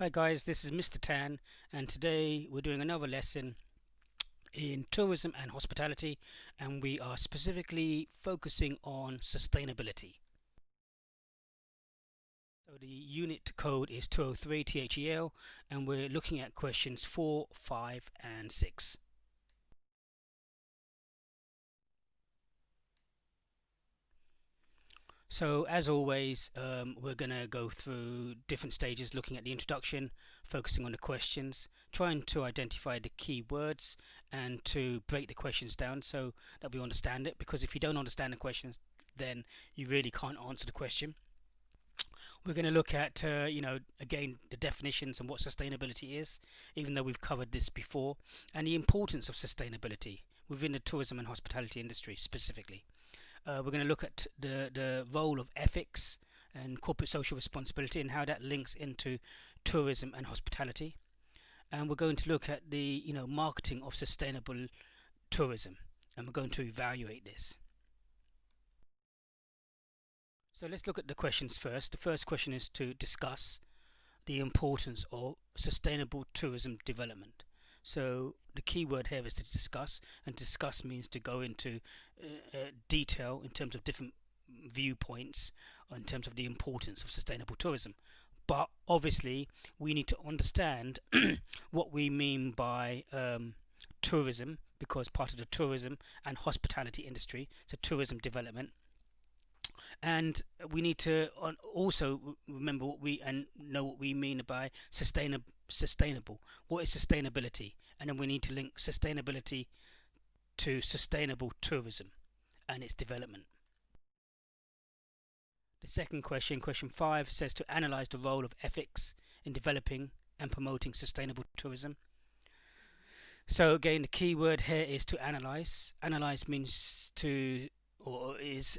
Hi guys, this is Mr. Tan, and today we're doing another lesson in tourism and hospitality, and we are specifically focusing on sustainability. So the unit code is 203THEL, and we're looking at questions 4, 5 and 6. So as always, we're going to go through different stages, looking at the introduction, focusing on the questions, trying to identify the key words and to break the questions down so that we understand it, because if you don't understand the questions, then you really can't answer the question. We're going to look at, again, the definitions and what sustainability is, even though we've covered this before, and the importance of sustainability within the tourism and hospitality industry specifically. We're going to look at the role of ethics and corporate social responsibility and how that links into tourism and hospitality. And we're going to look at the marketing of sustainable tourism, and we're going to evaluate this. So let's look at the questions first. The first question is to discuss the importance of sustainable tourism development. So the key word here is to discuss, and discuss means to go into detail in terms of different viewpoints in terms of the importance of sustainable tourism. But obviously we need to understand what we mean by tourism, because part of the tourism and hospitality industry, so tourism development. And we need to also remember what we and know what we mean by sustainable. What is sustainability? And then we need to link sustainability to sustainable tourism and its development. The second question, question 5, says to analyze the role of ethics in developing and promoting sustainable tourism. So again, the key word here is to analyze. Analyze means to, or is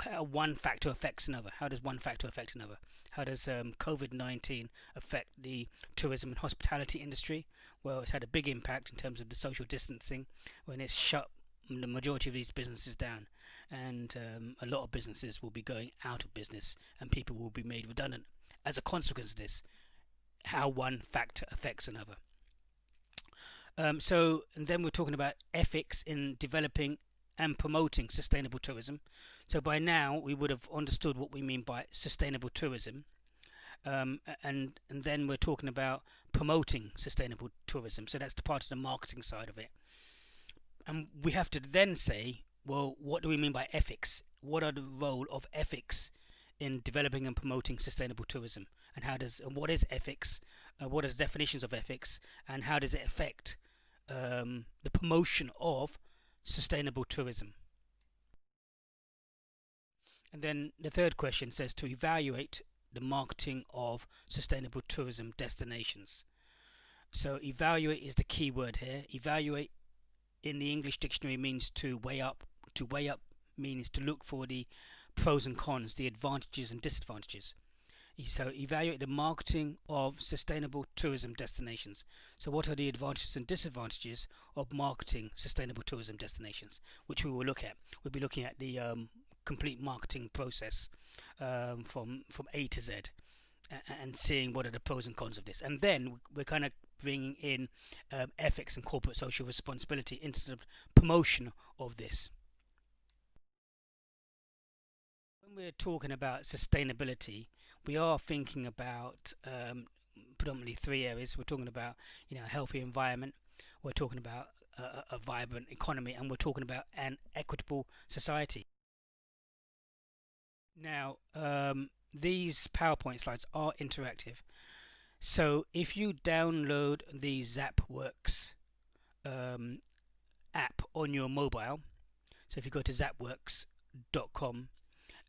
how one factor affects another. How does one factor affect another? How does COVID-19 affect the tourism and hospitality industry? Well, it's had a big impact in terms of the social distancing when it's shut the majority of these businesses down, and a lot of businesses will be going out of business and people will be made redundant as a consequence of this. How one factor affects another. And then we're talking about ethics in developing and promoting sustainable tourism. So by now we would have understood what we mean by sustainable tourism, and then we're talking about promoting sustainable tourism. So that's the part of the marketing side of it. And we have to then say, well, what do we mean by ethics? What are the role of ethics in developing and promoting sustainable tourism? And what is ethics? What are the definitions of ethics? And how does it affect the promotion of sustainable tourism? And then the third question says to evaluate the marketing of sustainable tourism destinations. So evaluate is the key word here. Evaluate in the English dictionary means to weigh up. To weigh up means to look for the pros and cons, the advantages and disadvantages. So evaluate the marketing of sustainable tourism destinations. So what are the advantages and disadvantages of marketing sustainable tourism destinations, which we will look at. We'll be looking at the complete marketing process from A to Z, and seeing what are the pros and cons of this. And then we're kind of bringing in ethics and corporate social responsibility into the promotion of this. When we're talking about sustainability, we are thinking about predominantly 3 areas. We're talking about a healthy environment, we're talking about a vibrant economy, and we're talking about an equitable society. Now, these PowerPoint slides are interactive, so if you download the Zapworks app on your mobile, so if you go to zapworks.com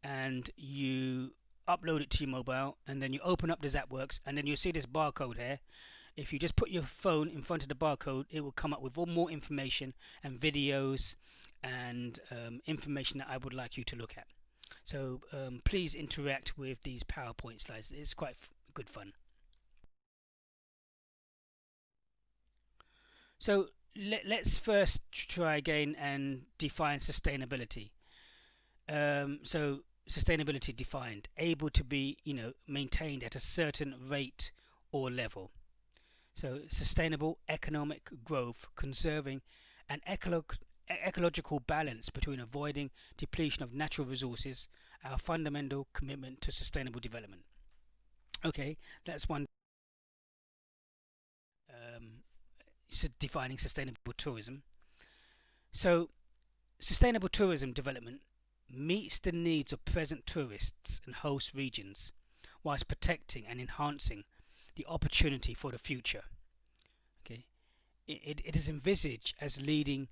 and you upload it to your mobile, and then you open up the Zapworks, and then you'll see this barcode here. If you just put your phone in front of the barcode, it will come up with all more information and videos and information that I would like you to look at. So please interact with these PowerPoint slides. It's quite good fun. So let's first try again and define sustainability. So sustainability defined: able to be maintained at a certain rate or level. So sustainable economic growth, conserving an ecological balance between avoiding depletion of natural resources, our fundamental commitment to sustainable development. Okay, that's one. Um, Defining sustainable tourism. So sustainable tourism development meets the needs of present tourists and host regions whilst protecting and enhancing the opportunity for the future. Okay, it is envisaged as leading,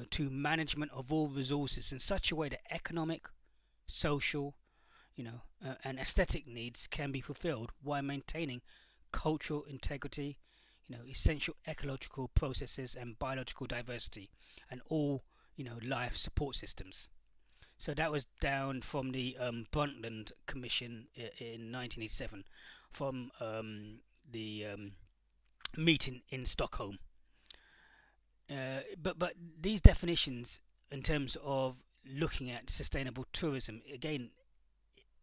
to management of all resources in such a way that economic, social, and aesthetic needs can be fulfilled while maintaining cultural integrity, essential ecological processes and biological diversity, and all, life support systems. So that was down from the Brundtland Commission in 1987, from the meeting in Stockholm. But these definitions, in terms of looking at sustainable tourism, again,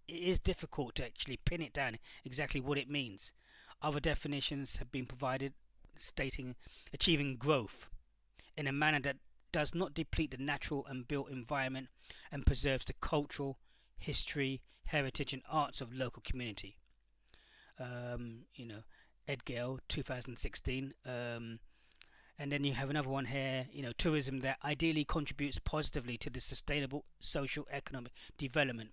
it is difficult to actually pin it down exactly what it means. Other definitions have been provided, stating achieving growth in a manner that does not deplete the natural and built environment and preserves the cultural, history, heritage, and arts of local community. Edgale, 2016. And then you have another one here, tourism that ideally contributes positively to the sustainable social economic development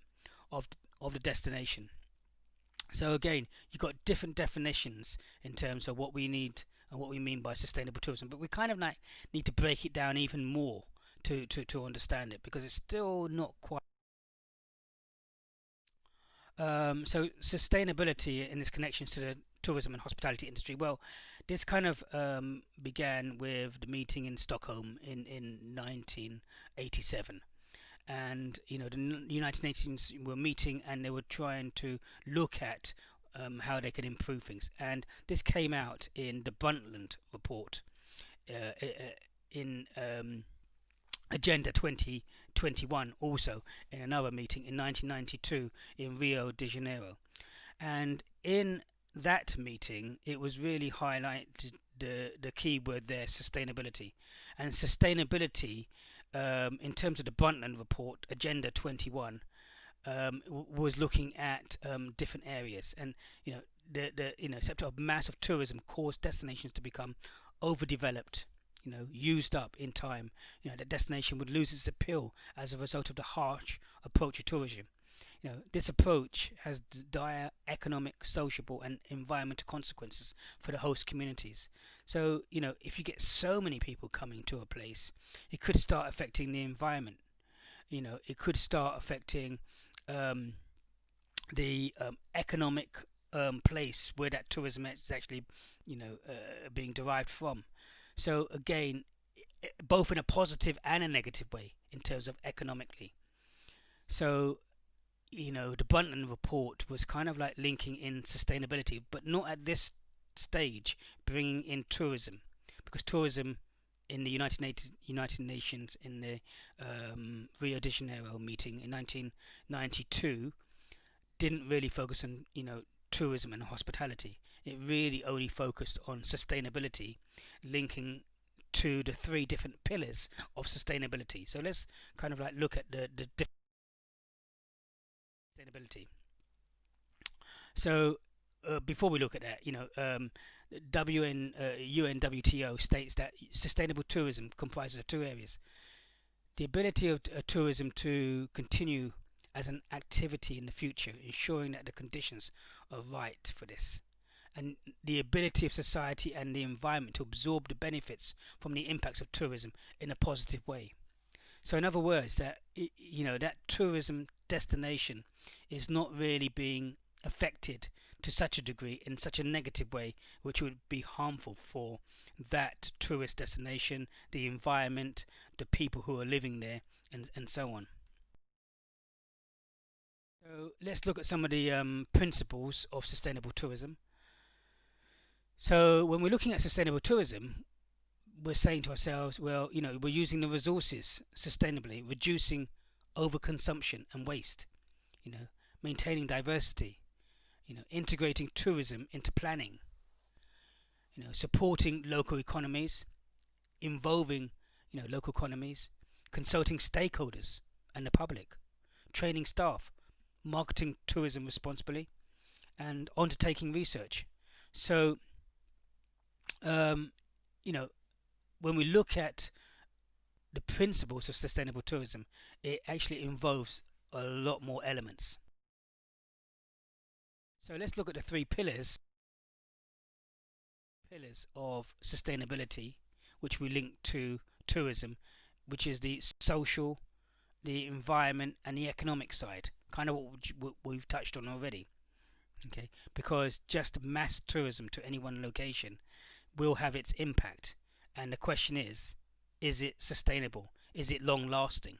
of the destination. So again, you've got different definitions in terms of what we need and what we mean by sustainable tourism, but we kind of need to break it down even more to understand it, because it's still not quite. So sustainability in its connections to the tourism and hospitality industry. Well, this kind of began with the meeting in Stockholm in 1987. And the United Nations were meeting, and they were trying to look at how they can improve things. And this came out in the Brundtland report in Agenda 2021, also in another meeting in 1992 in Rio de Janeiro. And in that meeting, it was really highlighted the key word there, sustainability. And sustainability, in terms of the Brundtland report, Agenda 21, was looking at different areas, and the sector of massive tourism caused destinations to become overdeveloped, used up in time. The destination would lose its appeal as a result of the harsh approach to tourism. This approach has dire economic, sociable, and environmental consequences for the host communities. So, if you get so many people coming to a place, it could start affecting the environment. It could start affecting the economic place where that tourism is actually, being derived from. So again, both in a positive and a negative way in terms of economically. So, the Brundtland report was kind of like linking in sustainability, but not at this stage bringing in tourism, because tourism in the United Nations in the Rio de Janeiro meeting in 1992 didn't really focus on tourism and hospitality. It really only focused on sustainability, linking to the three different pillars of sustainability. So let's kind of like look at the different sustainability. So before we look at that, UNWTO states that sustainable tourism comprises of two areas: the ability of tourism to continue as an activity in the future, ensuring that the conditions are right for this, and the ability of society and the environment to absorb the benefits from the impacts of tourism in a positive way. So in other words, that that tourism destination is not really being affected to such a degree in such a negative way, which would be harmful for that tourist destination, the environment, the people who are living there, and so on. So let's look at some of the principles of sustainable tourism. So when we're looking at sustainable tourism, we're saying to ourselves, well, we're using the resources sustainably, reducing overconsumption and waste, maintaining diversity, integrating tourism into planning, supporting local economies, involving local economies, consulting stakeholders and the public, training staff, marketing tourism responsibly, and undertaking research. So, um, you know, when we look at the principles of sustainable tourism, it actually involves a lot more elements. So let's look at the three pillars of sustainability, which we link to tourism, which is the social, the environment, and the economic side. Kind of what we've touched on already. Okay, because just mass tourism to any one location will have its impact, and the question is it sustainable? Is it long lasting?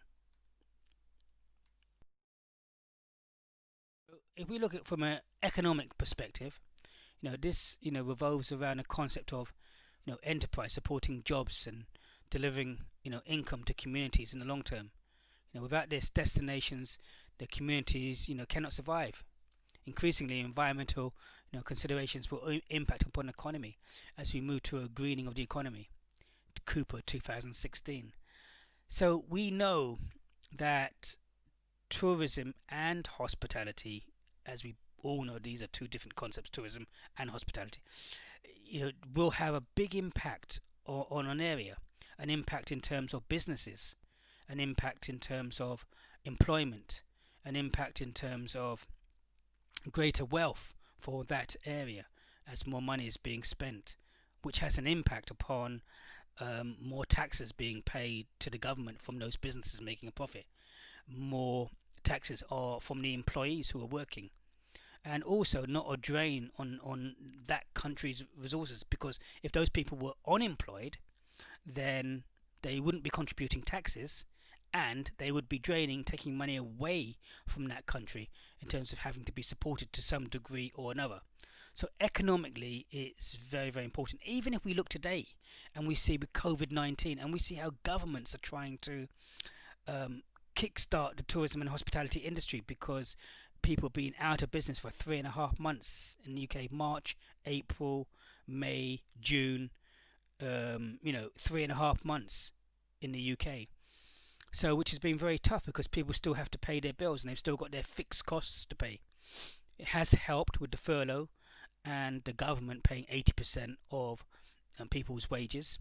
If we look at it from an economic perspective, this revolves around a concept of enterprise supporting jobs and delivering income to communities in the long term. Without this, destinations, the communities cannot survive. Increasingly, environmental considerations will impact upon the economy as we move to a greening of the economy. Cooper 2016. So we know that tourism and hospitality, as we all know, these are two different concepts, tourism and hospitality, will have a big impact on an area, an impact in terms of businesses, an impact in terms of employment, an impact in terms of greater wealth for that area as more money is being spent, which has an impact upon more taxes being paid to the government from those businesses making a profit. More taxes are from the employees who are working, and also not a drain on that country's resources, because if those people were unemployed, then they wouldn't be contributing taxes, and they would be taking money away from that country in terms of having to be supported to some degree or another. So economically, it's very, very important. Even if we look today and we see with COVID-19 and we see how governments are trying to kickstart the tourism and hospitality industry, because people have been out of business for 3.5 months in the UK, March, April, May, June, 3.5 months in the UK. So, which has been very tough because people still have to pay their bills and they've still got their fixed costs to pay. It has helped with the furlough and the government paying 80% of people's wages,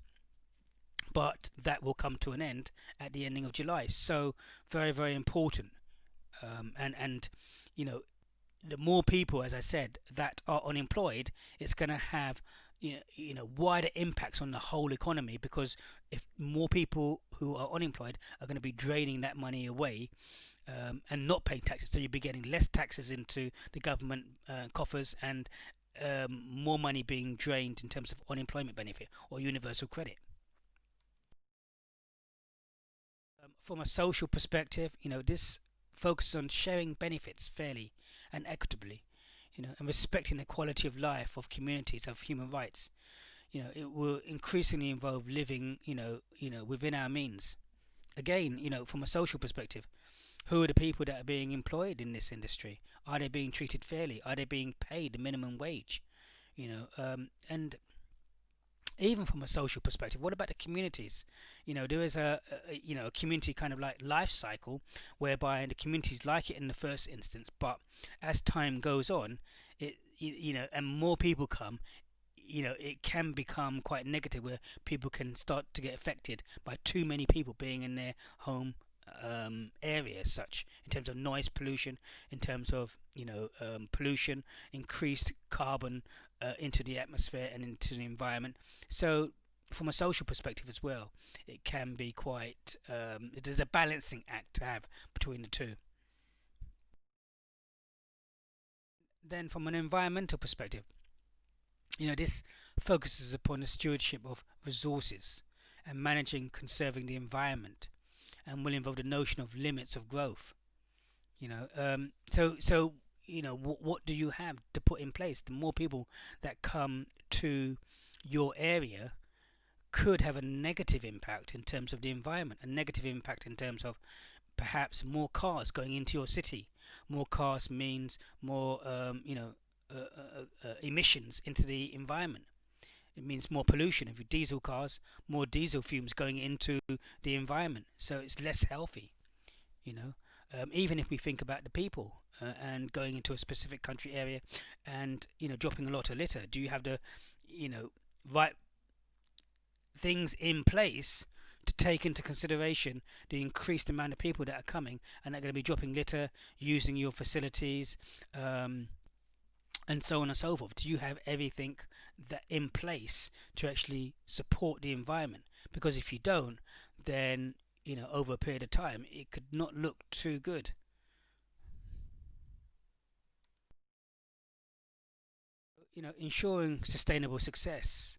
but that will come to an end at the ending of July. So very, very important. And the more people, as I said, that are unemployed, it's going to have wider impacts on the whole economy, because if more people who are unemployed are going to be draining that money away and not paying taxes, so you'll be getting less taxes into the government coffers, and more money being drained in terms of unemployment benefit or universal credit. From a social perspective, this focuses on sharing benefits fairly and equitably, and respecting the quality of life of communities, of human rights. It will increasingly involve living, within our means. Again, from a social perspective, who are the people that are being employed in this industry? Are they being treated fairly? Are they being paid the minimum wage? And even from a social perspective, what about the communities? There is a community kind of like life cycle whereby the communities like it in the first instance, but as time goes on, and more people come, it can become quite negative, where people can start to get affected by too many people being in their home area, as such, in terms of noise pollution, in terms of pollution, increased carbon into the atmosphere and into the environment. So from a social perspective as well, it can be quite there's a balancing act to have between the two. Then from an environmental perspective, this focuses upon the stewardship of resources and managing, conserving the environment, and will involve the notion of limits of growth. What do you have to put in place? The more people that come to your area could have a negative impact in terms of the environment, a negative impact in terms of perhaps more cars going into your city. More cars means more emissions into the environment. It means more pollution. If you diesel cars, more diesel fumes going into the environment, so it's less healthy. You know, even if we think about the people and going into a specific country area, and dropping a lot of litter, do you have the right things in place to take into consideration the increased amount of people that are coming and are going to be dropping litter, using your facilities, and so on and so forth? Do you have everything that in place to actually support the environment? Because if you don't, then over a period of time, it could not look too good. Ensuring sustainable success.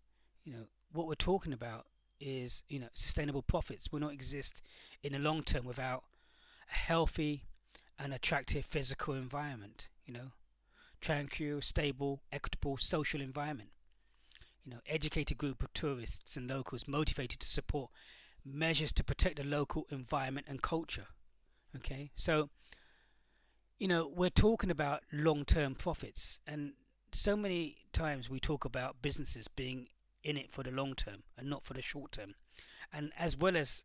What we're talking about is, sustainable profits will not exist in the long term without a healthy and attractive physical environment. Tranquil, stable, equitable social environment. Educated group of tourists and locals motivated to support measures to protect the local environment and culture. Okay, so we're talking about long-term profits, and so many times we talk about businesses being in it for the long term and not for the short term. And as well as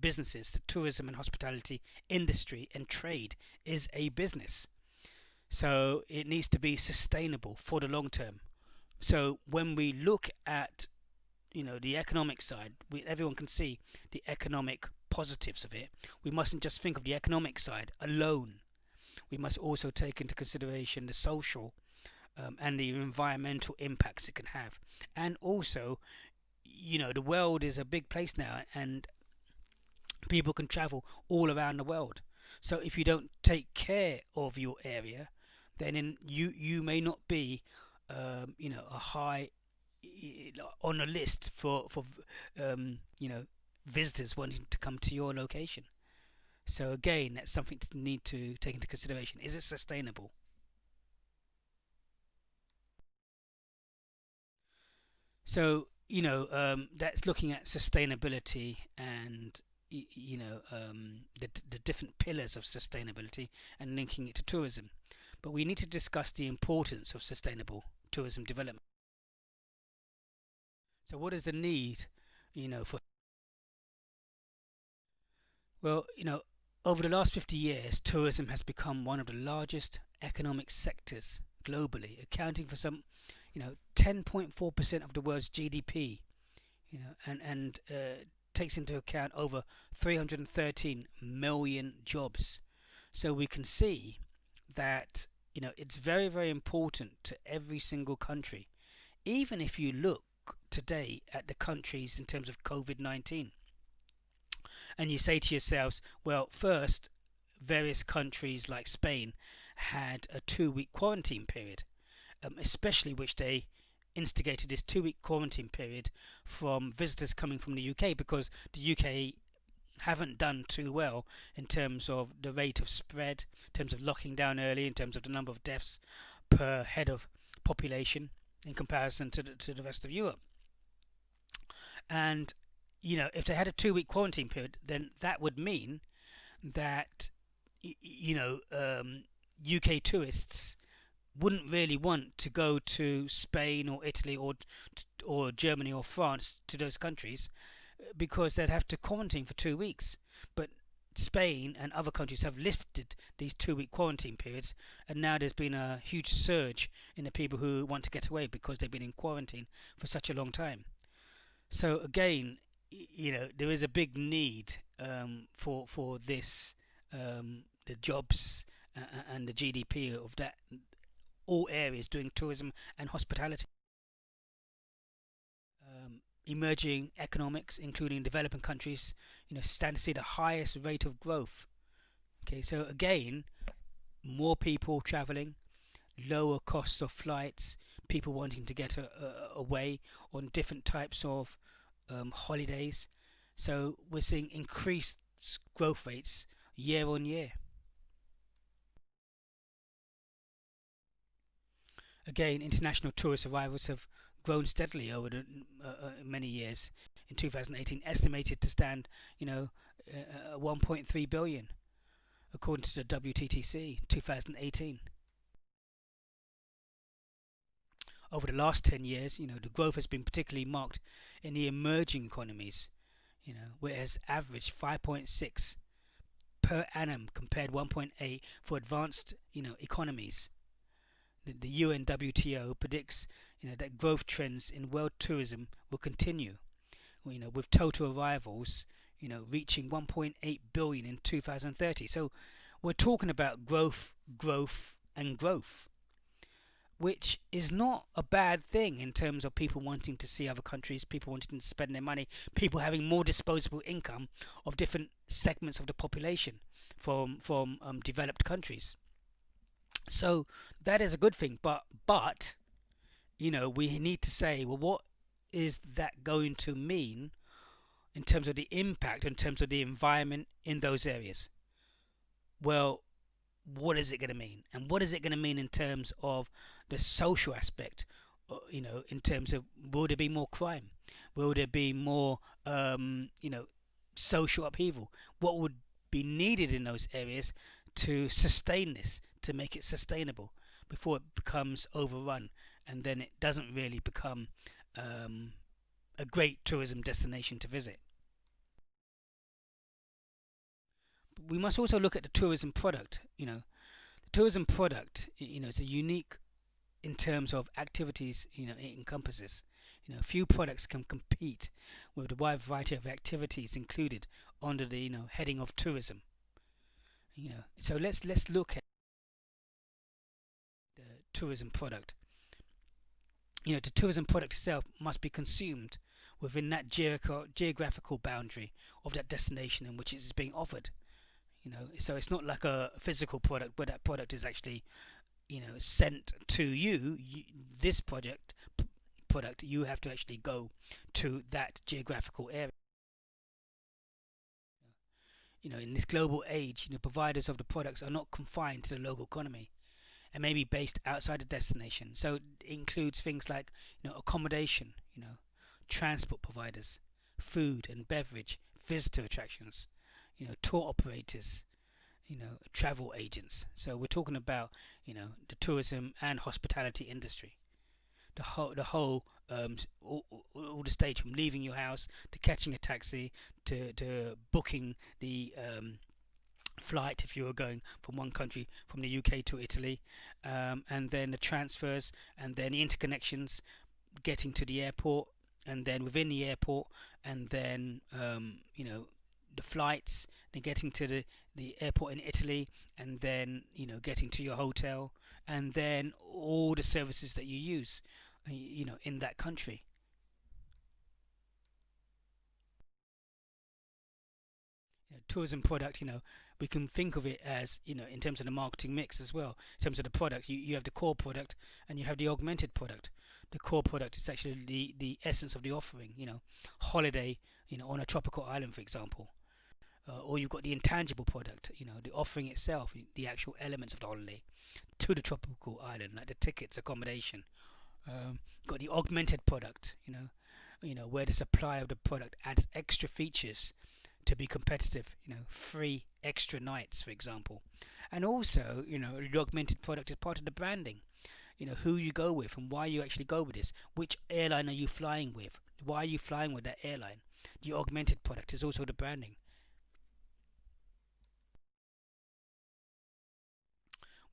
businesses, the tourism and hospitality industry and trade is a business, so it needs to be sustainable for the long term. So when we look at the economic side, everyone can see the economic positives of it. We mustn't just think of the economic side alone. We must also take into consideration the social and the environmental impacts it can have. And also, the world is a big place now, and people can travel all around the world. So if you don't take care of your area, then you may not be a high on a list for visitors wanting to come to your location. So again, that's something to need to take into consideration. Is it sustainable? So that's looking at sustainability and the different pillars of sustainability and linking it to tourism. But we need to discuss the importance of sustainable tourism development. So what is the need, for? Well, over the last 50 years, tourism has become one of the largest economic sectors globally, accounting for some, 10.4% of the world's GDP, and takes into account over 313 million jobs. So we can see that, it's very, very important to every single country. Even if you look today at the countries in terms of COVID-19, and you say to yourselves, well, first, various countries like Spain had a 2-week quarantine period, especially which they instigated this 2-week quarantine period from visitors coming from the UK, because the UK haven't done too well in terms of the rate of spread, in terms of locking down early, in terms of the number of deaths per head of population in comparison to the rest of Europe. And if they had a 2-week quarantine period, then that would mean that UK tourists wouldn't really want to go to Spain or Italy or Germany or France, to those countries, because they'd have to quarantine for 2 weeks. But Spain and other countries have lifted these 2-week quarantine periods, and now there's been a huge surge in the people who want to get away because they've been in quarantine for such a long time. So again, there is a big need for this, the jobs and the GDP of that, all areas doing tourism and hospitality. Emerging economics, including developing countries, stand to see the highest rate of growth. Okay, so again, more people traveling, lower costs of flights, people wanting to get away on different types of holidays. So we're seeing increased growth rates year on year. Again, international tourist arrivals have grown steadily over the many years. In 2018, estimated to stand, 1.3 billion, according to the WTTC 2018. over the last 10 years, the growth has been particularly marked in the emerging economies, where it has averaged 5.6 per annum compared 1.8 for advanced, economies. The UNWTO predicts, that growth trends in world tourism will continue, with total arrivals, reaching 1.8 billion in 2030. So we're talking about growth, growth, and growth, which is not a bad thing in terms of people wanting to see other countries, people wanting to spend their money, people having more disposable income of different segments of the population from developed countries. So that is a good thing, but we need to say, well, what is that going to mean in terms of the impact, in terms of the environment in those areas? Well, what is it going to mean, and what is it going to mean in terms of the social aspect? In terms of, will there be more crime? Will there be more social upheaval? What would be needed in those areas to sustain this, to make it sustainable before it becomes overrun, and then it doesn't really become a great tourism destination to visit? We must also look at the tourism product. The tourism product, is a unique in terms of activities, it encompasses. Few products can compete with the wide variety of activities included under the heading of tourism. So let's look at the tourism product. The tourism product itself must be consumed within that geographical boundary of that destination in which it is being offered. So it's not like a physical product, but that product is actually sent to you. This product you have to actually go to that geographical area. In this global age, providers of the products are not confined to the local economy and may be based outside the destination. So it includes things like accommodation, transport providers, food and beverage, visitor attractions, tour operators, travel agents. So we're talking about the tourism and hospitality industry. The whole all the stage from leaving your house to catching a taxi to booking the flight if you were going from one country, from the UK to Italy, and then the transfers, and then the interconnections, getting to the airport, and then within the airport, and then the flights, then getting to the airport in Italy, and then getting to your hotel, and then all the services that you use in that country. Tourism product, we can think of it as, in terms of the marketing mix as well. In terms of the product, you have the core product and you have the augmented product. The core product is actually the essence of the offering, holiday, on a tropical island, for example. Or you've got the intangible product, the offering itself, the actual elements of the holiday to the tropical island, like the tickets, accommodation. Got the augmented product, where the supply of the product adds extra features to be competitive, free extra nights, for example. And also, the augmented product is part of the branding. Who you go with and why you actually go with this. Which airline are you flying with? Why are you flying with that airline? The augmented product is also the branding.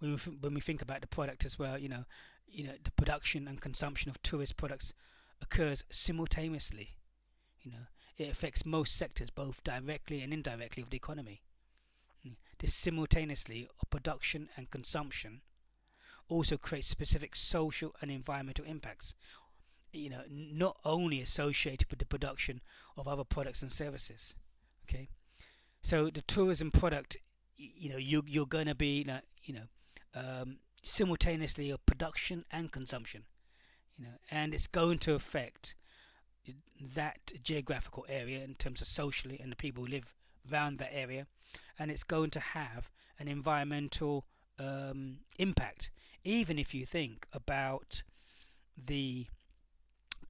When we think about the product as well, the production and consumption of tourist products occurs simultaneously. It affects most sectors, both directly and indirectly, of the economy. This simultaneously of production and consumption also creates specific social and environmental impacts. Not only associated with the production of other products and services. Okay, so the tourism product, you're going to be, simultaneously of production and consumption. And it's going to affect that geographical area in terms of socially and the people who live around that area, and it's going to have an environmental impact. Even if you think about the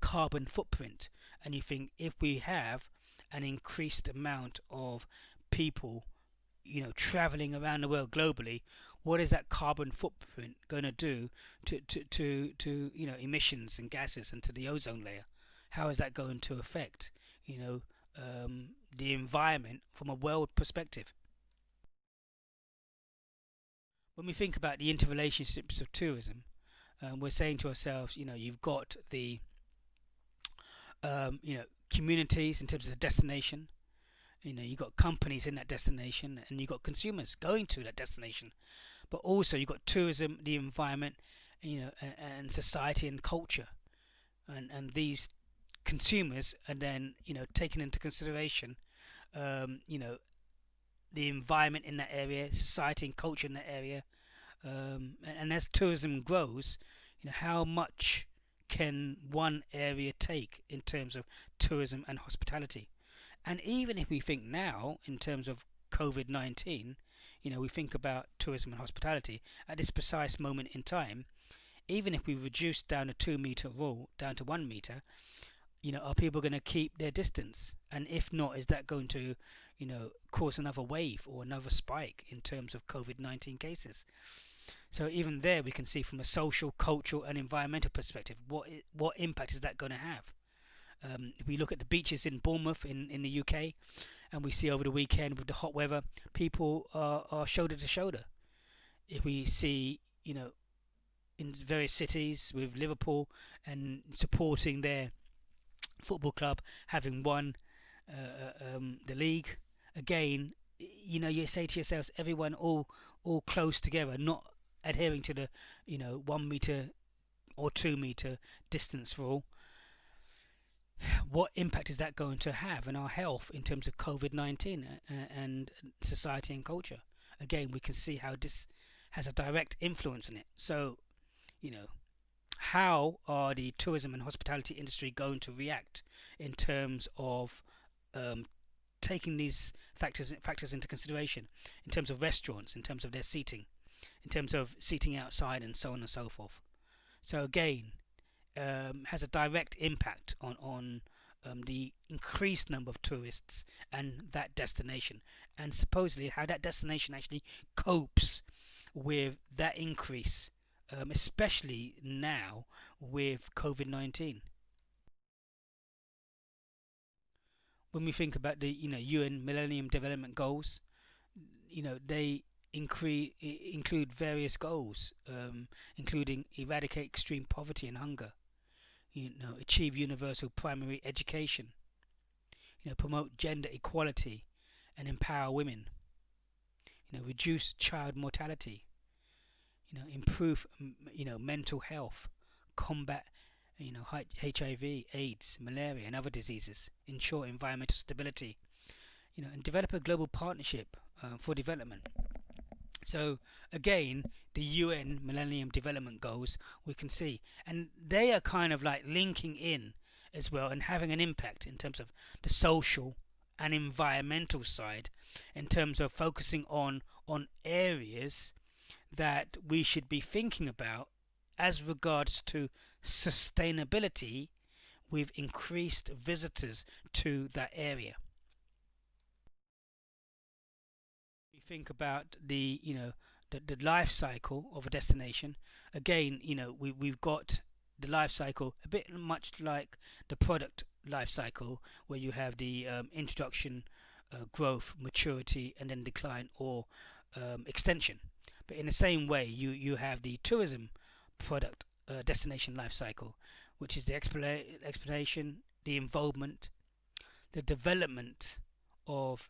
carbon footprint, and you think, if we have an increased amount of people traveling around the world globally, what is that carbon footprint going to do to emissions and gases and to the ozone layer? How is that going to affect the environment from a world perspective? When we think about the interrelationships of tourism, we're saying to ourselves, you've got the communities in terms of the destination. You've got companies in that destination, and you've got consumers going to that destination. But also you've got tourism, the environment, and society and culture, and these consumers, and then taking into consideration, the environment in that area, society and culture in that area, and as tourism grows, how much can one area take in terms of tourism and hospitality? And even if we think now in terms of COVID-19, we think about tourism and hospitality at this precise moment in time. Even if we reduce down a 2 meter rule down to 1 meter, are people going to keep their distance? And if not, is that going to, cause another wave or another spike in terms of COVID-19 cases? So even there, we can see from a social, cultural, and environmental perspective, what impact is that going to have? If we look at the beaches in Bournemouth in the UK, and we see over the weekend with the hot weather, people are shoulder to shoulder. If we see, in various cities with Liverpool and supporting their football club having won the league, again, you say to yourselves, everyone all close together, not adhering to the 1 meter or 2 meter distance rule. What impact is that going to have on our health in terms of COVID-19 and society and culture? Again, we can see how this has a direct influence in it. So, how are the tourism and hospitality industry going to react in terms of taking these factors into consideration, in terms of restaurants, in terms of their seating, in terms of seating outside, and so on and so forth? So again, has a direct impact on the increased number of tourists and that destination, and supposedly how that destination actually copes with that increase, especially now with COVID-19. When we think about the UN Millennium Development Goals, they include various goals, including eradicate extreme poverty and hunger, achieve universal primary education, promote gender equality and empower women, reduce child mortality, improve mental health, combat HIV, AIDS, malaria and other diseases, ensure environmental stability, and develop a global partnership for development. So again, the UN Millennium Development Goals, we can see, and they are kind of like linking in as well and having an impact in terms of the social and environmental side, in terms of focusing on areas that we should be thinking about as regards to sustainability with increased visitors to that area. We think about the life cycle of a destination. Again, we've got the life cycle a bit much like the product life cycle, where you have the introduction, growth, maturity, and then decline or extension. But in the same way, you have the tourism product destination life cycle, which is the exploration, the involvement, the development of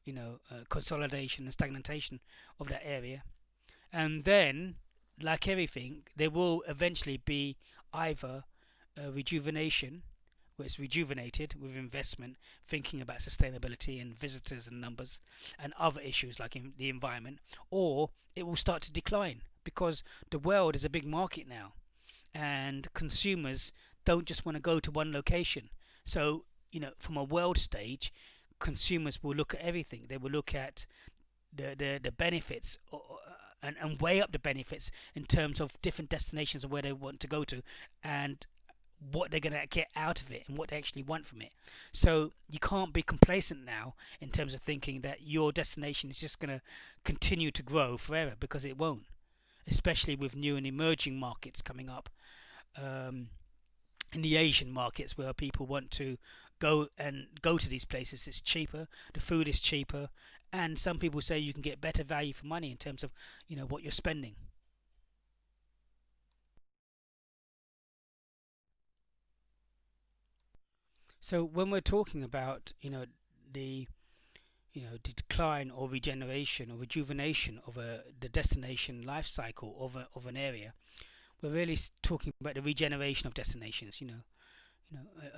consolidation and stagnation of that area, and then, like everything, there will eventually be either a rejuvenation, where it's rejuvenated with investment, thinking about sustainability and visitors and numbers and other issues like in the environment, or it will start to decline because the world is a big market now, and consumers don't just want to go to one location. So, from a world stage, consumers will look at everything. They will look at the benefits, and weigh up the benefits in terms of different destinations and where they want to go to, and what they're going to get out of it and what they actually want from it. So you can't be complacent now in terms of thinking that your destination is just going to continue to grow forever, because it won't. especially with new and emerging markets coming up, um, in the Asian markets where people want to go to these places. It's cheaper, the food is cheaper, and some people say you can get better value for money in terms of what you're spending. So when we're talking about the the decline or regeneration or rejuvenation of the destination life cycle of an area, we're really talking about the regeneration of destinations.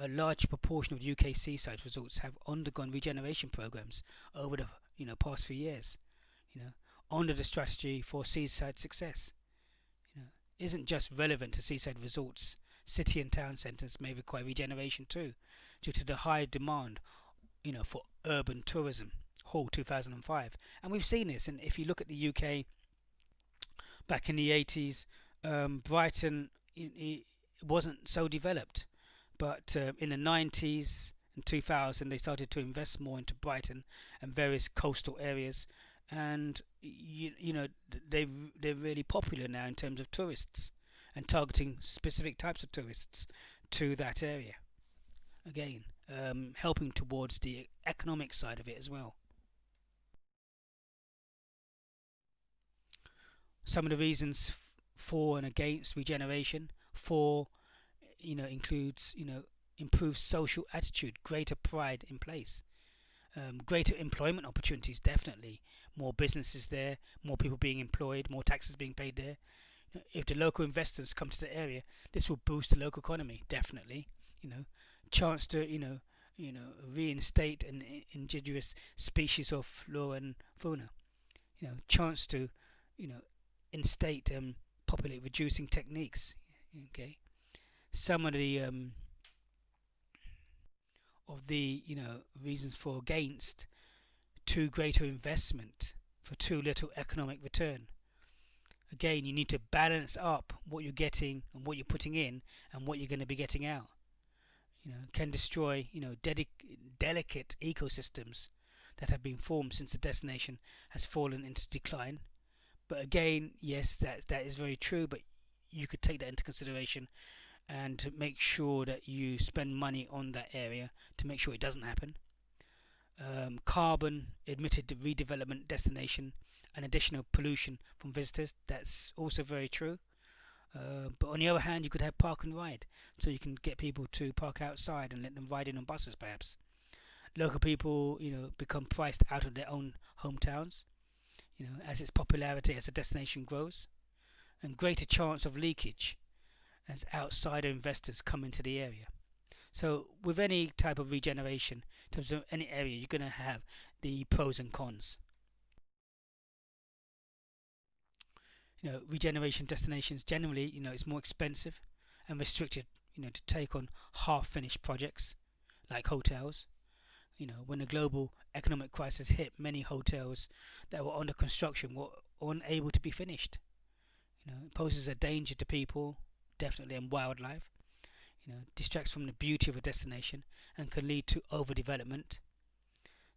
A large proportion of UK seaside resorts have undergone regeneration programs over the past few years. You know, under the strategy for seaside success. You know, isn't just relevant to seaside resorts. City and town centres may require regeneration too, due to the high demand, for urban tourism. Hall 2005, and we've seen this. And if you look at the UK back in the 80s, Brighton it wasn't so developed, but in the 90s and 2000 they started to invest more into Brighton and various coastal areas, and they're really popular now in terms of tourists and targeting specific types of tourists to that area. Again, helping towards the economic side of it as well. Some of the reasons for and against regeneration for includes improved social attitude, greater pride in place, greater employment opportunities, definitely more businesses there, more people being employed, more taxes being paid there. If the local investors come to the area, this will boost the local economy, definitely. you know Chance to reinstate an indigenous species of flora and fauna. Chance to you know instate populate reducing techniques. Okay, some of the reasons for against: too greater investment for too little economic return. Again, you need to balance up what you're getting and what you're putting in and what you're going to be getting out. Can destroy delicate ecosystems that have been formed since the destination has fallen into decline. But again, yes, that is very true, but you could take that into consideration and make sure that you spend money on that area to make sure it doesn't happen. Carbon emitted redevelopment destination and additional pollution from visitors, that's also very true. But on the other hand, you could have park and ride, so you can get people to park outside and let them ride in on buses perhaps. Local people become priced out of their own hometowns as its popularity as a destination grows, and greater chance of leakage as outsider investors come into the area. So with any type of regeneration in terms of any area, you're going to have the pros and cons. Regeneration destinations generally, it's more expensive and restricted, to take on half-finished projects like hotels. When the global economic crisis hit, many hotels that were under construction were unable to be finished. It poses a danger to people, definitely, and wildlife. Distracts from the beauty of a destination and can lead to overdevelopment.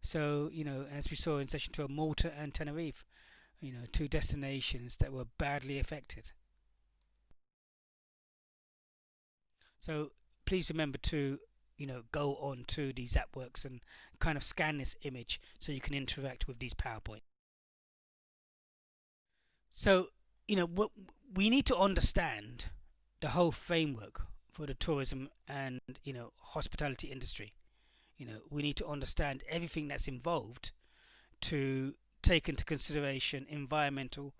So, as we saw in session 12, Malta and Tenerife, two destinations that were badly affected. So please remember to go on to the Zapworks and kind of scan this image so you can interact with these PowerPoint. So we need to understand the whole framework for the tourism and hospitality industry. We need to understand everything that's involved to take into consideration environmental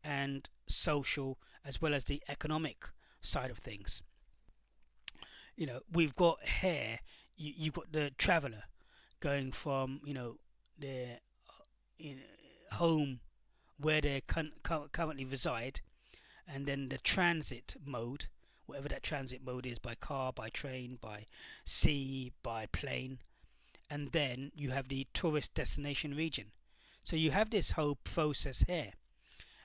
and social as well as the economic side of things. We've got here, you've got the traveller going from their home where they currently reside, and then the transit mode, whatever that transit mode is, by car, by train, by sea, by plane, and then you have the tourist destination region. So you have this whole process here,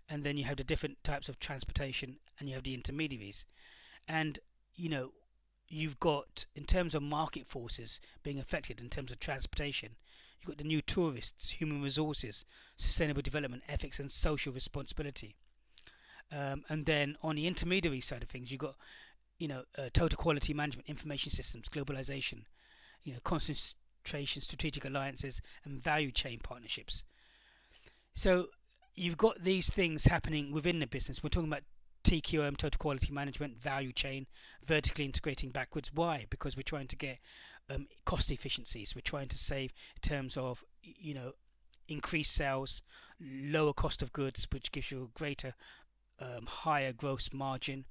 and then you have the different types of transportation, and you have the intermediaries. And you've got, in terms of market forces being affected in terms of transportation, you've got the new tourists, human resources, sustainable development, ethics and social responsibility. And then on the intermediary side of things, you've got total quality management, information systems, globalization, concentration, strategic alliances, and value chain partnerships. So you've got these things happening within the business. We're talking about TQM, total quality management, value chain, vertically integrating backwards. Why? Because we're trying to get cost efficiencies. We're trying to save in terms of increased sales, lower cost of goods, which gives you a greater higher gross margin.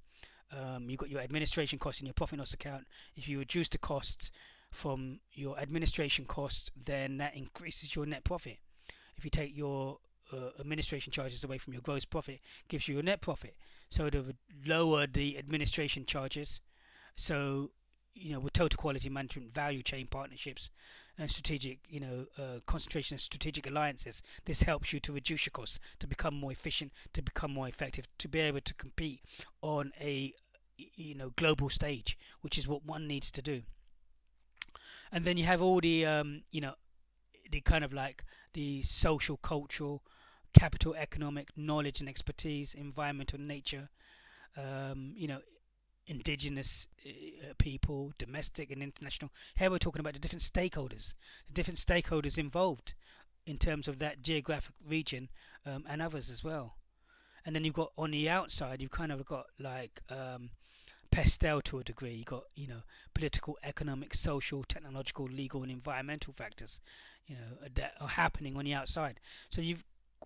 You've got your administration costs in your profit and loss account. If you reduce the costs from your administration costs, then that increases your net profit. If you take your administration charges away from your gross profit, gives you your net profit. So to lower the administration charges. So with total quality management, value chain partnerships, and strategic concentration of strategic alliances, this helps you to reduce your costs, to become more efficient, to become more effective, to be able to compete on a global stage, which is what one needs to do. And then you have all the the kind of like the social, cultural, capital, economic, knowledge and expertise, environmental, nature, indigenous people, domestic and international. Here we're talking about the different stakeholders involved in terms of that geographic region, and others as well. And then you've got on the outside, you've kind of got like pastel to a degree. You've got political, economic, social, technological, legal and environmental factors that are happening on the outside. So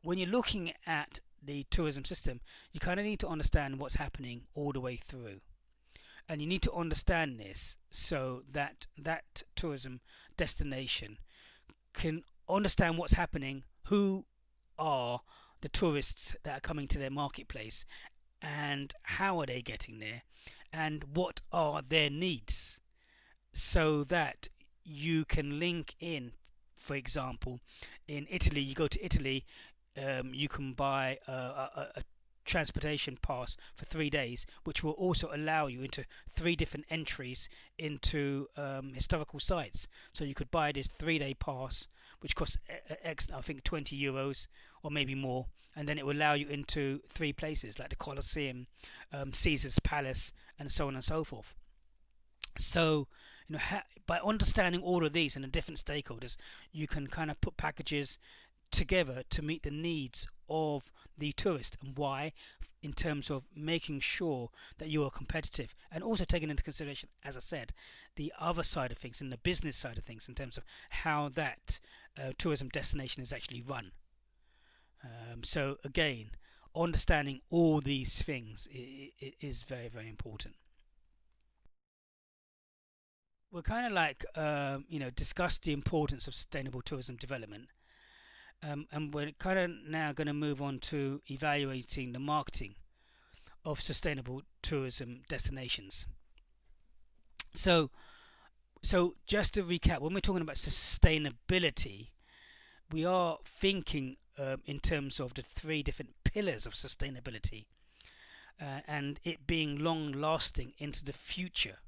when you're looking at the tourism system, you kind of need to understand what's happening all the way through. And you need to understand this so that that tourism destination can understand what's happening, who are the tourists that are coming to their marketplace, and how are they getting there, and what are their needs, so that you can link in. For example, in Italy, you go to Italy, you can buy a transportation pass for 3 days, which will also allow you into 3 different entries into historical sites. So you could buy this 3-day pass, which costs I think €20 or maybe more, and then it will allow you into 3 places like the Colosseum, Caesar's Palace, and so on and so forth. So by understanding all of these and the different stakeholders, you can kind of put packages together to meet the needs of the tourist. And why? In terms of making sure that you are competitive, and also taking into consideration, as I said, the other side of things and the business side of things in terms of how that tourism destination is actually run. So again, understanding all these things is very, very important. We're kind of like discussed the importance of sustainable tourism development. And we're kind of now going to move on to evaluating the marketing of sustainable tourism destinations. So just to recap, when we're talking about sustainability, we are thinking in terms of the 3 different pillars of sustainability, and it being long lasting into the future,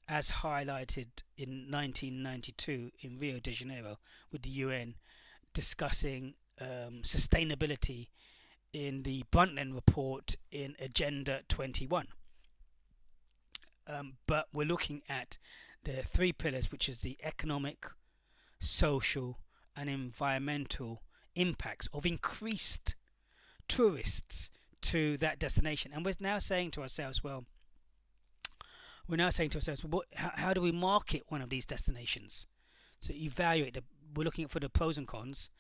as highlighted in 1992 in Rio de Janeiro with the UN, discussing sustainability in the Brundtland report in Agenda 21. But we're looking at the 3 pillars, which is the economic, social and environmental impacts of increased tourists to that destination. And we're now saying to ourselves, how do we market one of these destinations? So evaluate we're looking for the pros and cons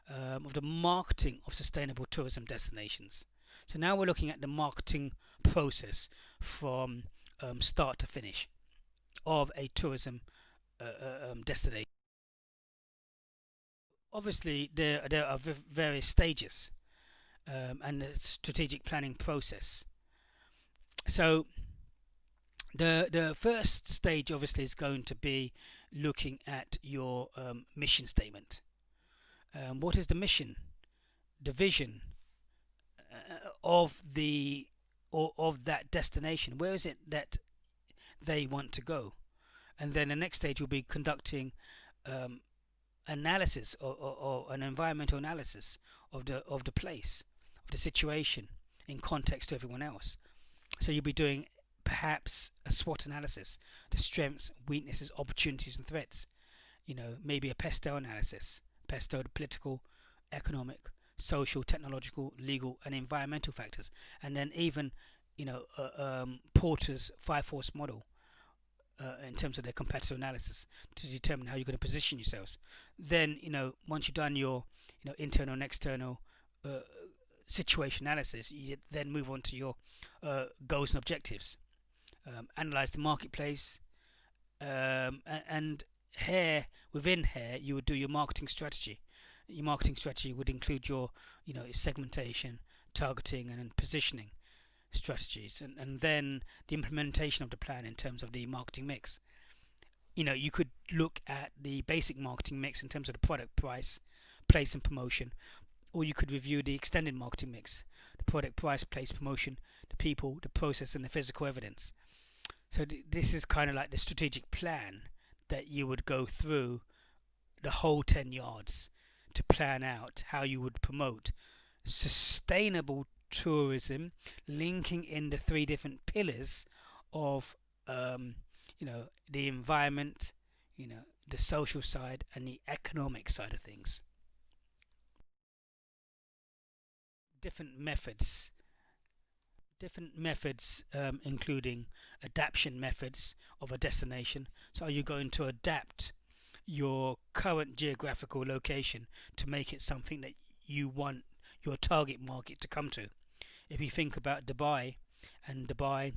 of the marketing of sustainable tourism destinations. So now we're looking at the marketing process from start to finish of a tourism destination. Obviously, there are various stages and the strategic planning process. So the first stage obviously is going to be looking at your mission statement. What is the mission, the vision of that destination? Where is it that they want to go? And then the next stage will be conducting analysis or an environmental analysis of the place, of the situation, in context to everyone else. So you'll be doing perhaps a SWOT analysis, the strengths, weaknesses, opportunities and threats. Maybe a PESTEL analysis. PESTEL, the political, economic, social, technological, legal and environmental factors. And then even, Porter's 5-force model, in terms of their competitor analysis to determine how you're going to position yourselves. Then, once you've done your, internal and external situation analysis, you then move on to your goals and objectives. Analyze the marketplace, and within here, you would do your marketing strategy. Your marketing strategy would include your, segmentation, targeting, and positioning strategies, and then the implementation of the plan in terms of the marketing mix. You could look at the basic marketing mix in terms of the product, price, place, and promotion, or you could review the extended marketing mix: the product, price, place, promotion, the people, the process, and the physical evidence. So this is kind of like the strategic plan that you would go through the whole 10 yards to plan out how you would promote sustainable tourism, linking in the 3 different pillars of the environment, the social side and the economic side of things. Different methods, including adaption methods of a destination. So are you going to adapt your current geographical location to make it something that you want your target market to come to? If you think about Dubai, and Dubai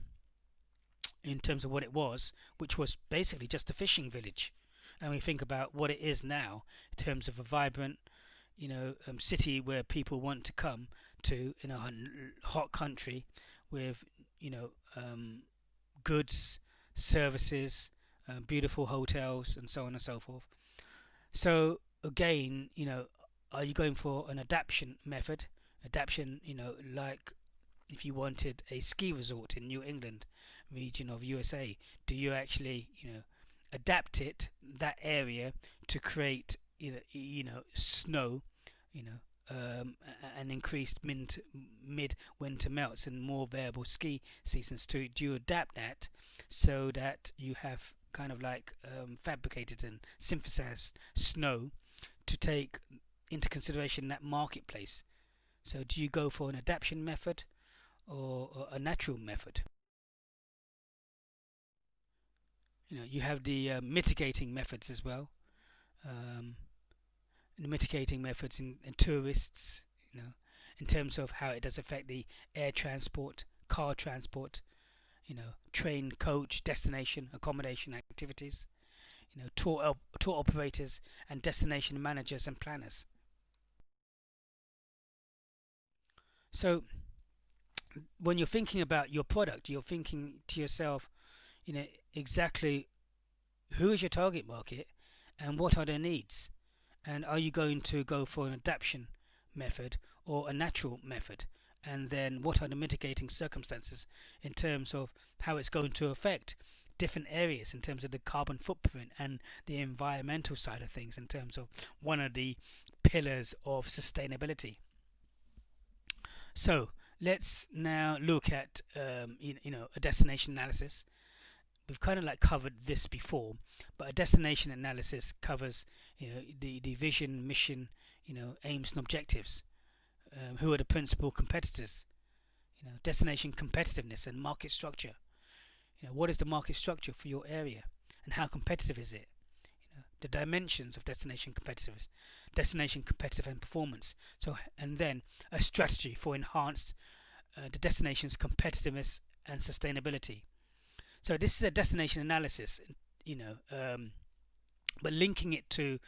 in terms of what it was, which was basically just a fishing village, and we think about what it is now in terms of a vibrant, city where people want to come to in a hot country with, goods, services, beautiful hotels, and so on and so forth. So again, are you going for an adaption method? Adaption, like if you wanted a ski resort in New England region of USA, do you actually, adapt that area to create, snow, and increased mid-winter melts and more variable ski seasons? Do you adapt that so that you have kind of like fabricated and synthesized snow to take into consideration that marketplace? So do you go for an adaption method or a natural method? You have the mitigating methods as well. The mitigating methods in tourists, in terms of how it does affect the air transport, car transport, train, coach, destination, accommodation activities, tour operators and destination managers and planners. So when you're thinking about your product, you're thinking to yourself, exactly who is your target market and what are their needs, and are you going to go for an adaption method or a natural method, and then what are the mitigating circumstances in terms of how it's going to affect different areas in terms of the carbon footprint and the environmental side of things in terms of one of the pillars of sustainability. So let's now look at a destination analysis. We've kind of like covered this before, but a destination analysis covers the vision, mission, aims and objectives. Who are the principal competitors? Destination competitiveness and market structure. What is the market structure for your area and how competitive is it? The dimensions of destination competitiveness, destination competitive and performance. So, and then a strategy for enhanced the destination's competitiveness and sustainability. So this is a destination analysis, but linking it to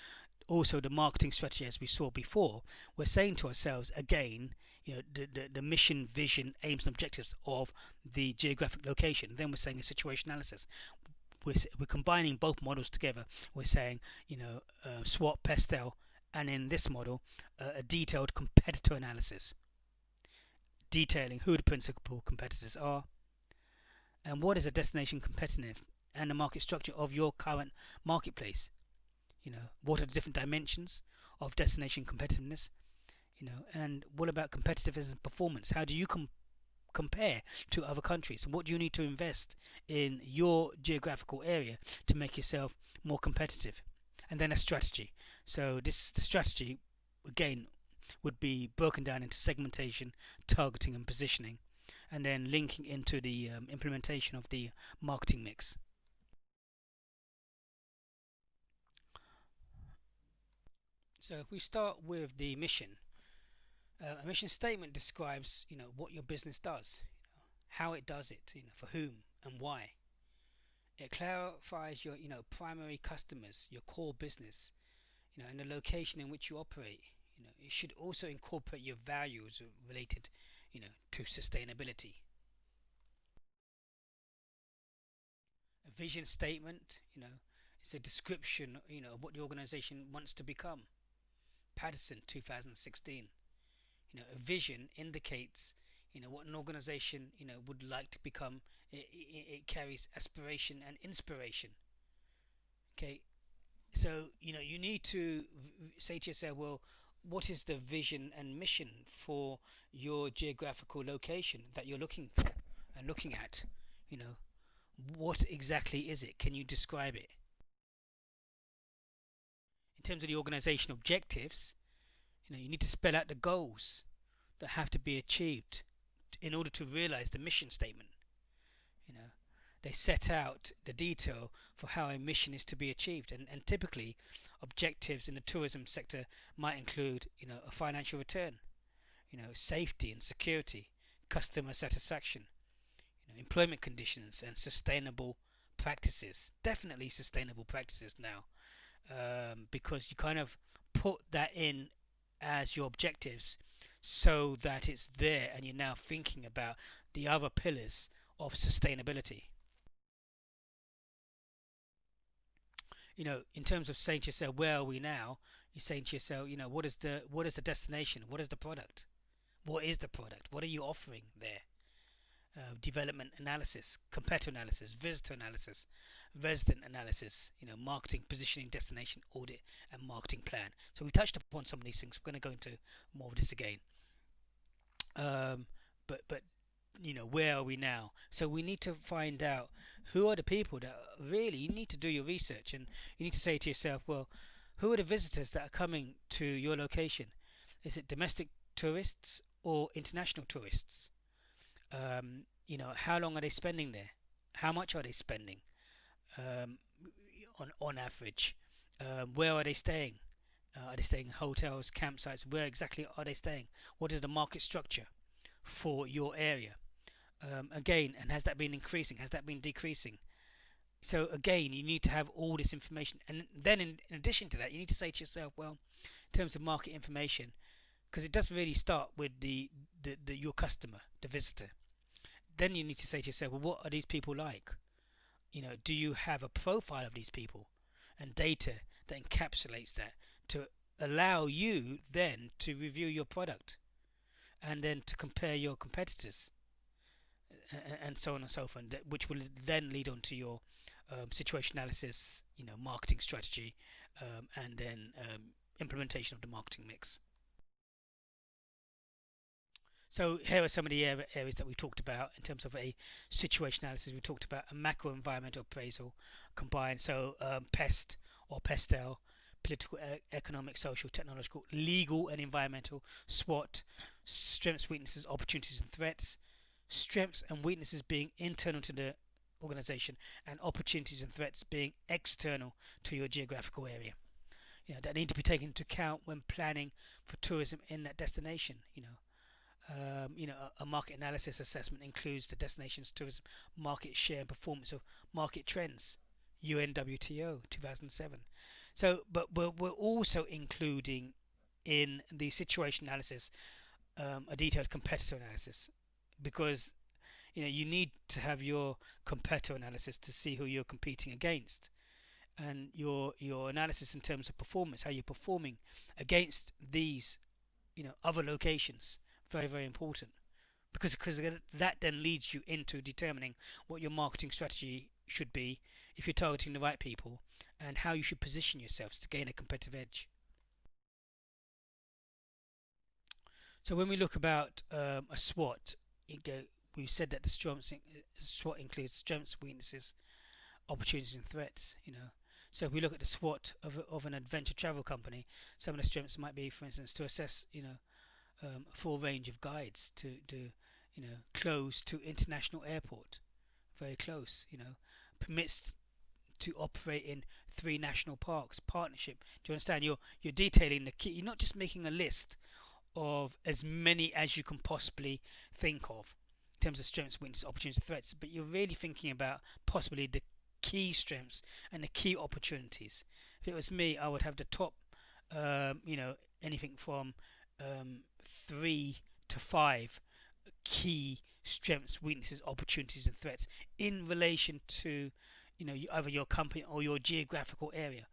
also the marketing strategy as we saw before. We're saying to ourselves again, the mission, vision, aims and objectives of the geographic location. Then we're saying a situation analysis. We're combining both models together. We're saying, SWOT, PESTEL, and in this model, a detailed competitor analysis, detailing who the principal competitors are, and what is a destination competitive, and the market structure of your current marketplace. What are the different dimensions of destination competitiveness? And what about competitiveness and performance? How do you compare to other countries? What do you need to invest in your geographical area to make yourself more competitive? And then a strategy. So the strategy again would be broken down into segmentation, targeting, and positioning, and then linking into the implementation of the marketing mix. So if we start with the mission, a mission statement describes, what your business does, how it does it, for whom and why. It clarifies your, primary customers, your core business, and the location in which you operate. It should also incorporate your values related, to sustainability. A vision statement, it's a description, of what the organization wants to become. Patterson, 2016. A vision indicates, what an organization, would like to become. It carries aspiration and inspiration. Okay, so you need to say to yourself, well, what is the vision and mission for your geographical location that you're looking for and looking at? What exactly is it? Can you describe it? In terms of the organizational objectives, you need to spell out the goals that have to be achieved in order to realize the mission statement. They set out the detail for how a mission is to be achieved, and typically objectives in the tourism sector might include, a financial return, safety and security, customer satisfaction, employment conditions, and sustainable practices. Definitely sustainable practices now, because you kind of put that in as your objectives so that it's there and you're now thinking about the other pillars of sustainability. In terms of saying to yourself, where are we now? You're saying to yourself, what is the destination? What is the product? What is the product? What are you offering there? Development analysis, competitor analysis, visitor analysis, resident analysis, marketing, positioning, destination, audit, and marketing plan. So we touched upon some of these things. We're going to go into more of this again. But where are we now? So we need to find out who are the people that really, you need to do your research, and you need to say to yourself, well, who are the visitors that are coming to your location? Is it domestic tourists or international tourists? How long are they spending there? How much are they spending on average? Where are they staying? Are they staying in hotels, campsites? Where exactly are they staying? What is the market structure for your area? Again, and has that been increasing? Has that been decreasing? So again, you need to have all this information, and then in addition to that, you need to say to yourself, well, in terms of market information, because it does really start with your customer, the visitor. Then you need to say to yourself, well, what are these people like? Do you have a profile of these people and data that encapsulates that to allow you then to review your product and then to compare your competitors and so on and so forth, which will then lead on to your situation analysis, marketing strategy, and then implementation of the marketing mix. So here are some of the areas that we talked about in terms of a situation analysis. We talked about a macro environmental appraisal combined, so PEST or PESTEL, political, economic, social, technological, legal and environmental, SWOT, strengths, weaknesses, opportunities and threats, strengths and weaknesses being internal to the organization and opportunities and threats being external to your geographical area. That need to be taken into account when planning for tourism in that destination. A market analysis assessment includes the destination's tourism market share and performance of market trends, UNWTO 2007. So, but we're also including in the situation analysis a detailed competitor analysis, because you need to have your competitor analysis to see who you're competing against, and your analysis in terms of performance, how you're performing against these other locations. Very, very important, because that then leads you into determining what your marketing strategy should be if you're targeting the right people, and how you should position yourselves to gain a competitive edge. So when we look about a SWOT, we've said that the SWOT includes strengths, weaknesses, opportunities, and threats. So if we look at the SWOT of an adventure travel company, some of the strengths might be, for instance, to assess a full range of guides to close to international airport, very close. Permits to operate in 3 national parks, partnership. Do you understand? You're detailing the key. You're not just making a list of as many as you can possibly think of in terms of strengths, weaknesses, opportunities, threats, but you're really thinking about possibly the key strengths and the key opportunities. If it was me, I would have the top, anything from 3 to 5 key strengths, weaknesses, opportunities, and threats in relation to either your company or your geographical area.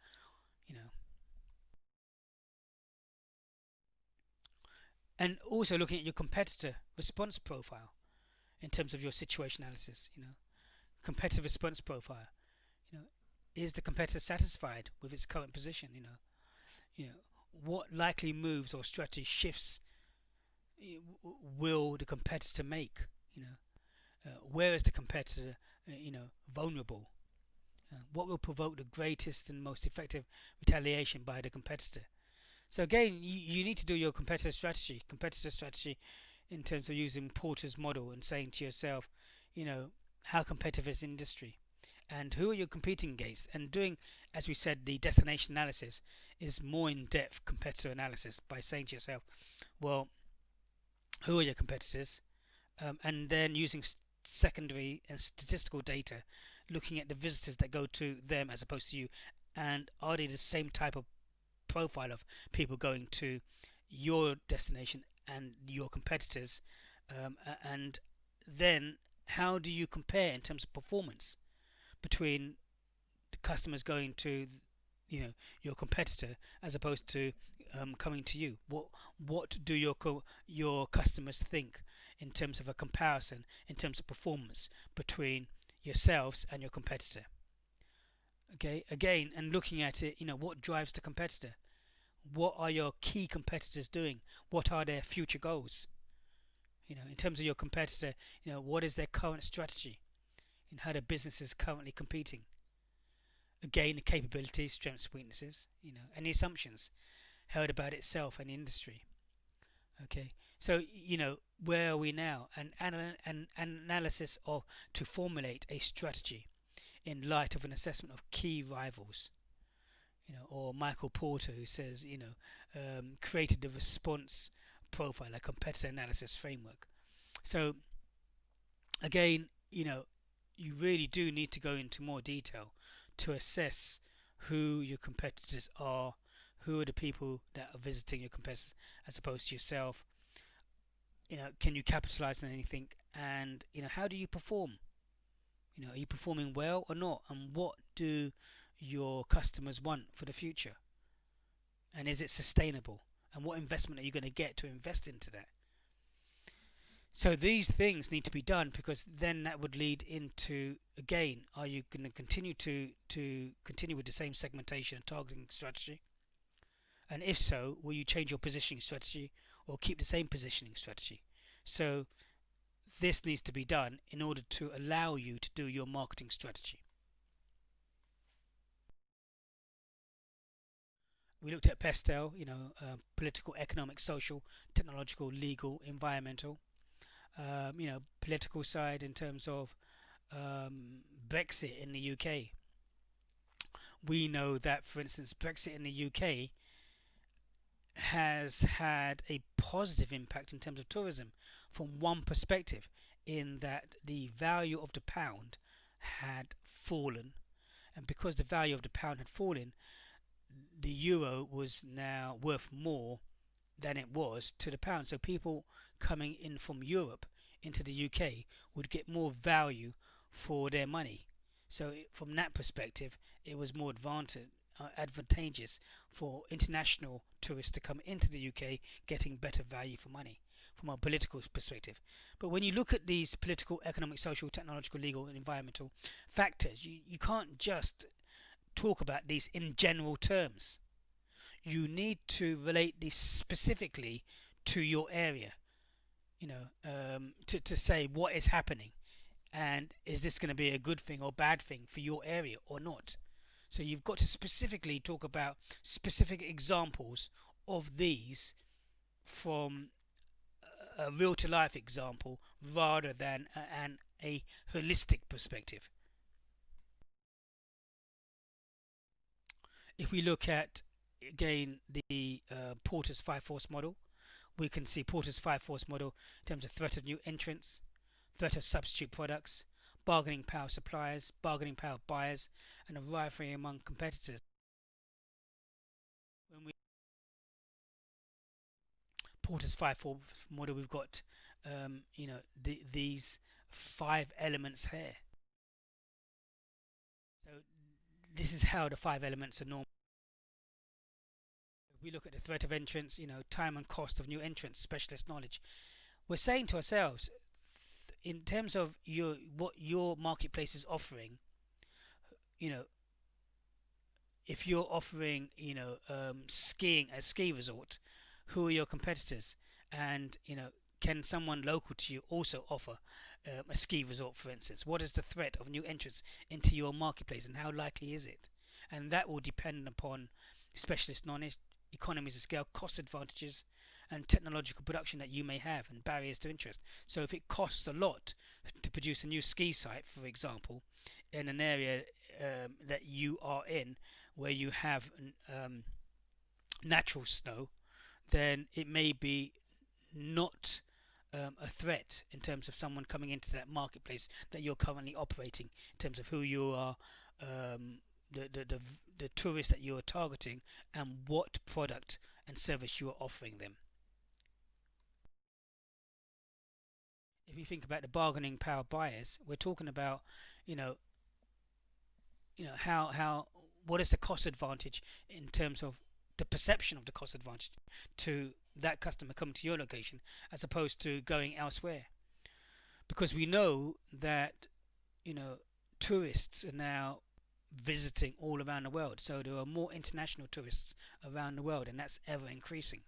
And also looking at your competitor response profile in terms of your situation analysis. Competitive response profile. Is the competitor satisfied with its current position? What likely moves or strategy shifts will the competitor make? Where is the competitor vulnerable? What will provoke the greatest and most effective retaliation by the competitor? So again, you need to do your competitor strategy in terms of using Porter's model and saying to yourself, how competitive is the industry and who are you competing against, and doing, as we said, the destination analysis is more in-depth competitor analysis by saying to yourself, well, who are your competitors, and then using secondary and statistical data, looking at the visitors that go to them as opposed to you, and are they the same type of profile of people going to your destination and your competitors, and then how do you compare in terms of performance between the customers going to your competitor as opposed to coming to you? What do your customers think in terms of a comparison in terms of performance between yourselves and your competitor? Okay, again, and looking at it, what drives the competitor? What are your key competitors doing? What are their future goals? In terms of your competitor, what is their current strategy in how their business is currently competing? Again, the capabilities, strengths, weaknesses, and the assumptions held about itself and the industry. Okay, so where are we now? An analysis of to formulate a strategy in light of an assessment of key rivals. Or Michael Porter, who says, created the response profile, a competitor analysis framework. So again, you really do need to go into more detail to assess who your competitors are, who are the people that are visiting your competitors as opposed to yourself. Can you capitalize on anything, and how do you perform? Are you performing well or not, and what do your customers want for the future, and is it sustainable, and what investment are you going to get to invest into that? So these things need to be done, because then that would lead into, again, are you going to continue with the same segmentation and targeting strategy, and if so, will you change your positioning strategy or keep the same positioning strategy? So this needs to be done in order to allow you to do your marketing strategy. We looked at PESTEL, political, economic, social, technological, legal, environmental. Political side in terms of Brexit in the UK. We know that, for instance, Brexit in the UK has had a positive impact in terms of tourism from one perspective, in that the value of the pound had fallen, and because the value of the pound had fallen, the euro was now worth more than it was to the pound. So people coming in from Europe into the UK would get more value for their money. So from that perspective, it was more advantageous for international tourists to come into the UK, getting better value for money from a political perspective. But when you look at these political, economic, social, technological, legal, and environmental factors, you can't just talk about these in general terms. You need to relate these specifically to your area. to say what is happening, and is this going to be a good thing or bad thing for your area or not. So you've got to specifically talk about specific examples of these from a real to life example rather than a holistic perspective. If we look at again the Porter's five force model, we can see Porter's five force model in terms of threat of new entrants, threat of substitute products, bargaining power suppliers, bargaining power buyers, and a rivalry among competitors. When we Porter's five force model, we've got these five elements here. So this is how the five elements are normal. If we look at the threat of entrance, time and cost of new entrants, specialist knowledge. We're saying to ourselves, in terms of what your marketplace is offering, you know, if you're offering, skiing a ski resort, who are your competitors? And can someone local to you also offer a ski resort, for instance? What is the threat of new entrants into your marketplace, and how likely is it? And that will depend upon specialist knowledge, economies of scale, cost advantages, and technological production that you may have, and barriers to interest. So if it costs a lot to produce a new ski site, for example, in an area that you are in, where you have natural snow, then it may be not a threat in terms of someone coming into that marketplace that you're currently operating, in terms of who you are, the tourists that you are targeting, and what product and service you are offering them. If you think about the bargaining power buyers, we're talking about, you know, how what is the cost advantage in terms of the perception of the cost advantage to that customer coming to your location as opposed to going elsewhere, because we know that tourists are now visiting all around the world, so there are more international tourists around the world, and that's ever increasing.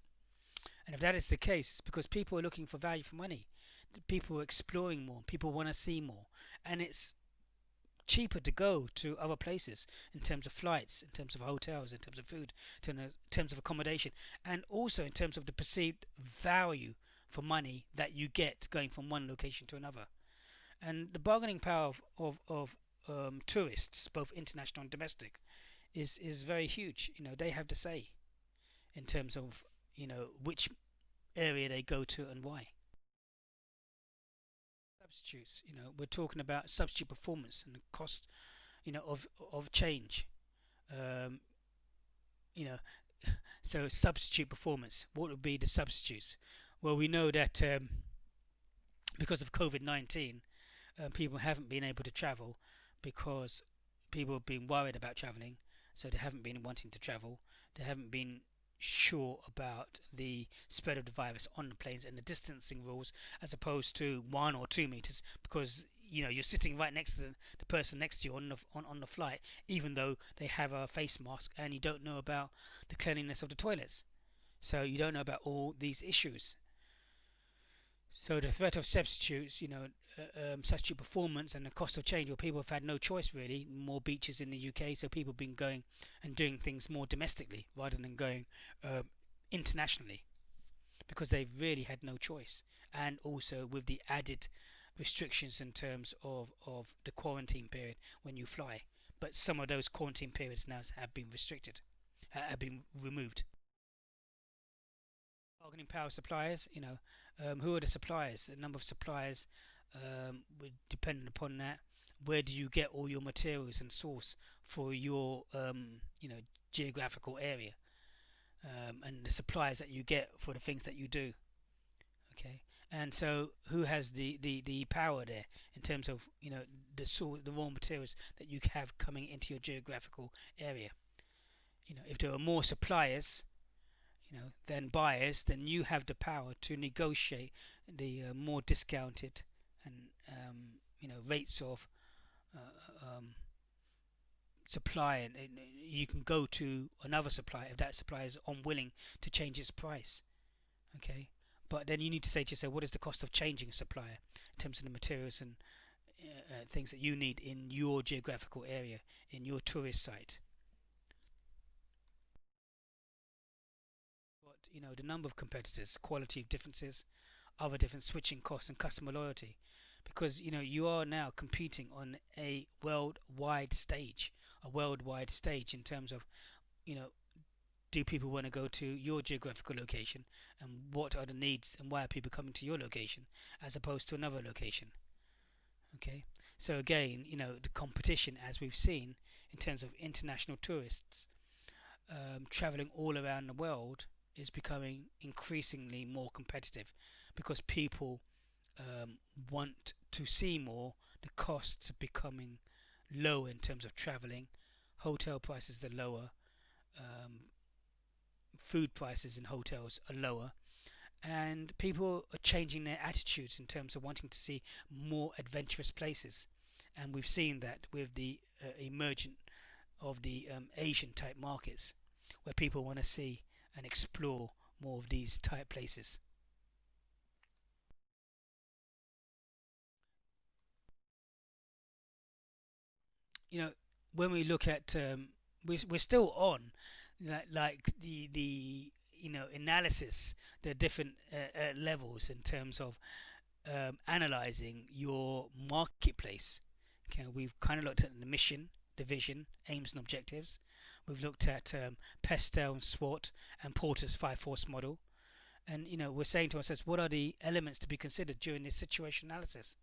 And if that is the case, it's because people are looking for value for money. People are exploring more, people want to see more, and it's cheaper to go to other places in terms of flights, in terms of hotels, in terms of food, in terms of accommodation, and also in terms of the perceived value for money that you get going from one location to another. And the bargaining power of tourists, both international and domestic, is very huge. They have to say in terms of which area they go to and why. Substitutes, we're talking about substitute performance and the cost, of change. Um, you know, so substitute performance. What would be the substitutes? Well, we know that because of COVID-19, people haven't been able to travel because people have been worried about traveling, so they haven't been wanting to travel. They haven't been sure about the spread of the virus on the planes and the distancing rules, as opposed to 1 or 2 meters, because you're sitting right next to the person next to you on the flight, even though they have a face mask, and you don't know about the cleanliness of the toilets, so you don't know about all these issues. So the threat of substitutes, substitute performance, and the cost of change. Well, people have had no choice really. More beaches in the UK, so people have been going and doing things more domestically rather than going internationally, because they've really had no choice. And also with the added restrictions in terms of the quarantine period when you fly. But some of those quarantine periods now have been restricted, have been removed. Bargaining power suppliers, who are the suppliers? The number of suppliers would depend upon that. Where do you get all your materials and source for your geographical area, and the suppliers that you get for the things that you do? Okay, and so who has the power there in terms of the raw materials that you have coming into your geographical area? If there are more suppliers than buyers, then you have the power to negotiate the more discounted and rates of um, supply, and you can go to another supplier if that supplier is unwilling to change its price. Okay, But then you need to say to yourself, what is the cost of changing a supplier in terms of the materials and things that you need in your geographical area, in your tourist site. But the number of competitors, quality of differences, other different switching costs, and customer loyalty, because you are now competing on a worldwide stage, in terms of you know do people want to go to your geographical location, and what are the needs, and why are people coming to your location as opposed to another location. Okay, so again, the competition, as we've seen in terms of international tourists traveling all around the world, is becoming increasingly more competitive because people want to see more. The costs are becoming low in terms of traveling. Hotel prices are lower. Food prices in hotels are lower, and people are changing their attitudes in terms of wanting to see more adventurous places. And we've seen that with the emergence of the Asian type markets, where people want to see and explore more of these type places. you know when we look at we're still on like the analysis, the different levels in terms of analyzing your marketplace. Okay, we've kind of looked at the mission, the vision, aims and objectives. We've looked at Pestel and SWOT and Porter's five force model. And we're saying to ourselves, what are the elements to be considered during this situation analysis?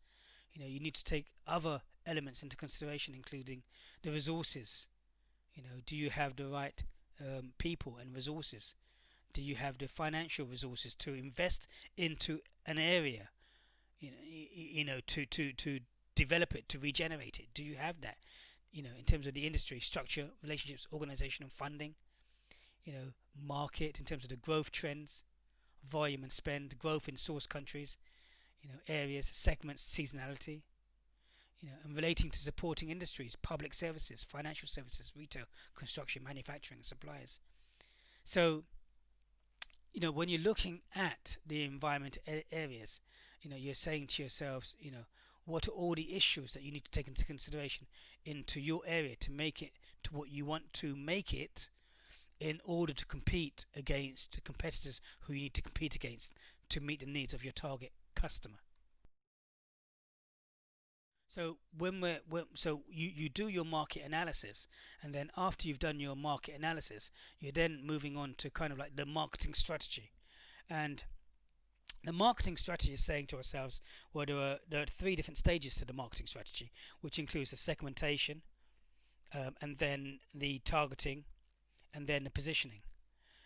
You need to take other elements into consideration, including the resources. Do you have the right people and resources? Do you have the financial resources to invest into an area? To develop it, to regenerate it. Do you have that? In terms of the industry structure, relationships, organization, and funding. Market in terms of the growth trends, volume and spend, growth in source countries, areas, segments, seasonality, and relating to supporting industries, public services, financial services, retail, construction, manufacturing, suppliers. So, when you're looking at the environment areas, you're saying to yourselves, what are all the issues that you need to take into consideration into your area to make it to what you want to make it, in order to compete against the competitors who you need to compete against to meet the needs of your target customer. So you do your market analysis, and then after you've done your market analysis, you're then moving on to kind of like the marketing strategy. And the marketing strategy is saying to ourselves, well, there are three different stages to the marketing strategy, which includes the segmentation, and then the targeting, and then the positioning.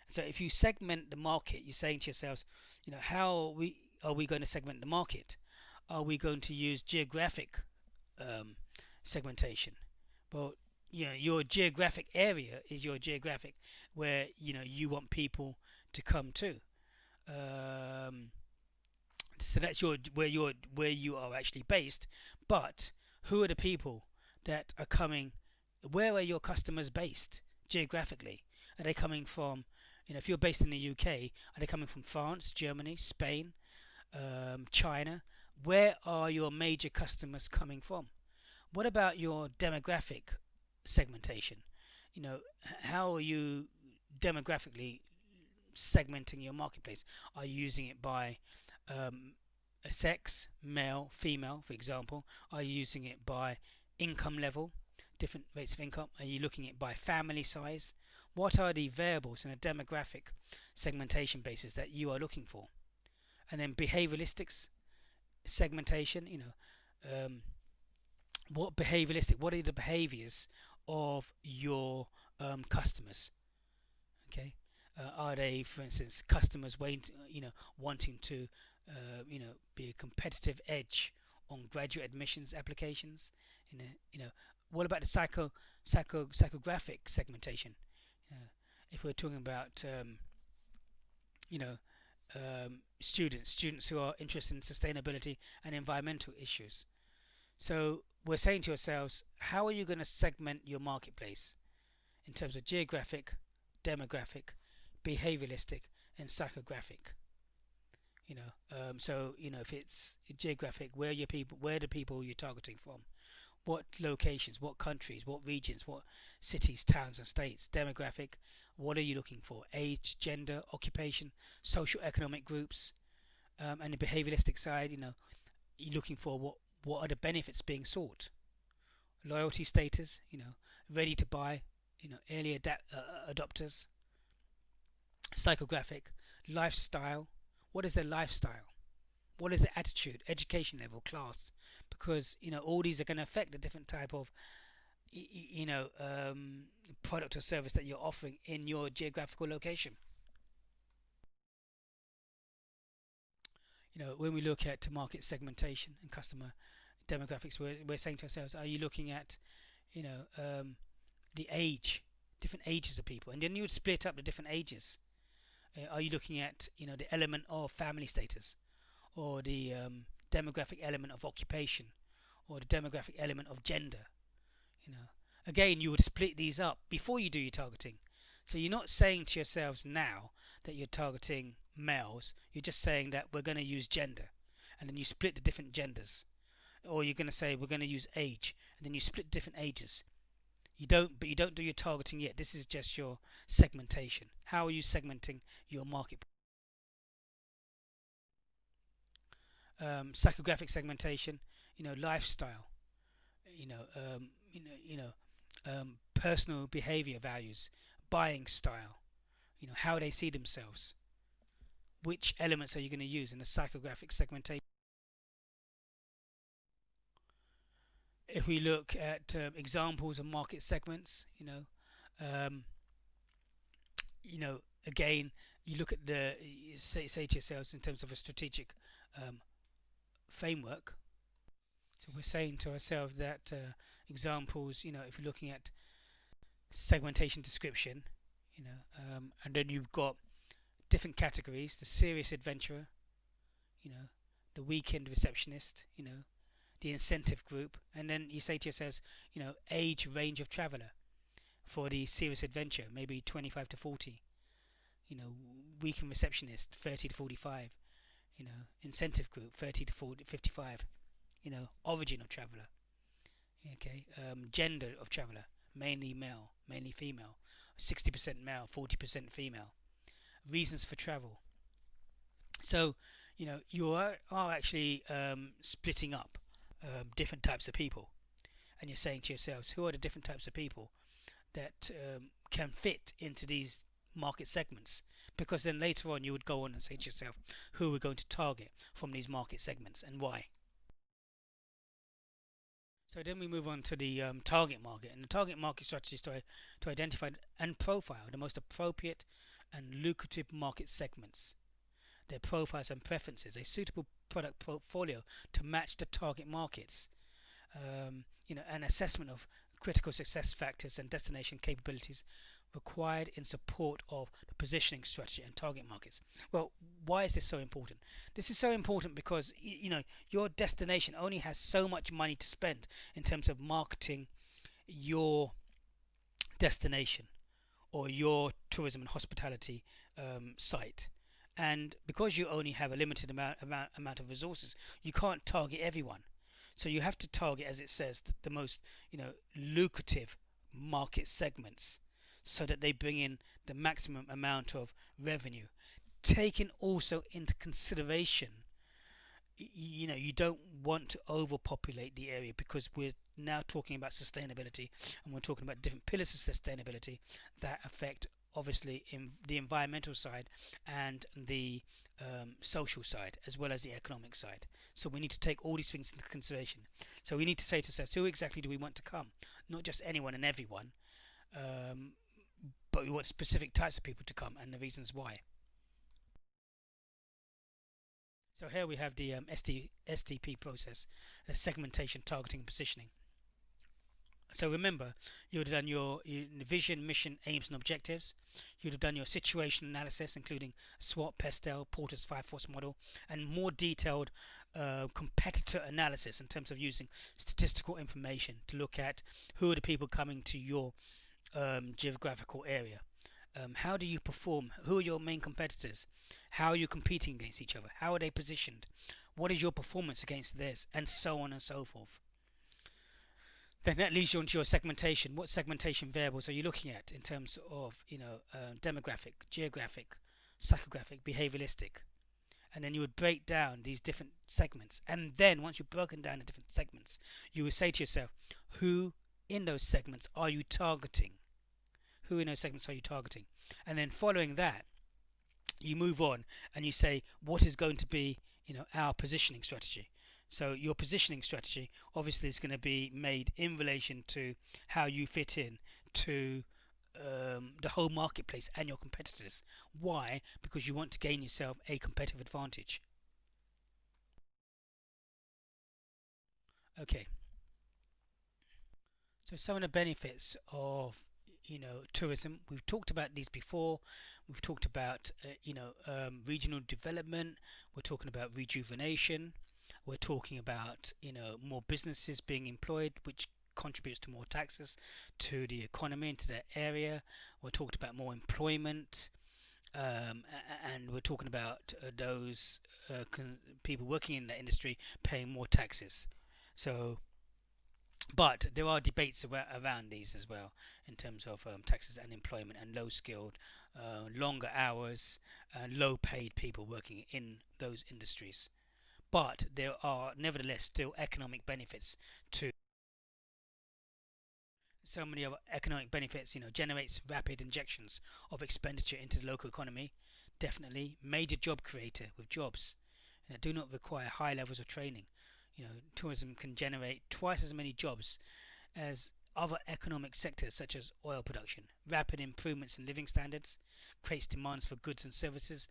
So if you segment the market, you're saying to yourselves, how are we going to segment the market? Are we going to use geographic segmentation? Well, your geographic area is your geographic where you want people to come to. So that's where you are actually based. But who are the people that are coming? Where are your customers based geographically? Are they coming from, if you're based in the UK, are they coming from France, Germany, Spain, China? Where are your major customers coming from? What about your demographic segmentation? How are you demographically segmenting your marketplace? Are you using it by a sex, male, female, for example? Are you using it by income level, different rates of income? Are you looking at it by family size? What are the variables in a demographic segmentation basis that you are looking for? And then behavioralistics segmentation, what are the behaviors of your customers? Okay, are they, for instance, customers wanting to be a competitive edge on graduate admissions applications? What about the psychographic segmentation? If we're talking about students who are interested in sustainability and environmental issues. So we're saying to ourselves, how are you going to segment your marketplace in terms of geographic, demographic, behavioralistic, and psychographic? So if it's geographic, where the people you're targeting from, what locations, what countries, what regions, what cities, towns and states. Demographic, what are you looking for? Age, gender, occupation, social economic groups. And the behaviouristic side, you're looking for what are the benefits being sought. Loyalty status, ready to buy, early adopters. Psychographic, lifestyle, what is their lifestyle? What is their attitude, education level, class? Because all these are going to affect the different type of product or service that you're offering in your geographical location. When we look at market segmentation and customer demographics, we're saying to ourselves, are you looking at the age, different ages of people, and then you would split up the different ages. Are you looking at the element of family status, or the demographic element of occupation, or the demographic element of gender? Again, you would split these up before you do your targeting. So you're not saying to yourselves now that you're targeting males. You're just saying that we're going to use gender, and then you split the different genders. Or you're going to say we're going to use age, and then you split different ages. You don't do your targeting yet. This is just your segmentation. How are you segmenting your market? Psychographic segmentation, lifestyle, personal behavior values, buying style, how they see themselves. Which elements are you going to use in the psychographic segmentation? If we look at examples of market segments, again, you look at you say to yourselves in terms of a strategic framework. So we're saying to ourselves that examples, if you're looking at segmentation description, and then you've got different categories: the serious adventurer, the weekend receptionist, the incentive group, and then you say to yourselves, age range of traveller. For the serious adventure, maybe 25 to 40, weekend receptionist 30 to 45, incentive group 30 to 40, 55, origin of traveller, okay, gender of traveller, mainly male, mainly female, 60% male, 40% female, reasons for travel. So you are actually splitting up different types of people, and you're saying to yourselves, who are the different types of people that can fit into these market segments? Because then later on you would go on and say to yourself, who are we going to target from these market segments and why? So then we move on to the target market, and the target market strategy is to identify and profile the most appropriate and lucrative market segments, their profiles and preferences, a suitable product portfolio to match the target markets, an assessment of critical success factors and destination capabilities required in support of the positioning strategy and target markets. Well, why is this so important? This is so important because your destination only has so much money to spend in terms of marketing your destination or your tourism and hospitality site. And because you only have a limited amount of resources, you can't target everyone. So you have to target, as it says, the most lucrative market segments, so that they bring in the maximum amount of revenue. Taking also into consideration, you don't want to overpopulate the area, because we're now talking about sustainability, and we're talking about different pillars of sustainability that affect obviously in the environmental side and the social side, as well as the economic side. So we need to take all these things into consideration. So we need to say to ourselves, who exactly do we want to come? Not just anyone and everyone, but we want specific types of people to come, and the reasons why. So here we have the STP process, the segmentation, targeting, and positioning. So remember, you would have done your vision, mission, aims, and objectives. You would have done your situation analysis, including SWOT, PESTEL, Porter's 5-force model, and more detailed competitor analysis in terms of using statistical information to look at who are the people coming to your geographical area, How do you perform? Who are your main competitors? How are you competing against each other? How are they positioned? What is your performance against theirs? And so on and so forth. Then that leads you onto your segmentation. What segmentation variables are you looking at in terms of, demographic, geographic, psychographic, behavioralistic? And then you would break down these different segments. And then once you've broken down the different segments, you would say to yourself, who in those segments are you targeting? Who in those segments are you targeting? And then following that, you move on and you say, what is going to be, our positioning strategy? So your positioning strategy obviously is going to be made in relation to how you fit in to the whole marketplace and your competitors. Why? Because you want to gain yourself a competitive advantage. Okay. So some of the benefits of tourism. We've talked about these before. We've talked about regional development. We're talking about rejuvenation. We're talking about more businesses being employed, which contributes to more taxes to the economy into that area. We're talking about more employment, and we're talking about those people working in that industry paying more taxes. So, but there are debates around these as well in terms of taxes and employment and low skilled, longer hours, low paid people working in those industries. But there are nevertheless still economic benefits to so many of economic benefits, generates rapid injections of expenditure into the local economy. Definitely major job creator with jobs that do not require high levels of training. Tourism can generate twice as many jobs as other economic sectors such as oil production. Rapid improvements in living standards creates demands for goods and services.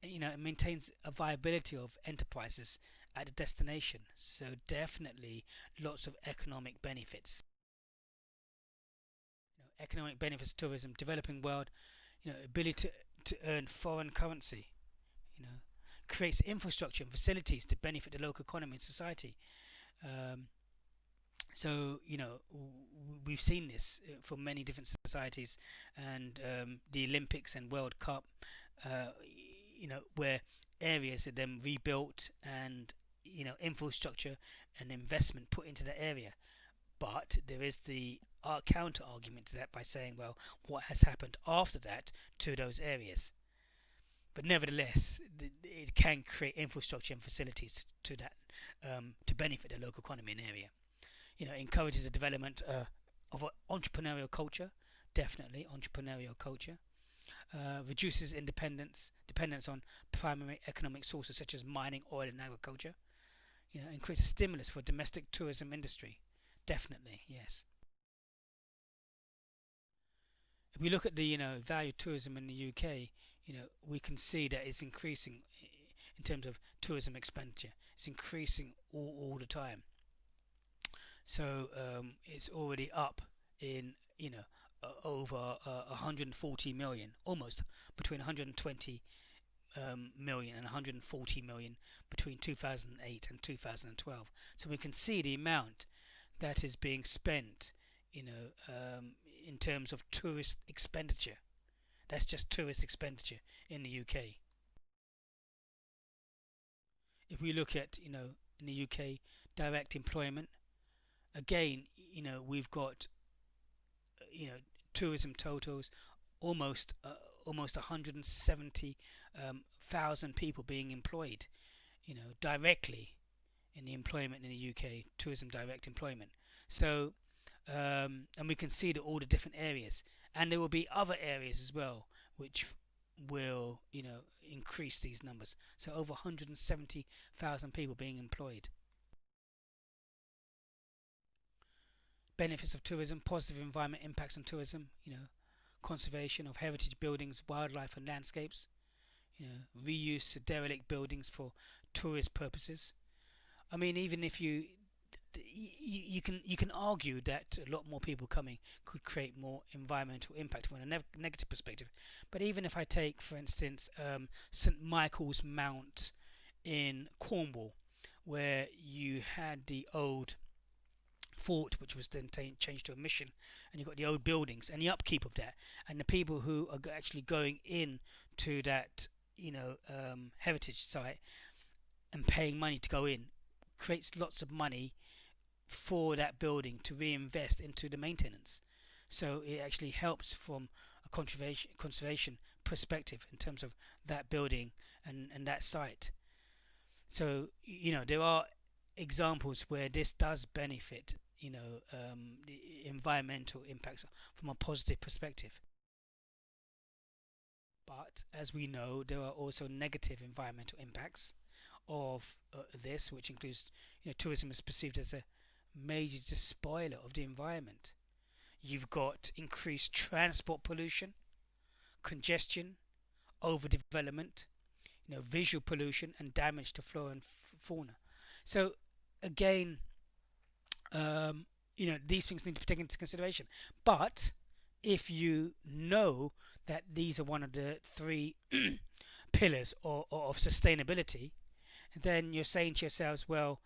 It maintains a viability of enterprises at the destination. So definitely lots of economic benefits. Economic benefits of tourism, developing world, ability to earn foreign currency, you know, creates infrastructure and facilities to benefit the local economy and society. Um, so we've seen this for many different societies, and the Olympics and World Cup, where areas are then rebuilt and infrastructure and investment put into the area. But there is the counter argument to that by saying, well, what has happened after that to those areas? But nevertheless, it can create infrastructure and facilities to that to benefit the local economy and area. Encourages the development of an entrepreneurial culture. Definitely entrepreneurial culture. Reduces dependence on primary economic sources such as mining, oil, and agriculture. And creates a stimulus for domestic tourism industry. Definitely, yes. If we look at the value of tourism in the UK, we can see that it's increasing in terms of tourism expenditure. It's increasing all the time. So it's already up in over 140 million, almost between 120 million and 140 million between 2008 and 2012. So we can see the amount that is being spent, in terms of tourist expenditure. That's just tourist expenditure in the UK. If we look at, in the UK, direct employment, again, we've got, you know, tourism totals almost 170 thousand people being employed, directly in the employment in the UK, tourism direct employment. So, and we can see that all the different areas, and there will be other areas as well, which will, increase these numbers. So over 170,000 people being employed. Benefits of tourism: positive environment impacts on tourism, conservation of heritage buildings, wildlife and landscapes, reuse of derelict buildings for tourist purposes. I mean, even if you can argue that a lot more people coming could create more environmental impact from a negative perspective. But even if I take, for instance, St Michael's Mount in Cornwall, where you had the old fort, which was then changed to a mission, and you've got the old buildings and the upkeep of that, and the people who are actually going in to that heritage site and paying money to go in creates lots of money for that building to reinvest into the maintenance. So it actually helps from a conservation perspective in terms of that building and that site. So there are examples where this does benefit the environmental impacts from a positive perspective. But as we know, there are also negative environmental impacts of this, which includes tourism is perceived as a major despoiler of the environment. You've got increased transport pollution, congestion, overdevelopment, visual pollution, and damage to flora and fauna. So again, these things need to be taken into consideration. But if you know that these are one of the three pillars of sustainability, then you're saying to yourselves, well,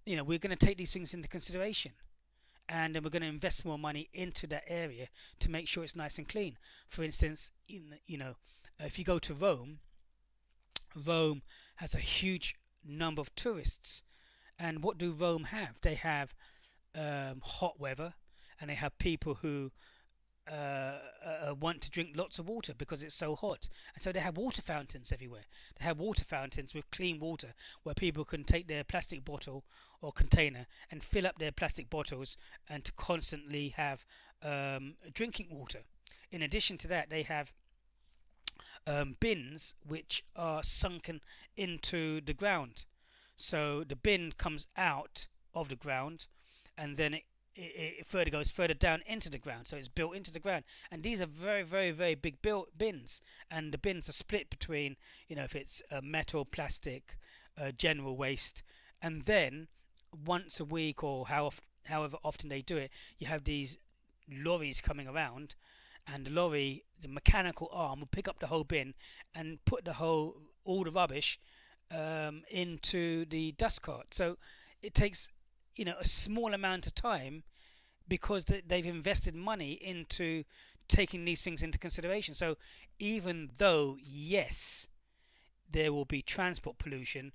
we're going to take these things into consideration, and then we're going to invest more money into that area to make sure it's nice and clean. For instance, if you go to Rome has a huge number of tourists, and what do Rome have? They have hot weather, and they have people who want to drink lots of water because it's so hot, and so they have water fountains everywhere. They have water fountains with clean water where people can take their plastic bottle or container and fill up their plastic bottles and to constantly have drinking water. In addition to that, they have bins which are sunken into the ground, so the bin comes out of the ground and then it further goes further down into the ground, so it's built into the ground. And these are very, very, very big bins, and the bins are split between if it's metal, plastic, general waste, and then once a week or however often they do it, you have these lorries coming around, and the mechanical arm will pick up the whole bin and put all the rubbish into the dust cart. So it takes a small amount of time because they've invested money into taking these things into consideration. So even though, yes, there will be transport pollution,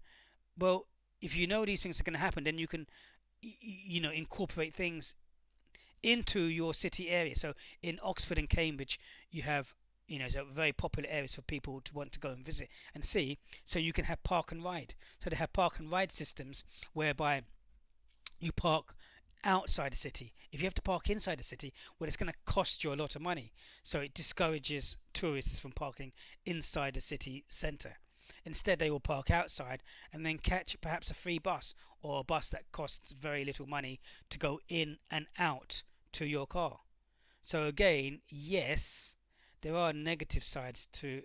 well, if you know these things are going to happen, then you can incorporate things into your city area. So in Oxford and Cambridge, you have so very popular areas for people to want to go and visit and see. So you can have park and ride. So they have park and ride systems whereby you park outside the city. If you have to park inside the city, well, it's going to cost you a lot of money. So it discourages tourists from parking inside the city centre. Instead, they will park outside and then catch perhaps a free bus or a bus that costs very little money to go in and out to your car. So again, yes, there are negative sides to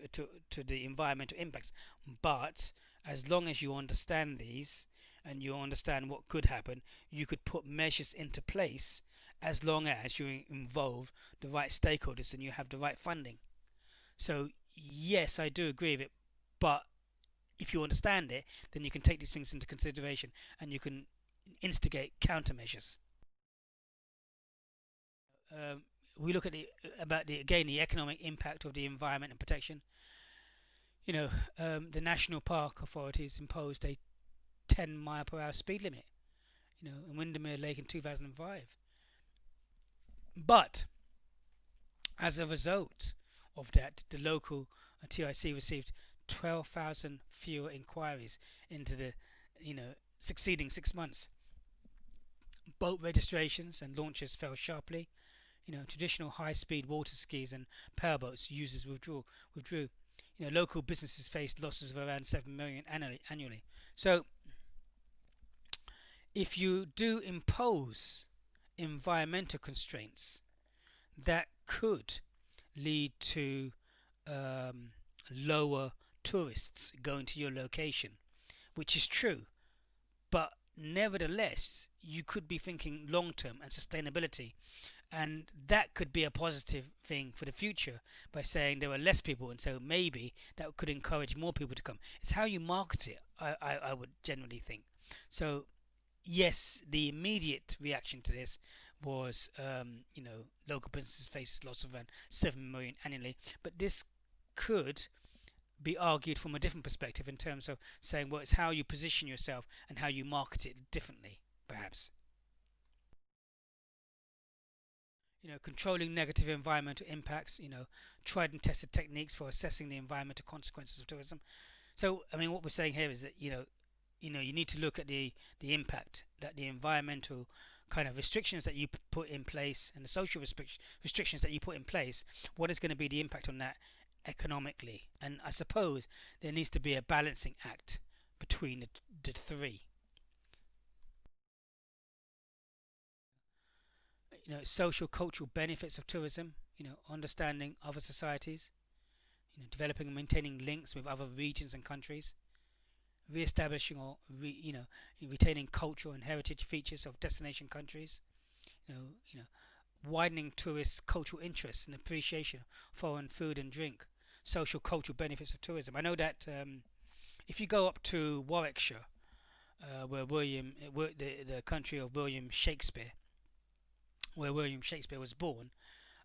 the environmental impacts, but as long as you understand these and you understand what could happen, you could put measures into place as long as you involve the right stakeholders and you have the right funding. So yes, I do agree with it, but if you understand it, then you can take these things into consideration and you can instigate countermeasures. We look at the economic impact of the environment and protection. The national park authorities imposed a 10-mile-per-hour speed limit, in Windermere Lake in 2005. But as a result of that, the local TIC received 12,000 fewer inquiries into the succeeding 6 months. Boat registrations and launches fell sharply. Traditional high-speed water skis and powerboats users withdrew. Local businesses faced losses of around 7 million annually. So if you do impose environmental constraints, that could lead to lower tourists going to your location, which is true. But nevertheless, you could be thinking long-term and sustainability, and that could be a positive thing for the future by saying there are less people, and so maybe that could encourage more people to come. It's how you market it, I would generally think. So yes, the immediate reaction to this was, local businesses face loss of around 7 million annually, but this could be argued from a different perspective in terms of saying, well, it's how you position yourself and how you market it differently, perhaps. Controlling negative environmental impacts, tried and tested techniques for assessing the environmental consequences of tourism. So, I mean, what we're saying here is that, you need to look at the impact that the environmental kind of restrictions that you put in place and the social restrictions that you put in place, what is going to be the impact on that economically? And I suppose there needs to be a balancing act between the three. Social cultural benefits of tourism, understanding other societies, developing and maintaining links with other regions and countries, re-establishing or retaining cultural and heritage features of destination countries, widening tourists' cultural interests and appreciation of foreign food and drink, social cultural benefits of tourism. I know that if you go up to Warwickshire, the country of William Shakespeare, where William Shakespeare was born,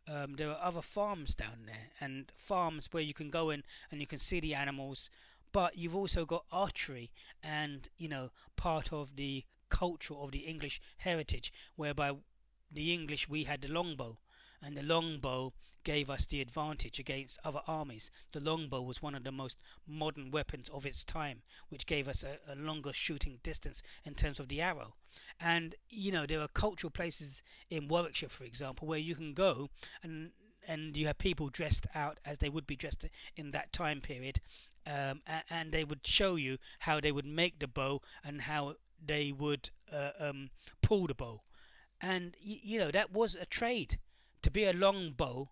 there are other farms down there, and farms where you can go in and you can see the animals, but you've also got archery and part of the culture of the English heritage, whereby the English, we had the longbow, and the longbow gave us the advantage against other armies. The longbow was one of the most modern weapons of its time, which gave us a longer shooting distance in terms of the arrow. And there are cultural places in Warwickshire, for example, where you can go and you have people dressed out as they would be dressed in that time period, and they would show you how they would make the bow and how they would pull the bow. And that was a trade. To be a longbow,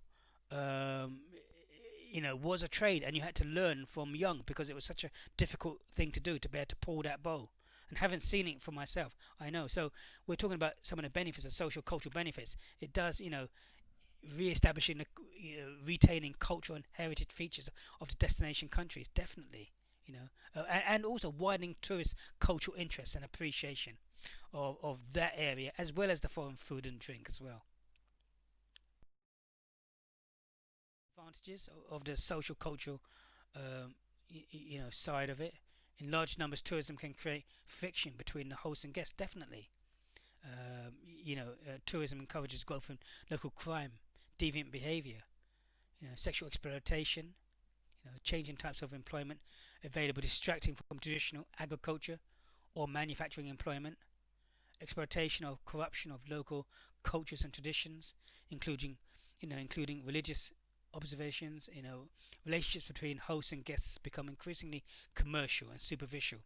was a trade, and you had to learn from young because it was such a difficult thing to do, to be able to pull that bow. And having seen it for myself, I know. So we're talking about some of the benefits, the social cultural benefits. It does, re-establishing, retaining cultural and heritage features of the destination countries, definitely. And also widening tourist cultural interests and appreciation of that area, as well as the foreign food and drink as well. Advantages of the social cultural side of it. In large numbers, tourism can create friction between the host and guests, definitely. Tourism encourages growth in local crime, deviant behavior, sexual exploitation, changing types of employment available, distracting from traditional agriculture or manufacturing employment, exploitation or corruption of local cultures and traditions, including religious observations. Relationships between hosts and guests become increasingly commercial and superficial,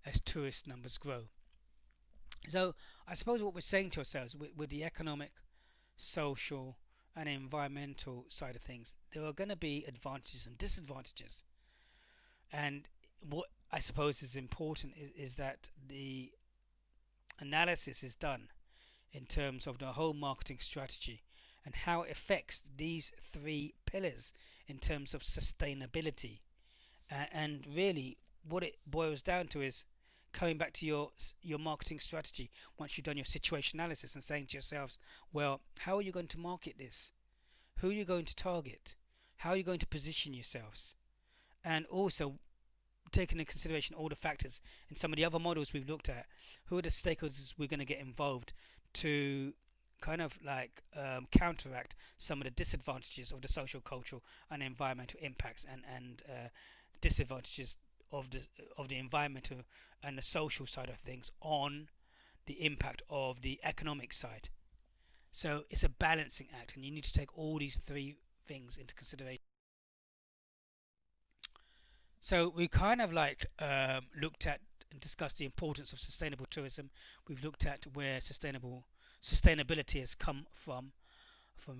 as tourist numbers grow. So I suppose what we're saying to ourselves with the economic, social, and environmental side of things, there are going to be advantages and disadvantages. And what I suppose is important is that the analysis is done in terms of the whole marketing strategy and how it affects these three pillars in terms of sustainability. And really, what it boils down to is coming back to your marketing strategy once you've done your situation analysis and saying to yourselves, well, how are you going to market this? Who are you going to target? How are you going to position yourselves? And also taking into consideration all the factors in some of the other models we've looked at, who are the stakeholders we're going to get involved to kind of like counteract some of the disadvantages of the social, cultural, and environmental impacts, and disadvantages of the environmental and the social side of things on the impact of the economic side. So it's a balancing act, and you need to take all these three things into consideration. So we kind of like looked at and discussed the importance of sustainable tourism. We've looked at where sustainability has come from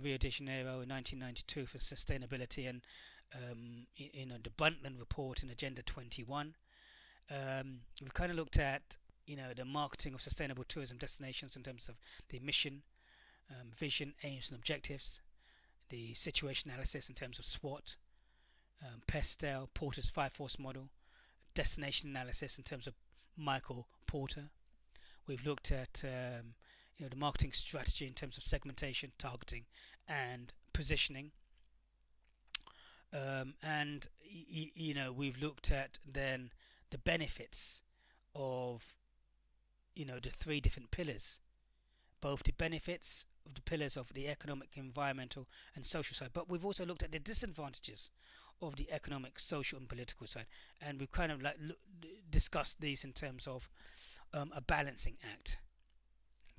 Rio de Janeiro in 1992 for sustainability, and the Brundtland report in Agenda 21. We've kind of looked at the marketing of sustainable tourism destinations in terms of the mission, vision, aims, and objectives, the situation analysis in terms of SWOT, Pestel, Porter's 5 force model, destination analysis in terms of Michael Porter, We've looked at the marketing strategy in terms of segmentation, targeting, and positioning. And we've looked at then the benefits of the three different pillars, both the benefits of the pillars of the economic, environmental, and social side. But we've also looked at the disadvantages of the economic, social, and political side, and we've kind of like discussed these in terms of a balancing act.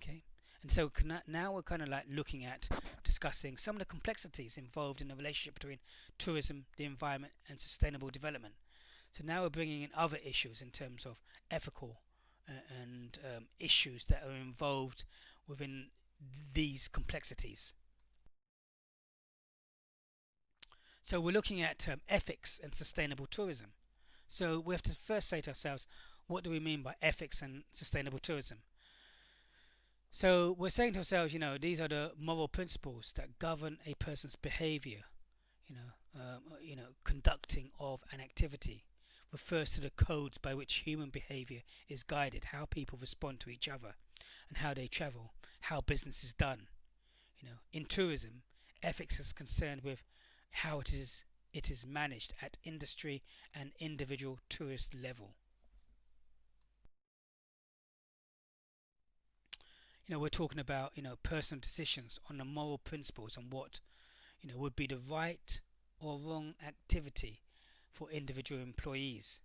Okay, and so now we're kind of like looking at discussing some of the complexities involved in the relationship between tourism, the environment, and sustainable development. So now we're bringing in other issues in terms of ethical and issues that are involved within these complexities. So we're looking at ethics and sustainable tourism. So we have to first say to ourselves, what do we mean by ethics and sustainable tourism? So we're saying to ourselves, these are the moral principles that govern a person's behavior, conducting of an activity. Refers to the codes by which human behavior is guided, how people respond to each other, and how they travel, how business is done. In tourism, ethics is concerned with how it is managed at industry and individual tourist level. We're talking about personal decisions on the moral principles and what would be the right or wrong activity for individual employees.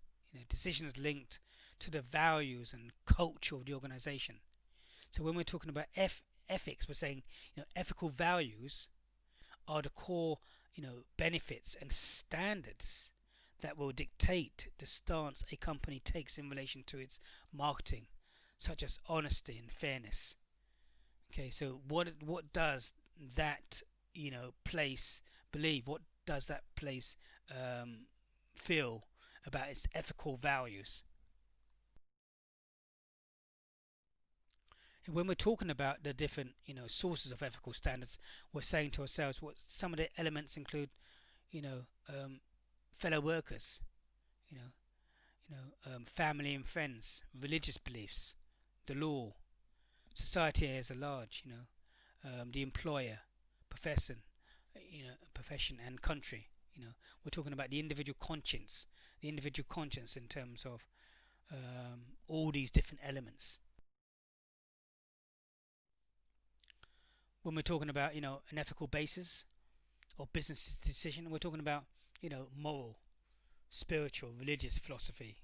Decisions linked to the values and culture of the organization. So when we're talking about ethics, we're saying ethical values are the core benefits and standards that will dictate the stance a company takes in relation to its marketing, such as honesty and fairness. Okay, so what does that place believe? What does that place feel about its ethical values? And when we're talking about the different sources of ethical standards, we're saying to ourselves what some of the elements include. Fellow workers, family and friends, religious beliefs, the law, society as a large, the employer, profession and country. We're talking about the individual conscience in terms of all these different elements. When we're talking about an ethical basis or business decision, we're talking about moral, spiritual, religious philosophy,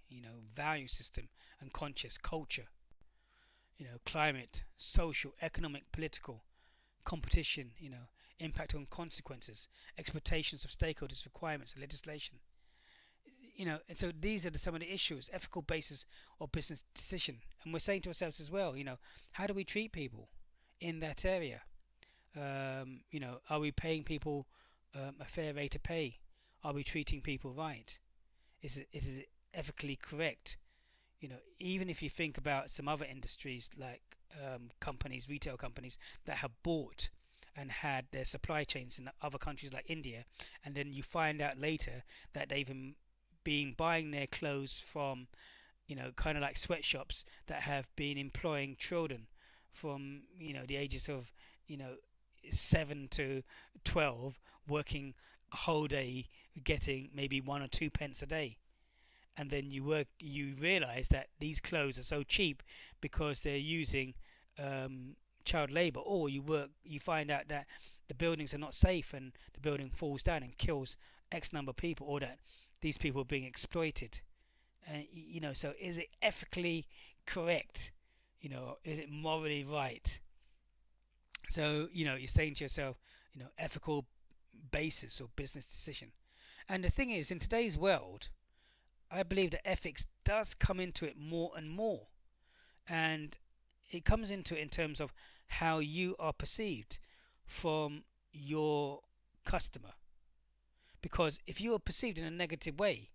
value system and conscious culture, climate, social, economic, political, competition, impact on consequences, expectations of stakeholders, requirements and legislation. And so these are some of the issues, ethical basis or business decision. And we're saying to ourselves as well, how do we treat people in that area? Are we paying people a fair rate of pay? Are we treating people right? Is it ethically correct? Even if you think about some other industries like companies, retail companies that have bought and had their supply chains in other countries like India, and then you find out later that they've been buying their clothes from kind of like sweatshops that have been employing children from the ages of 7 to 12, working a whole day, getting maybe 1 or 2 pence a day. And then you realize that these clothes are so cheap because they're using child labor, or you find out that the buildings are not safe and the building falls down and kills X number of people, or that these people are being exploited. So is it ethically correct? Is it morally right? So you're saying to yourself, ethical basis or business decision. And the thing is, in today's world, I believe that ethics does come into it more and more, and it comes into it in terms of how you are perceived from your customer. Because if you are perceived in a negative way,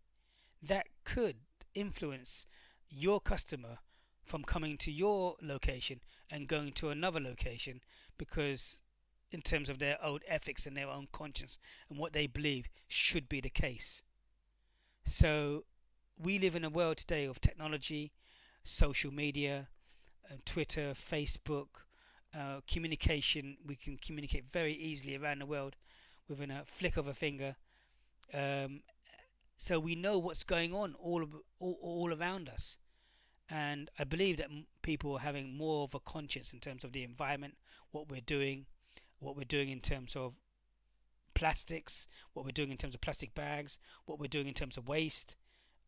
that could influence your customer from coming to your location and going to another location, because in terms of their own ethics and their own conscience and what they believe should be the case. So we live in a world today of technology, social media, Twitter, Facebook, communication. We can communicate very easily around the world within a flick of a finger. Um, so we know what's going on all around us. And I believe that people are having more of a conscience in terms of the environment, what we're doing, in terms of plastics, what we're doing in terms of plastic bags, what we're doing in terms of waste,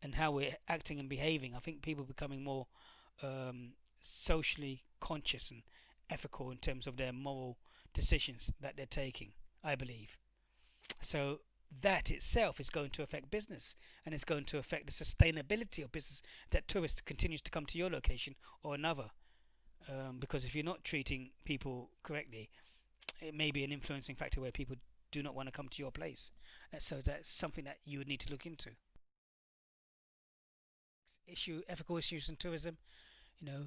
and how we're acting and behaving. I think people are becoming more socially conscious and ethical in terms of their moral decisions that they're taking, I believe. So that itself is going to affect business, and it's going to affect the sustainability of business, that tourist continues to come to your location or another. Because if you're not treating people correctly, it may be an influencing factor where people do not want to come to your place. So that's something that you would need to look into. Ethical issues in tourism,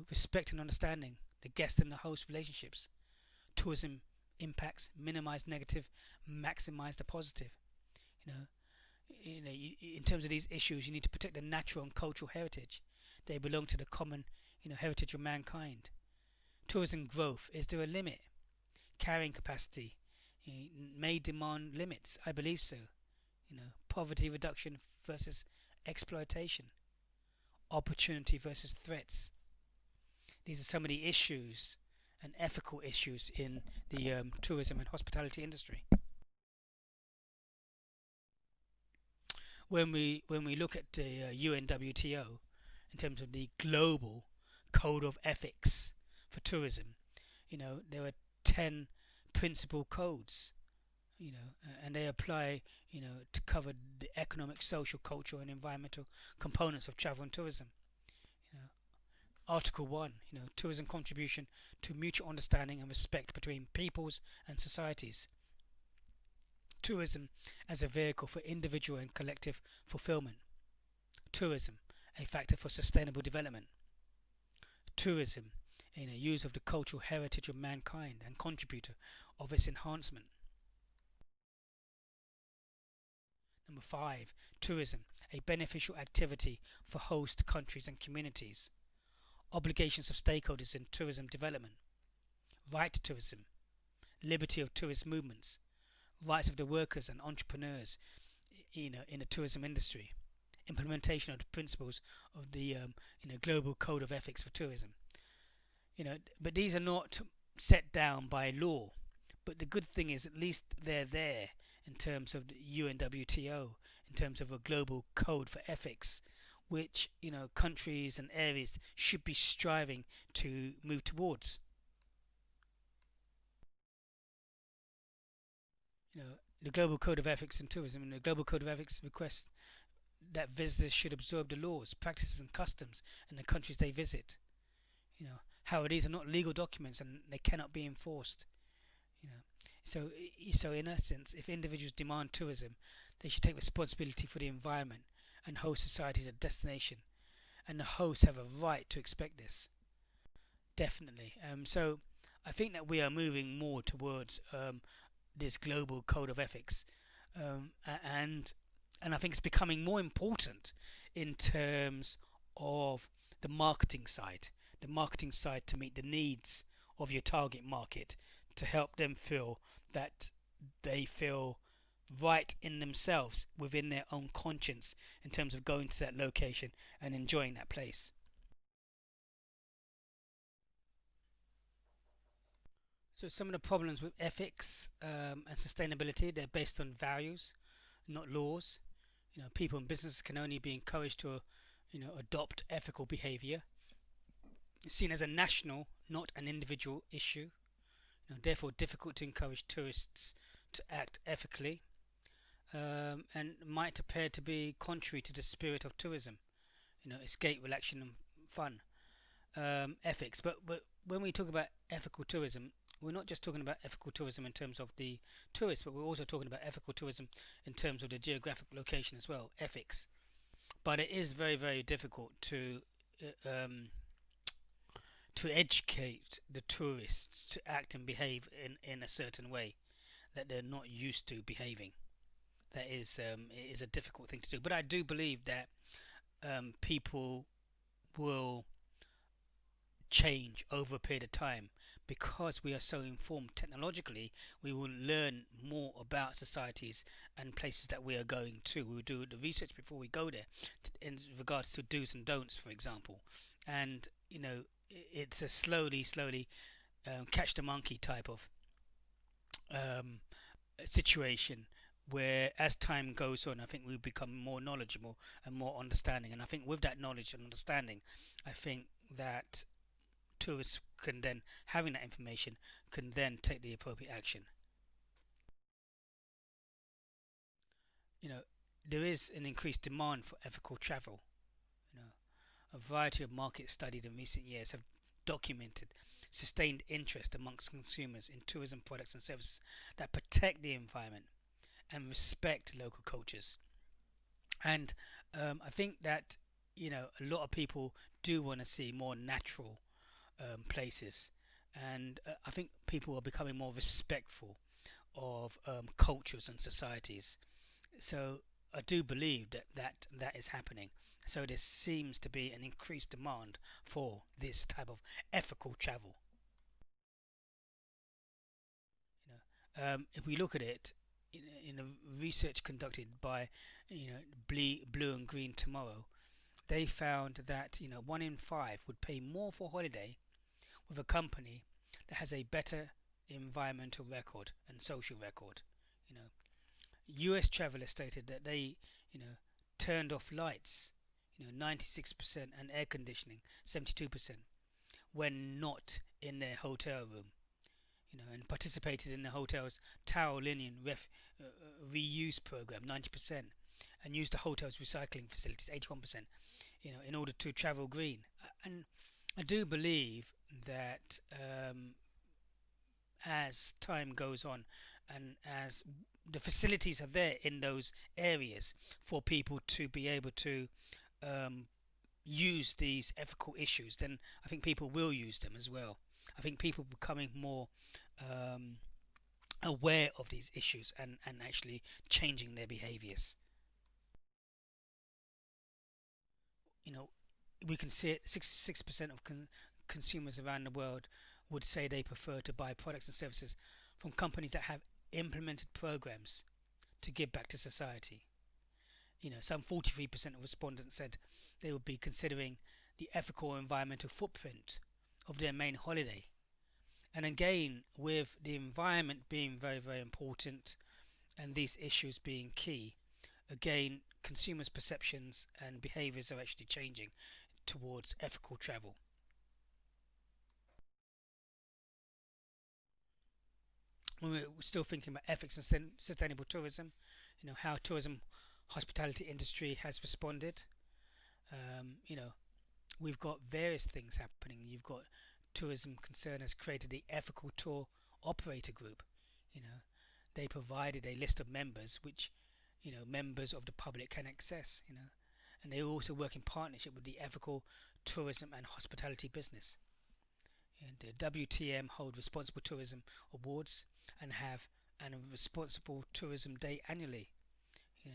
respect and understanding the guest and the host relationships. Tourism impacts minimize negative, maximize the positive. You know, in terms of these issues, you need to protect the natural and cultural heritage. They belong to the common, heritage of mankind. Tourism growth, is there a limit? Carrying capacity may demand limits. I believe so. Poverty reduction versus exploitation. Opportunity versus threats. These are some of the issues and ethical issues in the tourism and hospitality industry. When we look at the UNWTO in terms of the global code of ethics for tourism, there are 10 principal codes, and they apply, to cover the economic, social, cultural, and environmental components of travel and tourism. Article 1, tourism contribution to mutual understanding and respect between peoples and societies. Tourism as a vehicle for individual and collective fulfillment. Tourism, a factor for sustainable development. Tourism, use of the cultural heritage of mankind and contributor of its enhancement. Number 5, tourism, a beneficial activity for host countries and communities. Obligations of stakeholders in tourism development. Right to tourism. Liberty of tourist movements. Rights of the workers and entrepreneurs in the tourism industry. Implementation of the principles of the global code of ethics for tourism. But these are not set down by law. But the good thing is, at least they're there in terms of the UNWTO, in terms of a global code for ethics, which countries and areas should be striving to move towards. The global code of ethics in tourism, and the global code of ethics requests that visitors should observe the laws, practices, and customs in the countries they visit. However, these are not legal documents and they cannot be enforced. So in essence, if individuals demand tourism, they should take responsibility for the environment and host societies a destination, and the hosts have a right to expect this. Definitely. So I think that we are moving more towards this global code of ethics, and I think it's becoming more important in terms of the marketing side to meet the needs of your target market, to help them feel that they feel right in themselves, within their own conscience, in terms of going to that location and enjoying that place. So some of the problems with ethics and sustainability, they're based on values, not laws. People and businesses can only be encouraged to adopt ethical behavior. It's seen as a national, not an individual issue. Therefore difficult to encourage tourists to act ethically, and might appear to be contrary to the spirit of tourism. Escape, relaxation, and fun. Ethics, but when we talk about ethical tourism, we're not just talking about ethical tourism in terms of the tourists, but we're also talking about ethical tourism in terms of the geographic location as well. Ethics, but it is very, very difficult to educate the tourists to act and behave in a certain way that they're not used to behaving. That is it is a difficult thing to do, but I do believe that people will change over a period of time. Because we are so informed technologically, we will learn more about societies and places that we are going to. We will do the research before we go there, in regards to do's and don'ts, for example. And it's a slowly catch the monkey type of um, situation, where as time goes on, I think we become more knowledgeable and more understanding. And I think with that knowledge and understanding, I think that tourists can then, having that information, can then take the appropriate action. You know, there is an increased demand for ethical travel. You know, a variety of markets studied in recent years have documented sustained interest amongst consumers in tourism products and services that protect the environment and respect local cultures. And I think that a lot of people do want to see more natural places, and I think people are becoming more respectful of cultures and societies. So I do believe that is happening. So there seems to be an increased demand for this type of ethical travel. If we look at it in a research conducted by Blue and Green Tomorrow, they found that 1 in 5 would pay more for holiday with a company that has a better environmental record and social record. You know, U.S. travelers stated that they, you know, turned off lights, 96%, and air conditioning, 72%, when not in their hotel room. And participated in the hotel's towel linen reuse program, 90%, and used the hotel's recycling facilities, 81%, in order to travel green. And I do believe that as time goes on, and as the facilities are there in those areas for people to be able to um, use these ethical issues, then I think people will use them as well. I think people are becoming more um, aware of these issues, and actually changing their behaviors. You know, we can see it, 66% of consumers around the world would say they prefer to buy products and services from companies that have implemented programs to give back to society. Some 43% of respondents said they would be considering the ethical or environmental footprint of their main holiday. And again, with the environment being very, very important and these issues being key, again, consumers' perceptions and behaviors are actually changing towards ethical travel. We're still thinking about ethics and sustainable tourism, how tourism hospitality industry has responded. You know, we've got various things happening. You've got tourism concern has created the ethical tour operator group. You know, they provided a list of members which members of the public can access. And they also work in partnership with the ethical tourism and hospitality business. And the WTM hold responsible tourism awards and have a responsible tourism day annually.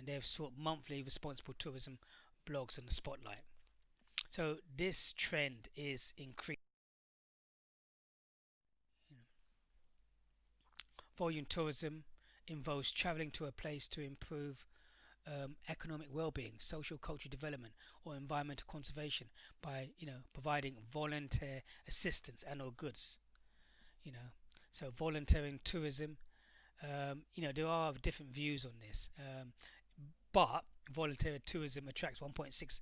They have sought monthly responsible tourism blogs on the spotlight. So this trend is increasing. Volume tourism involves traveling to a place to improve economic well-being, social cultural development, or environmental conservation by providing volunteer assistance and or goods. You know, so volunteering tourism. There are different views on this, but voluntary tourism attracts 1.6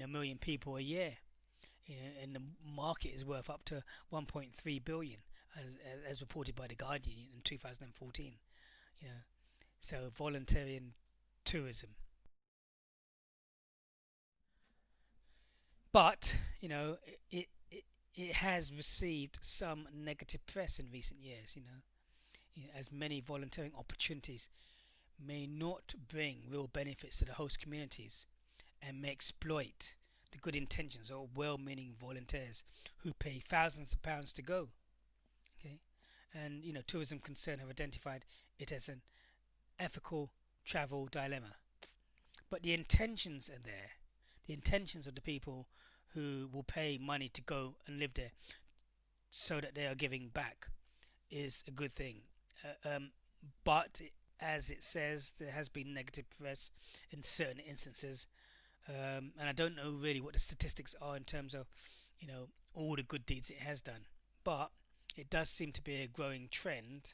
million people a year. And the market is worth up to 1.3 billion, as reported by the Guardian in 2014. You know, so voluntary tourism. But it has received some negative press in recent years. As many volunteering opportunities may not bring real benefits to the host communities and may exploit the good intentions of well-meaning volunteers who pay thousands of pounds to go. Okay, and tourism concern have identified it as an ethical travel dilemma. But the intentions are there. The intentions of the people who will pay money to go and live there so that they are giving back is a good thing. But as it says, there has been negative press in certain instances, and I don't know really what the statistics are in terms of, all the good deeds it has done. But it does seem to be a growing trend,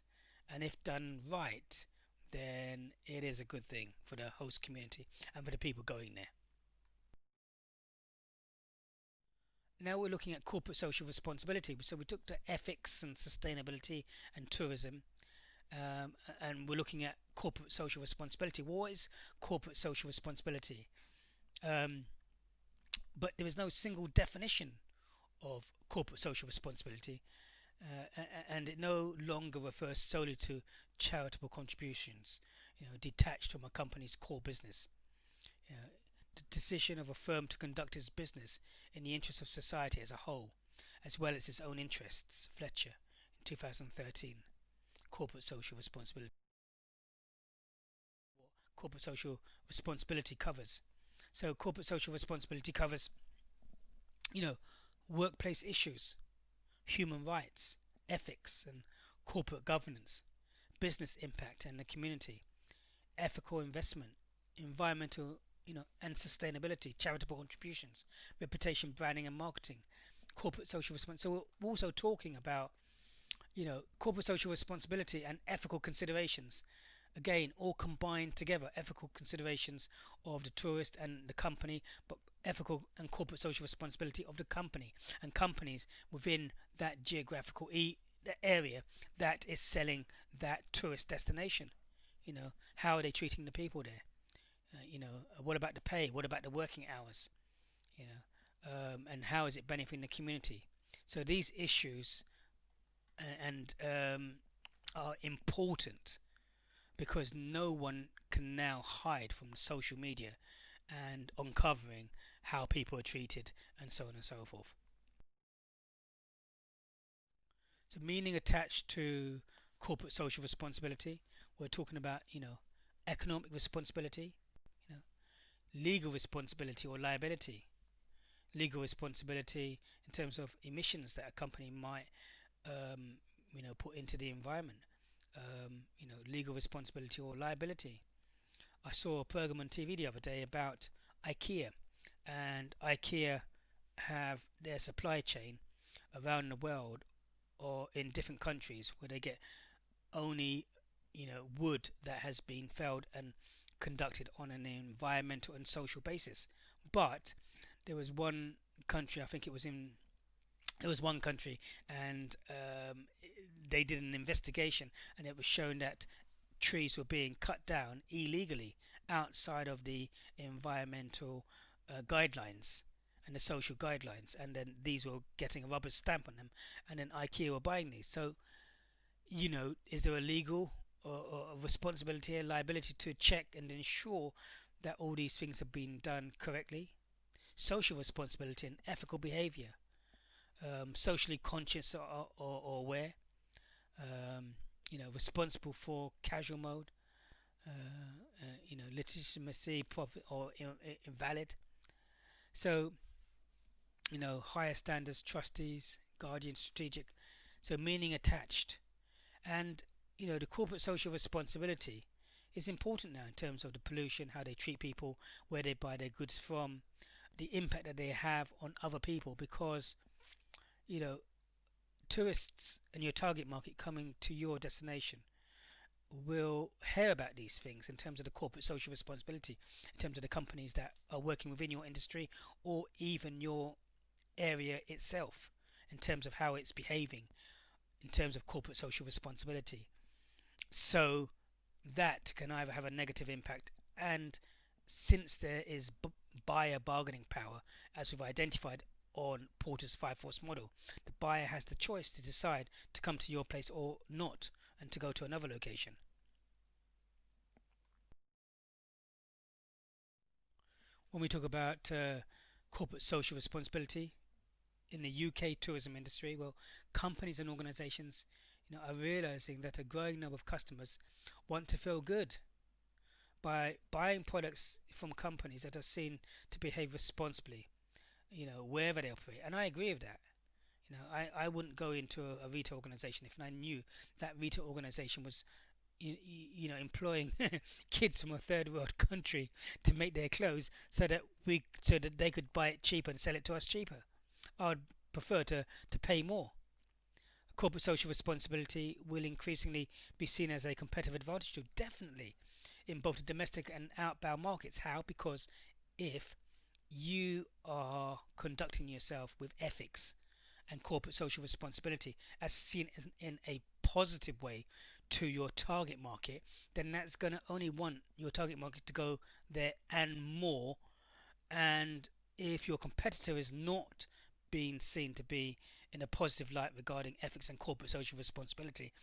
and if done right, then it is a good thing for the host community and for the people going there. Now we're looking at corporate social responsibility. So we took the ethics and sustainability and tourism, and we're looking at corporate social responsibility. What is corporate social responsibility? Um, but there is no single definition of corporate social responsibility, and it no longer refers solely to charitable contributions, detached from a company's core business. You know, the decision of a firm to conduct its business in the interest of society as a whole, as well as its own interests. Fletcher, in 2013. Corporate social responsibility. Corporate social responsibility covers. So corporate social responsibility covers, you know, workplace issues, human rights, ethics and corporate governance, business impact and the community, ethical investment, environmental, and sustainability, charitable contributions, reputation, branding and marketing, corporate social responsibility. So we're also talking about, corporate social responsibility and ethical considerations. Again, all combined together, ethical considerations of the tourist and the company, but ethical and corporate social responsibility of the company and companies within that geographical the area that is selling that tourist destination. How are they treating the people there? What about the pay? What about the working hours? And how is it benefiting the community? So these issues and are important because no one can now hide from social media and uncovering how people are treated and so on and so forth. So meaning attached to corporate social responsibility, we're talking about, economic responsibility, you know, legal responsibility or liability. Legal responsibility in terms of emissions that a company might, put into the environment. Legal responsibility or liability. I saw a program on TV the other day about IKEA, and IKEA have their supply chain around the world or in different countries where they get only, wood that has been felled and conducted on an environmental and social basis. But there was one country, I think it was one country, and they did an investigation, and it was shown that trees were being cut down illegally outside of the environmental guidelines and the social guidelines, and then these were getting a rubber stamp on them, and then IKEA were buying these. So, is there a legal or a responsibility and liability to check and ensure that all these things have been done correctly? Social responsibility and ethical behavior, socially conscious or aware, responsible for casual mode, legitimacy, profit or invalid. So, higher standards, trustees, guardian, strategic. So meaning attached, and the corporate social responsibility is important now in terms of the pollution, how they treat people, where they buy their goods from, the impact that they have on other people, because you know tourists and your target market coming to your destination will hear about these things in terms of the corporate social responsibility, in terms of the companies that are working within your industry or even your area itself, in terms of how it's behaving in terms of corporate social responsibility. So that can either have a negative impact, and since there is buyer bargaining power, as we've identified on Porter's 5 force model, the buyer has the choice to decide to come to your place or not, and to go to another location. When we talk about corporate social responsibility in the UK tourism industry, well, companies and organisations, are realising that a growing number of customers want to feel good by buying products from companies that are seen to behave responsibly, wherever they operate. And I agree with that. I wouldn't go into a retail organization if I knew that retail organization was employing kids from a third world country to make their clothes so that they could buy it cheaper and sell it to us cheaper. I'd prefer to pay more. Corporate social responsibility will increasingly be seen as a competitive advantage to definitely in both the domestic and outbound markets. How? Because if you are conducting yourself with ethics and corporate social responsibility as seen as in a positive way to your target market, then that's going to only want your target market to go there and more. And if your competitor is not being seen to be in a positive light regarding ethics and corporate social responsibility,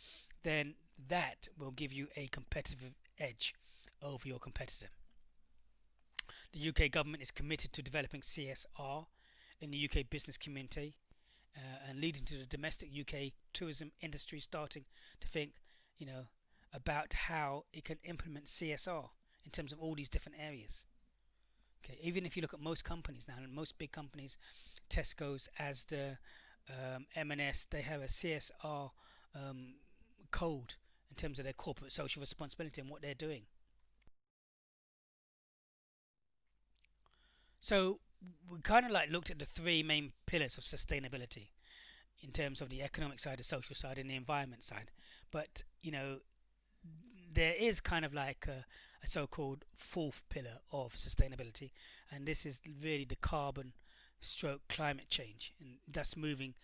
then that will give you a competitive edge over your competitor. The UK government is committed to developing CSR in the UK business community and leading to the domestic UK tourism industry starting to think, about how it can implement CSR in terms of all these different areas. Okay, even if you look at most companies now, and most big companies, Tesco's, Asda, M&S, they have a CSR code in terms of their corporate social responsibility and what they're doing. So we kind of like looked at the three main pillars of sustainability in terms of the economic side, the social side, and the environment side. But there is kind of like a so-called fourth pillar of sustainability, and this is really the carbon stroke climate change, and thus moving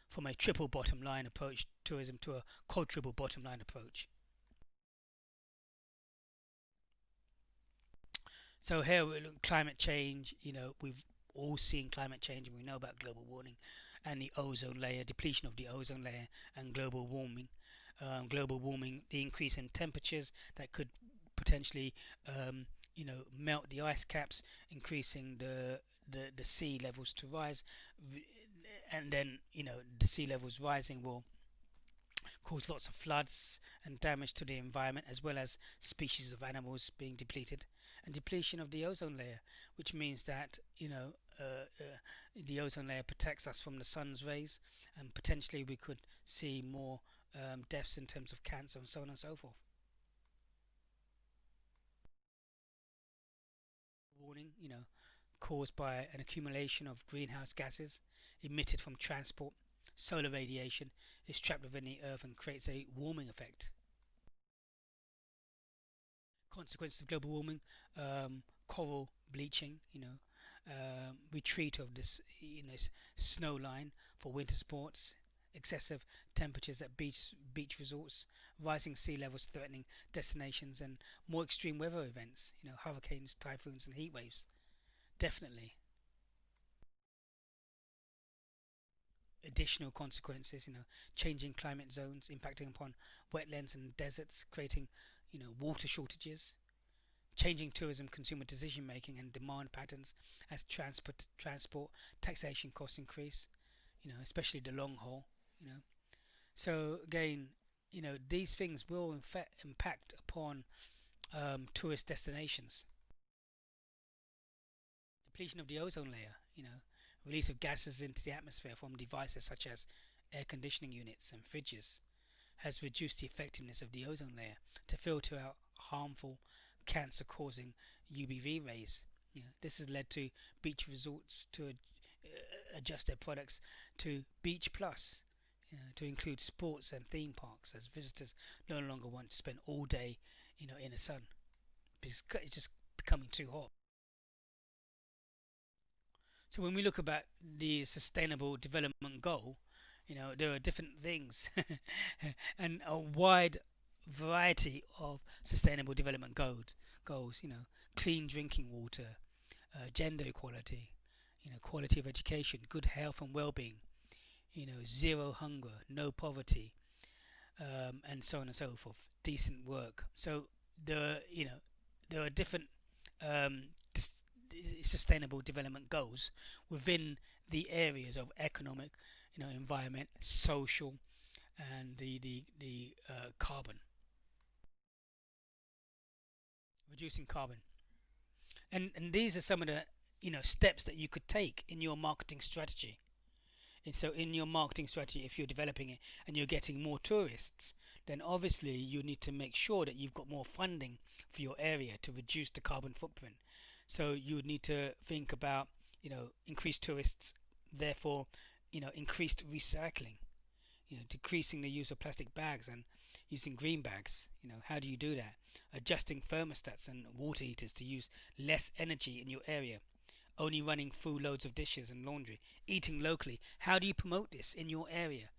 from a triple bottom line approach tourism to a quadruple bottom line approach. So here we look climate change. We've all seen climate change, and we know about global warming and the ozone layer, depletion of the ozone layer, and global warming. Global warming, the increase in temperatures that could potentially, melt the ice caps, increasing the sea levels to rise, and then the sea levels rising will cause lots of floods and damage to the environment, as well as species of animals being depleted, and depletion of the ozone layer, which means that the ozone layer protects us from the sun's rays, and potentially we could see more deaths in terms of cancer and so on and so forth. Warning, caused by an accumulation of greenhouse gases emitted from transport. Solar radiation is trapped within the earth and creates a warming effect. Consequences of global warming: coral bleaching, retreat of this snow line for winter sports, excessive temperatures at beach resorts, rising sea levels threatening destinations, and more extreme weather events, hurricanes, typhoons, and heat waves. Definitely. Additional consequences, changing climate zones impacting upon wetlands and deserts, creating, water shortages, changing tourism consumer decision making and demand patterns as transport taxation costs increase, especially the long haul. So again, these things will in fact impact upon tourist destinations. Depletion of the ozone layer, release of gases into the atmosphere from devices such as air conditioning units and fridges has reduced the effectiveness of the ozone layer to filter out harmful cancer-causing UVB rays. This has led to beach resorts to adjust their products to Beach Plus, to include sports and theme parks, as visitors no longer want to spend all day, in the sun because it's just becoming too hot. So when we look about the sustainable development goal, there are different things and a wide variety of sustainable development goals, clean drinking water, gender equality, quality of education, good health and well-being, zero hunger, no poverty, and so on and so forth, decent work. So there are different um, sustainable development goals within the areas of economic, environment, social, and the carbon, reducing carbon. And these are some of the steps that you could take in your marketing strategy And so in your marketing strategy, if you're developing it and you're getting more tourists, then obviously you need to make sure that you've got more funding for your area to reduce the carbon footprint. So you would need to think about, increased tourists, therefore, increased recycling, decreasing the use of plastic bags and using green bags. How do you do that? Adjusting thermostats and water heaters to use less energy in your area, only running full loads of dishes and laundry, eating locally. How do you promote this in your area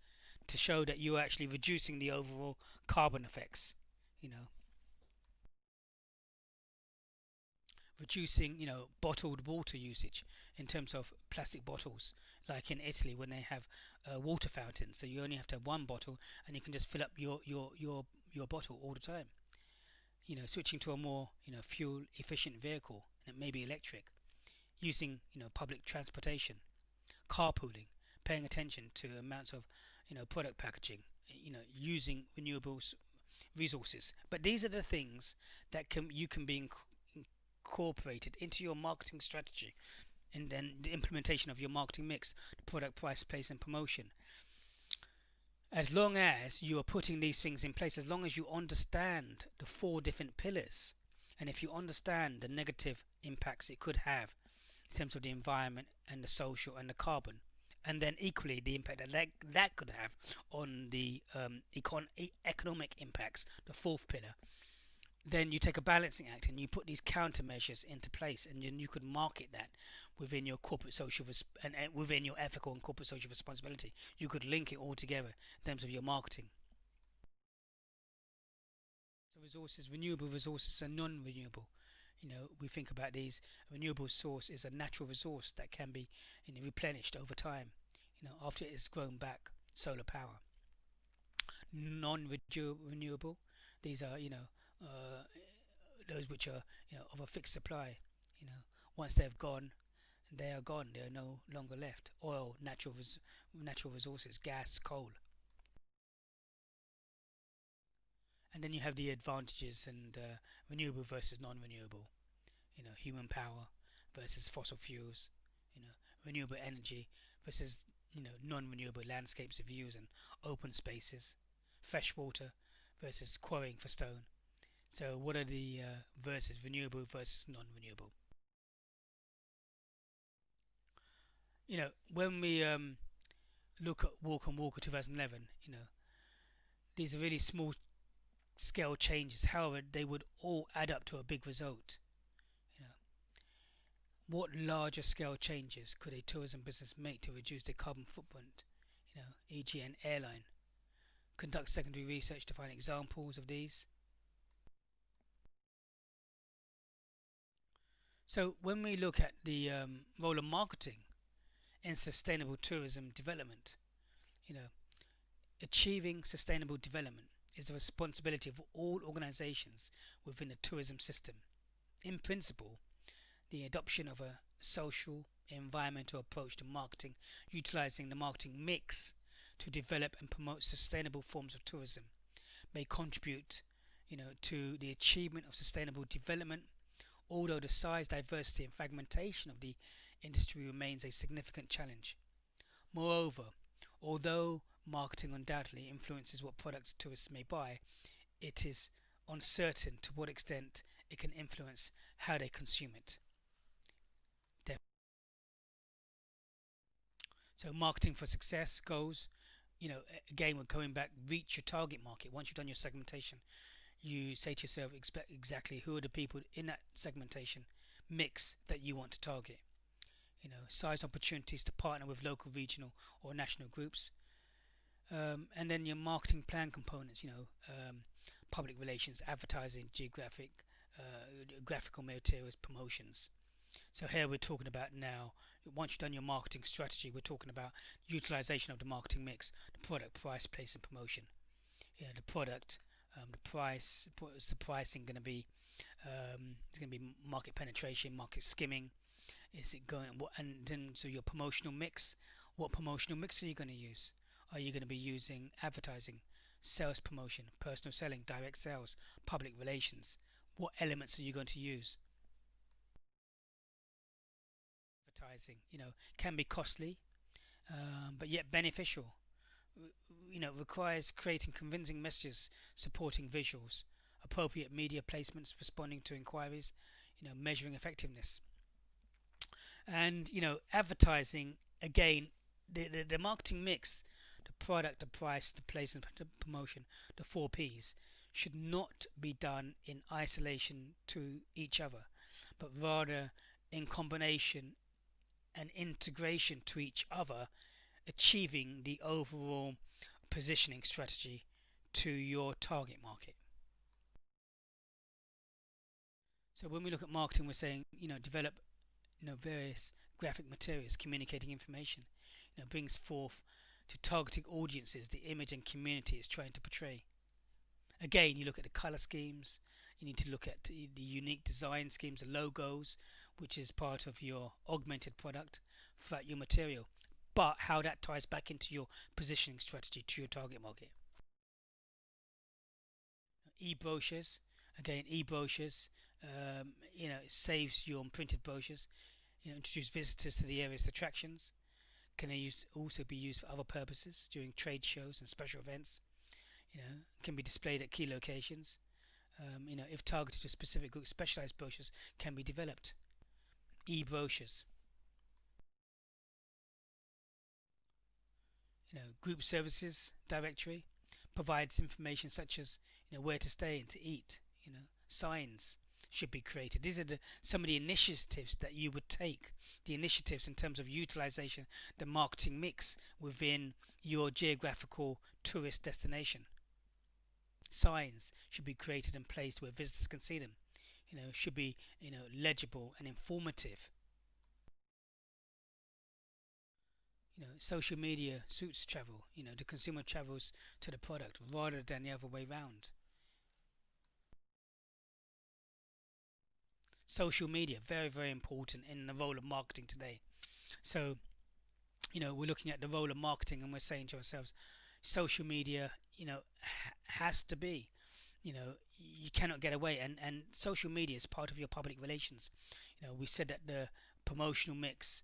to show that you're actually reducing the overall carbon effects? Reducing, bottled water usage in terms of plastic bottles, like in Italy when they have water fountains. So you only have to have one bottle, and you can just fill up your bottle all the time. Switching to a more fuel efficient vehicle, and it may be electric. Using public transportation, carpooling, paying attention to amounts of product packaging, using renewables resources. But these are the things that you can be incorporated into your marketing strategy, and then the implementation of your marketing mix, the product, price, place, and promotion. As long as you are putting these things in place, as long as you understand the 4 different pillars, and if you understand the negative impacts it could have in terms of the environment and the social and the carbon, and then equally the impact that could have on the economic impacts, the 4th pillar, then you take a balancing act and you put these countermeasures into place, and then you could market that within your corporate social and within your ethical and corporate social responsibility. You could link it all together in terms of your marketing. So resources, renewable resources and non-renewable. We think about these. A renewable source is a natural resource that can be replenished over time, after it has grown back. Solar power. Non-renewable, these are those which are of a fixed supply. Once they've gone, they are gone. They are no longer left. Oil, natural resources, gas, coal. And then you have the advantages and renewable versus non-renewable. Human power versus fossil fuels. Renewable energy versus non-renewable landscapes of views and open spaces. Fresh water versus quarrying for stone. So what are the versus renewable versus non-renewable? When we look at Walk and Walker 2011, these are really small scale changes. However, they would all add up to a big result. What larger scale changes could a tourism business make to reduce their carbon footprint? E.g. an airline. Conduct secondary research to find examples of these. So when we look at the role of marketing in sustainable tourism development, achieving sustainable development is the responsibility of all organizations within the tourism system. In principle, the adoption of a social, environmental approach to marketing, utilizing the marketing mix to develop and promote sustainable forms of tourism, may contribute, to the achievement of sustainable development. Although the size, diversity, and fragmentation of the industry remains a significant challenge. Moreover, although marketing undoubtedly influences what products tourists may buy, it is uncertain to what extent it can influence how they consume it. So marketing for success goals, again, we're coming back, reach your target market. Once you've done your segmentation, you say to yourself exactly who are the people in that segmentation mix that you want to target. Size opportunities to partner with local, regional, or national groups. And then your marketing plan components, public relations, advertising, graphical materials, promotions. So here we're talking about now, once you've done your marketing strategy, we're talking about utilization of the marketing mix, the product, price, place, and promotion. The product, the price, what's the pricing going to be? It's going to be market penetration, market skimming. Is it going? And then so your promotional mix. What promotional mix are you going to use? Are you going to be using advertising, sales promotion, personal selling, direct sales, public relations? What elements are you going to use? Advertising, can be costly, but yet beneficial. Requires creating convincing messages, supporting visuals, appropriate media placements, responding to inquiries, measuring effectiveness, and advertising. Again, the marketing mix, the product, the price, the place, and the promotion, the 4Ps, should not be done in isolation to each other, but rather in combination and integration to each other, achieving the overall positioning strategy to your target market. So when we look at marketing, we're saying, develop, various graphic materials communicating information, brings forth to targeting audiences the image and community it's trying to portray. Again, you look at the color schemes, you need to look at the unique design schemes, the logos, which is part of your augmented product throughout your material, but how that ties back into your positioning strategy to your target market. E-brochures, again, e-brochures, it saves you on printed brochures, introduce visitors to the area's attractions, can also be used for other purposes during trade shows and special events, can be displayed at key locations, if targeted to specific groups, specialized brochures can be developed. E-brochures. Group services directory provides information such as where to stay and to eat. Signs should be created. These are some of the initiatives that you would take. The initiatives in terms of utilization, the marketing mix within your geographical tourist destination. Signs should be created and placed where visitors can see them. Should be legible and informative. Social media suits travel. The consumer travels to the product rather than the other way round. Social media, very, very important in the role of marketing today. So, we're looking at the role of marketing and we're saying to ourselves, social media, has to be, you cannot get away. And social media is part of your public relations. We said that the promotional mix,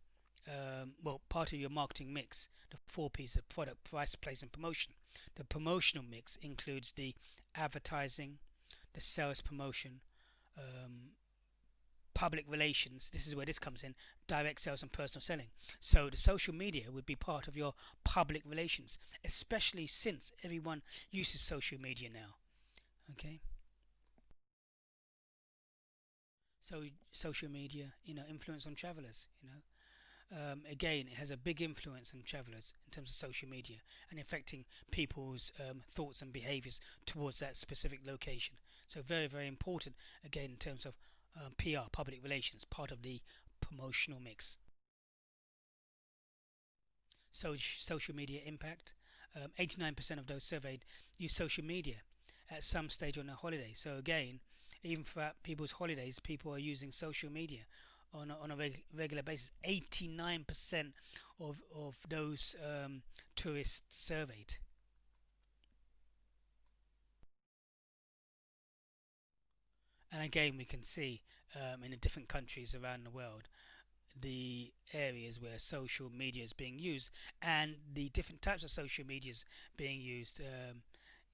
part of your marketing mix, the 4Ps, the product, price, place, and promotion. The promotional mix includes the advertising, the sales promotion, public relations. This is where this comes in, direct sales and personal selling. So the social media would be part of your public relations, especially since everyone uses social media now. Okay. So social media, influence on travelers, again, it has a big influence on travelers in terms of social media and affecting people's thoughts and behaviors towards that specific location. So very, very important, again, in terms of PR, public relations, part of the promotional mix. So social media impact, 89% of those surveyed use social media at some stage on their holiday. So again, even throughout people's holidays, people are using social media on a regular basis. 89% of those tourists surveyed. And again, we can see in the different countries around the world the areas where social media is being used and the different types of social medias being used.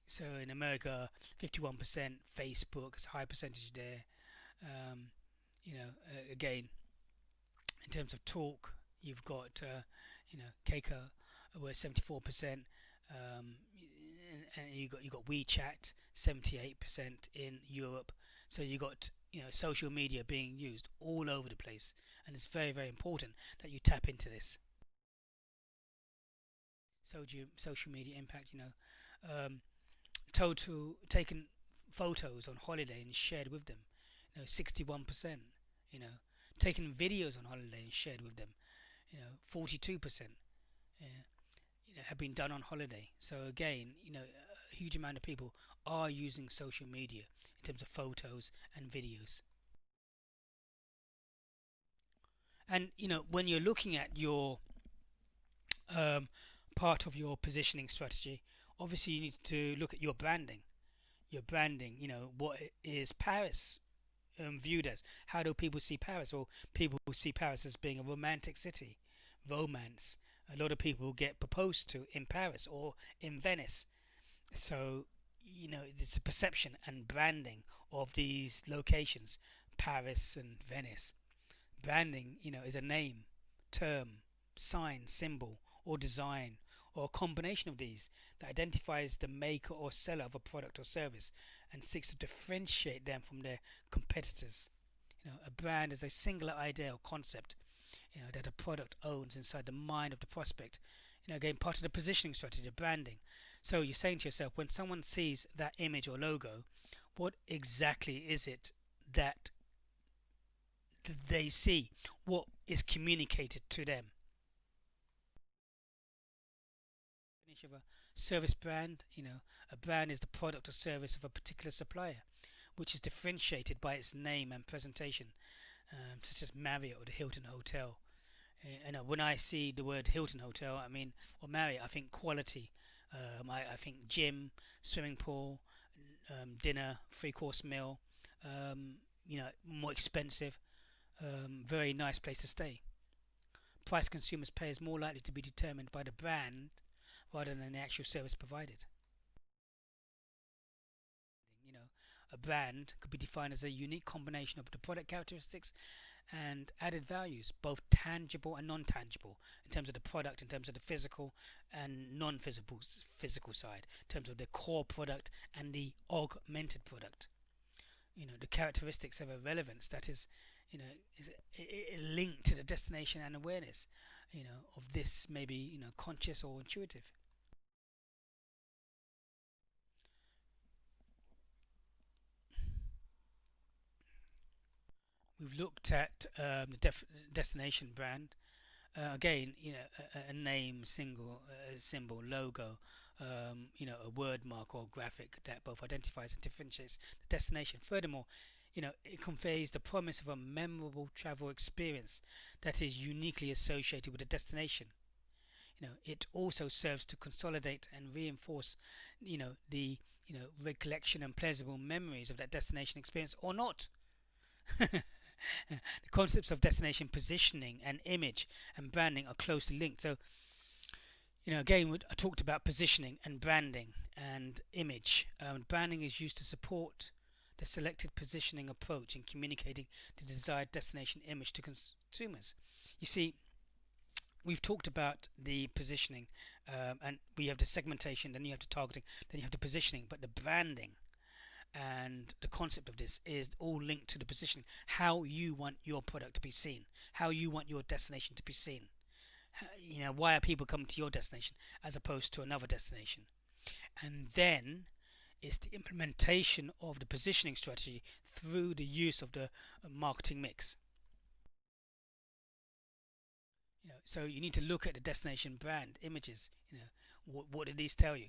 So in America, 51% Facebook, it's a high percentage there. Again, in terms of talk, you've got Keiko, where 74%, and you got WeChat, 78% in Europe. So you got social media being used all over the place, and it's very, very important that you tap into this. So social media impact, total taken photos on holiday and shared with them, 61%. Taken videos on holiday and shared with them, 42%. Have been done on holiday. So again, a huge amount of people are using social media in terms of photos and videos. And when you're looking at your part of your positioning strategy, obviously you need to look at your branding. Your branding, what is Paris viewed as? How do people see Paris? Well, people see Paris as being a romantic city, romance, A lot of people get proposed to in Paris or in Venice. So, it's the perception and branding of these locations, Paris and Venice. Branding, is a name, term, sign, symbol, or design, or a combination of these that identifies the maker or seller of a product or service and seeks to differentiate them from their competitors. A brand is a singular idea or concept, that a product owns inside the mind of the prospect. Again, part of the positioning strategy, the branding. So you're saying to yourself, when someone sees that image or logo, what exactly is it that they see? What is communicated to them? Definition of a service brand, a brand is the product or service of a particular supplier, which is differentiated by its name and presentation, such as Marriott or the Hilton Hotel. When I see the word Hilton Hotel, or Marriott, I think quality. I think gym, swimming pool, dinner, three-course meal. More expensive. Very nice place to stay. Price consumers pay is more likely to be determined by the brand rather than the actual service provided. A brand could be defined as a unique combination of the product characteristics and added values, both tangible and non-tangible, in terms of the product, in terms of the physical and non-physical side, in terms of the core product and the augmented product. The characteristics have a relevance that is linked to the destination and awareness, of this, maybe conscious or intuitive. We've looked at the destination brand. Again, a name, symbol, logo, a word mark or graphic that both identifies and differentiates the destination. Furthermore, it conveys the promise of a memorable travel experience that is uniquely associated with the destination. It also serves to consolidate and reinforce, the recollection and pleasurable memories of that destination experience or not. The concepts of destination positioning and image and branding are closely linked. So, again, I talked about positioning and branding and image. Branding is used to support the selected positioning approach in communicating the desired destination image to consumers. You see, we've talked about the positioning, and we have the segmentation, then you have the targeting, then you have the positioning, but the branding and the concept of this is all linked to the positioning, how you want your product to be seen, how you want your destination to be seen. Why are people coming to your destination as opposed to another destination? And then it's the implementation of the positioning strategy through the use of the marketing mix. So you need to look at the destination brand images. What did these tell you?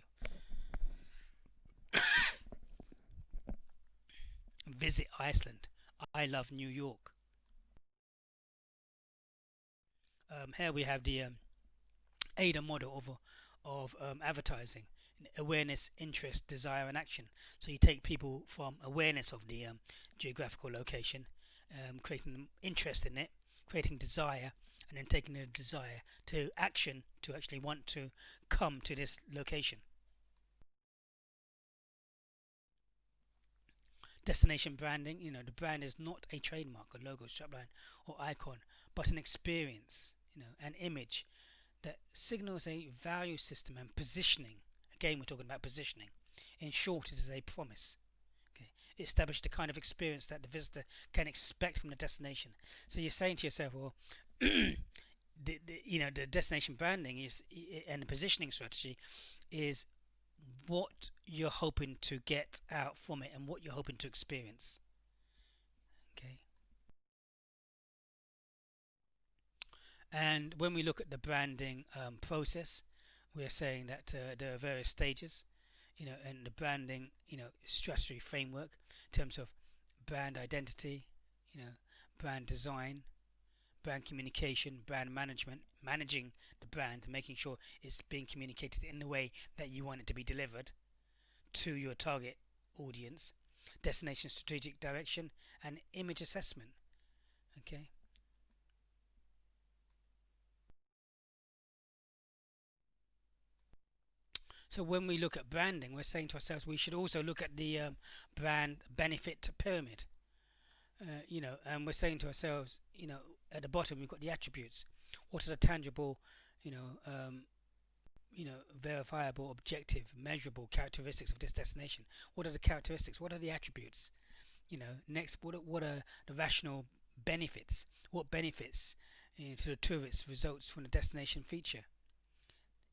Visit Iceland. I love New York. Here we have the AIDA model of advertising: awareness, interest, desire, and action. So you take people from awareness of the geographical location, creating interest in it, creating desire, and then taking the desire to action to actually want to come to this location. Destination branding, the brand is not a trademark, a logo, strapline, or icon, but an experience, an image that signals a value system and positioning. Again, we're talking about positioning. In short, it is a promise. Okay, it establishes the kind of experience that the visitor can expect from the destination. So you're saying to yourself, well, the destination branding is, and the positioning strategy is what you're hoping to get out from it and what you're hoping to experience. Okay. And when we look at the branding process, we are saying that there are various stages, and the branding, strategy framework in terms of brand identity, brand design, brand communication, brand management, managing the brand, making sure it's being communicated in the way that you want it to be delivered to your target audience, destination strategic direction, and image assessment. Okay. So when we look at branding, we're saying to ourselves we should also look at the brand benefit pyramid. And we're saying to ourselves, at the bottom we've got the attributes. What are the tangible, you know, um, verifiable, objective, measurable characteristics of this destination? What are the characteristics? What are the attributes? Next, what are the rational benefits? What benefits to the tourists results from the destination feature?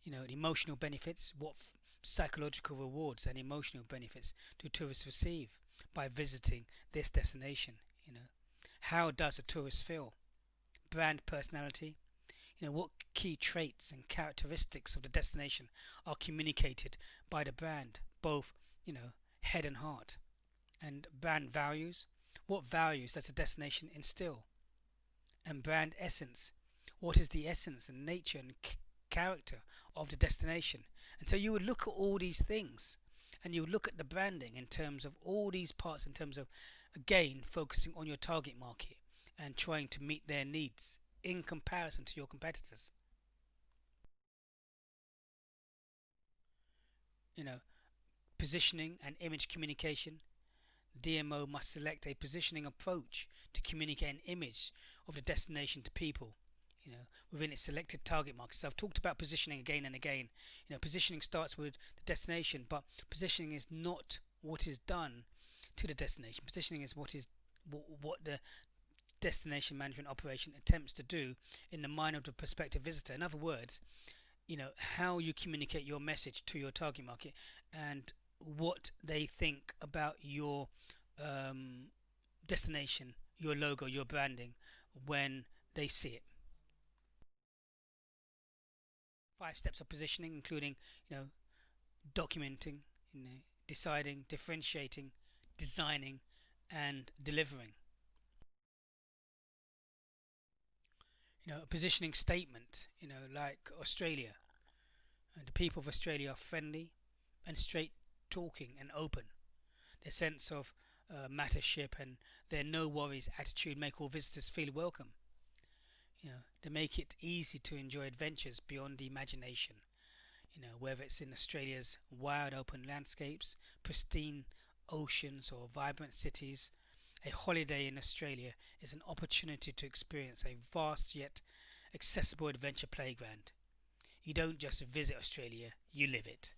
The emotional benefits. What psychological rewards and emotional benefits do tourists receive by visiting this destination? How does a tourist feel? Brand personality. What key traits and characteristics of the destination are communicated by the brand, both head and heart. And brand values. What values does the destination instill? And brand essence. What is the essence and nature and character of the destination? And so you would look at all these things, and you would look at the branding in terms of all these parts, in terms of, again, focusing on your target market and trying to meet their needs in comparison to your competitors. Positioning and image communication. DMO must select a positioning approach to communicate an image of the destination to people, within its selected target market. So I've talked about positioning again and again. Positioning starts with the destination, but positioning is not what is done to the destination. Positioning is what the destination management operation attempts to do in the mind of the prospective visitor. In other words, how you communicate your message to your target market and what they think about your destination, your logo, your branding when they see it. 5 steps of positioning, including documenting, deciding, differentiating, designing, and delivering. A positioning statement, like Australia. The people of Australia are friendly and straight talking and open. Their sense of mattership and their no worries attitude make all visitors feel welcome. They make it easy to enjoy adventures beyond the imagination. Whether it's in Australia's wide open landscapes, pristine oceans, or vibrant cities, a holiday in Australia is an opportunity to experience a vast yet accessible adventure playground. You don't just visit Australia, you live it.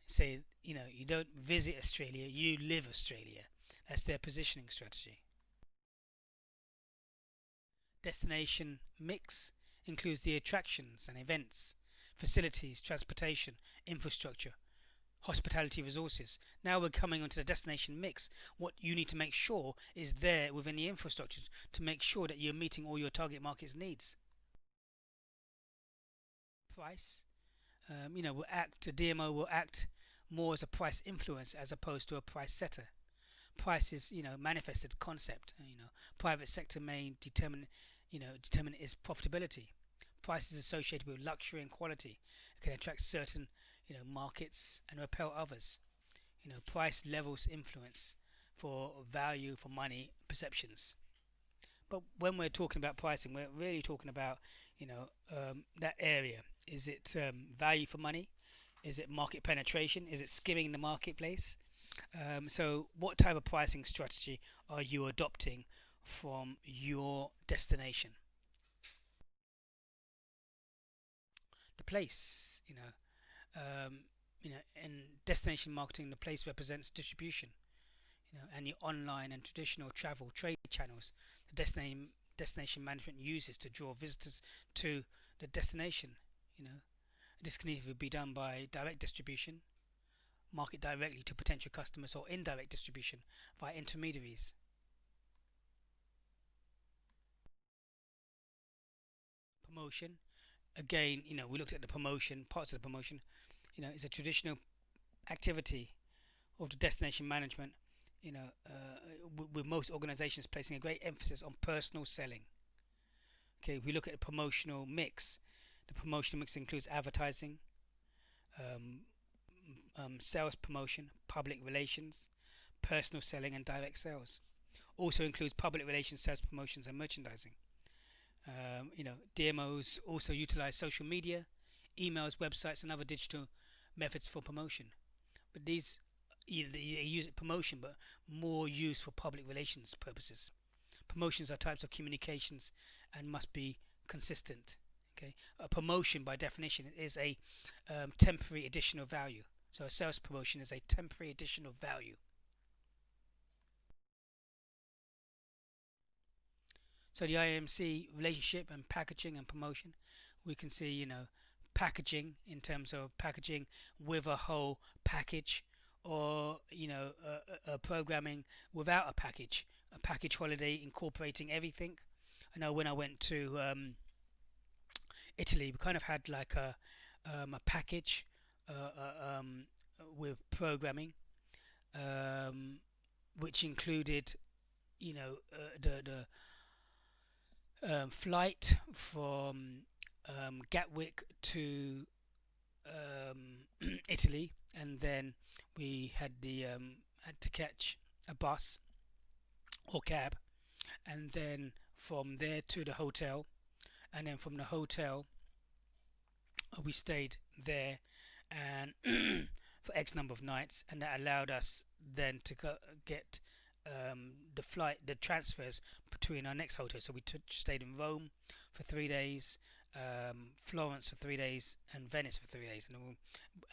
Say, you don't visit Australia, you live Australia. That's their positioning strategy. Destination mix includes the attractions and events, facilities, transportation, infrastructure, hospitality resources. Now we're coming onto the destination mix. What you need to make sure is there within the infrastructure to make sure that you're meeting all your target market's needs. Price. The DMO will act more as a price influencer as opposed to a price setter. Price is, manifested concept. Private sector may determine its profitability. Price is associated with luxury and quality. It can attract certain, markets and repel others. Price levels influence for value for money perceptions. But when we're talking about pricing, we're really talking about, that area. Is it value for money? Is it market penetration? Is it skimming the marketplace? So what type of pricing strategy are you adopting from your destination? The place, in destination marketing, the place represents distribution, and the online and traditional travel trade channels the destination management uses to draw visitors to the destination. This can either be done by direct distribution, market directly to potential customers, or indirect distribution via intermediaries. Promotion. Again, we looked at the promotion, parts of the promotion. It's a traditional activity of the destination management, with most organizations placing a great emphasis on personal selling. Okay, if we look at the promotional mix, the promotional mix includes advertising, sales promotion, public relations, personal selling, and direct sales. Also includes public relations, sales promotions, and merchandising. DMOs also utilize social media, emails, websites, and other digital methods for promotion. But these they use it promotion, but more used for public relations purposes. Promotions are types of communications and must be consistent. Okay, a promotion by definition is a temporary additional value. So a sales promotion is a temporary additional value. So the IMC relationship and packaging and promotion, we can see, packaging in terms of packaging with a whole package, or programming without a package holiday incorporating everything. I know when I went to Italy, we kind of had like a package with programming, which included the flight from Gatwick to Italy, and then we had to catch a bus or cab, and then from there to the hotel, and then from the hotel we stayed there and for X number of nights, and that allowed us then to get the transfers between our next hotel. So we stayed in Rome for 3 days, Florence for 3 days, and Venice for 3 days,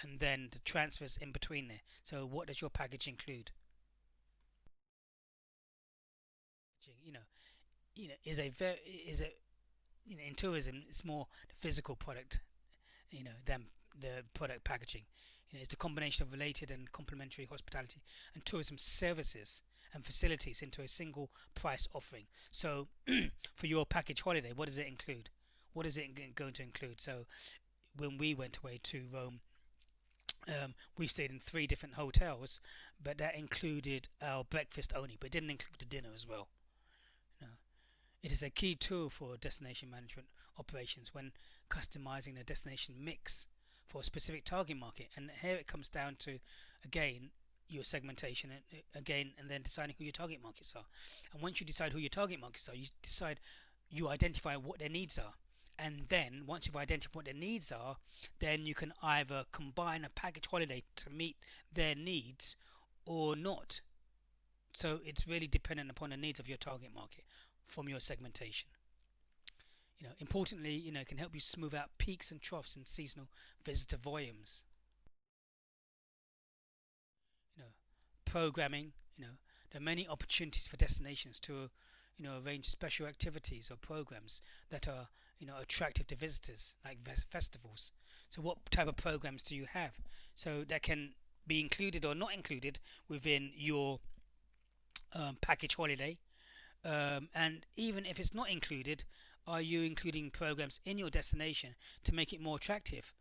and then the transfers in between there. So what does your package include? In tourism, it's more the physical product, than the product packaging. It's the combination of related and complementary hospitality and tourism services and facilities into a single price offering. So for your package holiday, what does it include? What is it going to include? So when we went away to Rome, we stayed in 3 different hotels, but that included our breakfast only, but it didn't include the dinner as well. It is a key tool for destination management operations when customizing the destination mix for a specific target market. And here it comes down to, again, your segmentation, and then deciding who your target markets are. And once you decide who your target markets are, you identify what their needs are. And then once you've identified what their needs are, then you can either combine a package holiday to meet their needs or not. So it's really dependent upon the needs of your target market from your segmentation. Importantly, it can help you smooth out peaks and troughs in seasonal visitor volumes. Programming, there are many opportunities for destinations to arrange special activities or programs that are attractive to visitors, like festivals. So what type of programs do you have? So that can be included or not included within your package holiday. And even if it's not included, are you including programs in your destination to make it more attractive?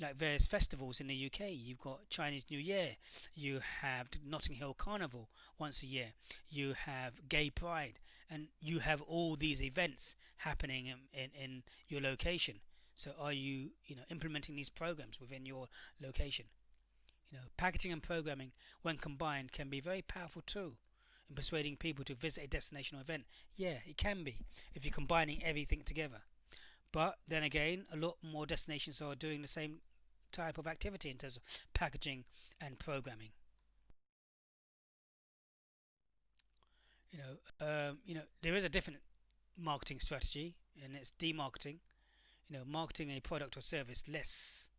Like various festivals in the UK, you've got Chinese New Year, you have Notting Hill Carnival once a year, you have Gay Pride, and you have all these events happening in your location. So are you implementing these programs within your location? Packaging and programming, when combined, can be a very powerful tool in persuading people to visit a destination or event. Yeah, it can be if you're combining everything together. But then again, a lot more destinations are doing the same type of activity in terms of packaging and programming. There is a different marketing strategy, and it's demarketing. Marketing a product or service less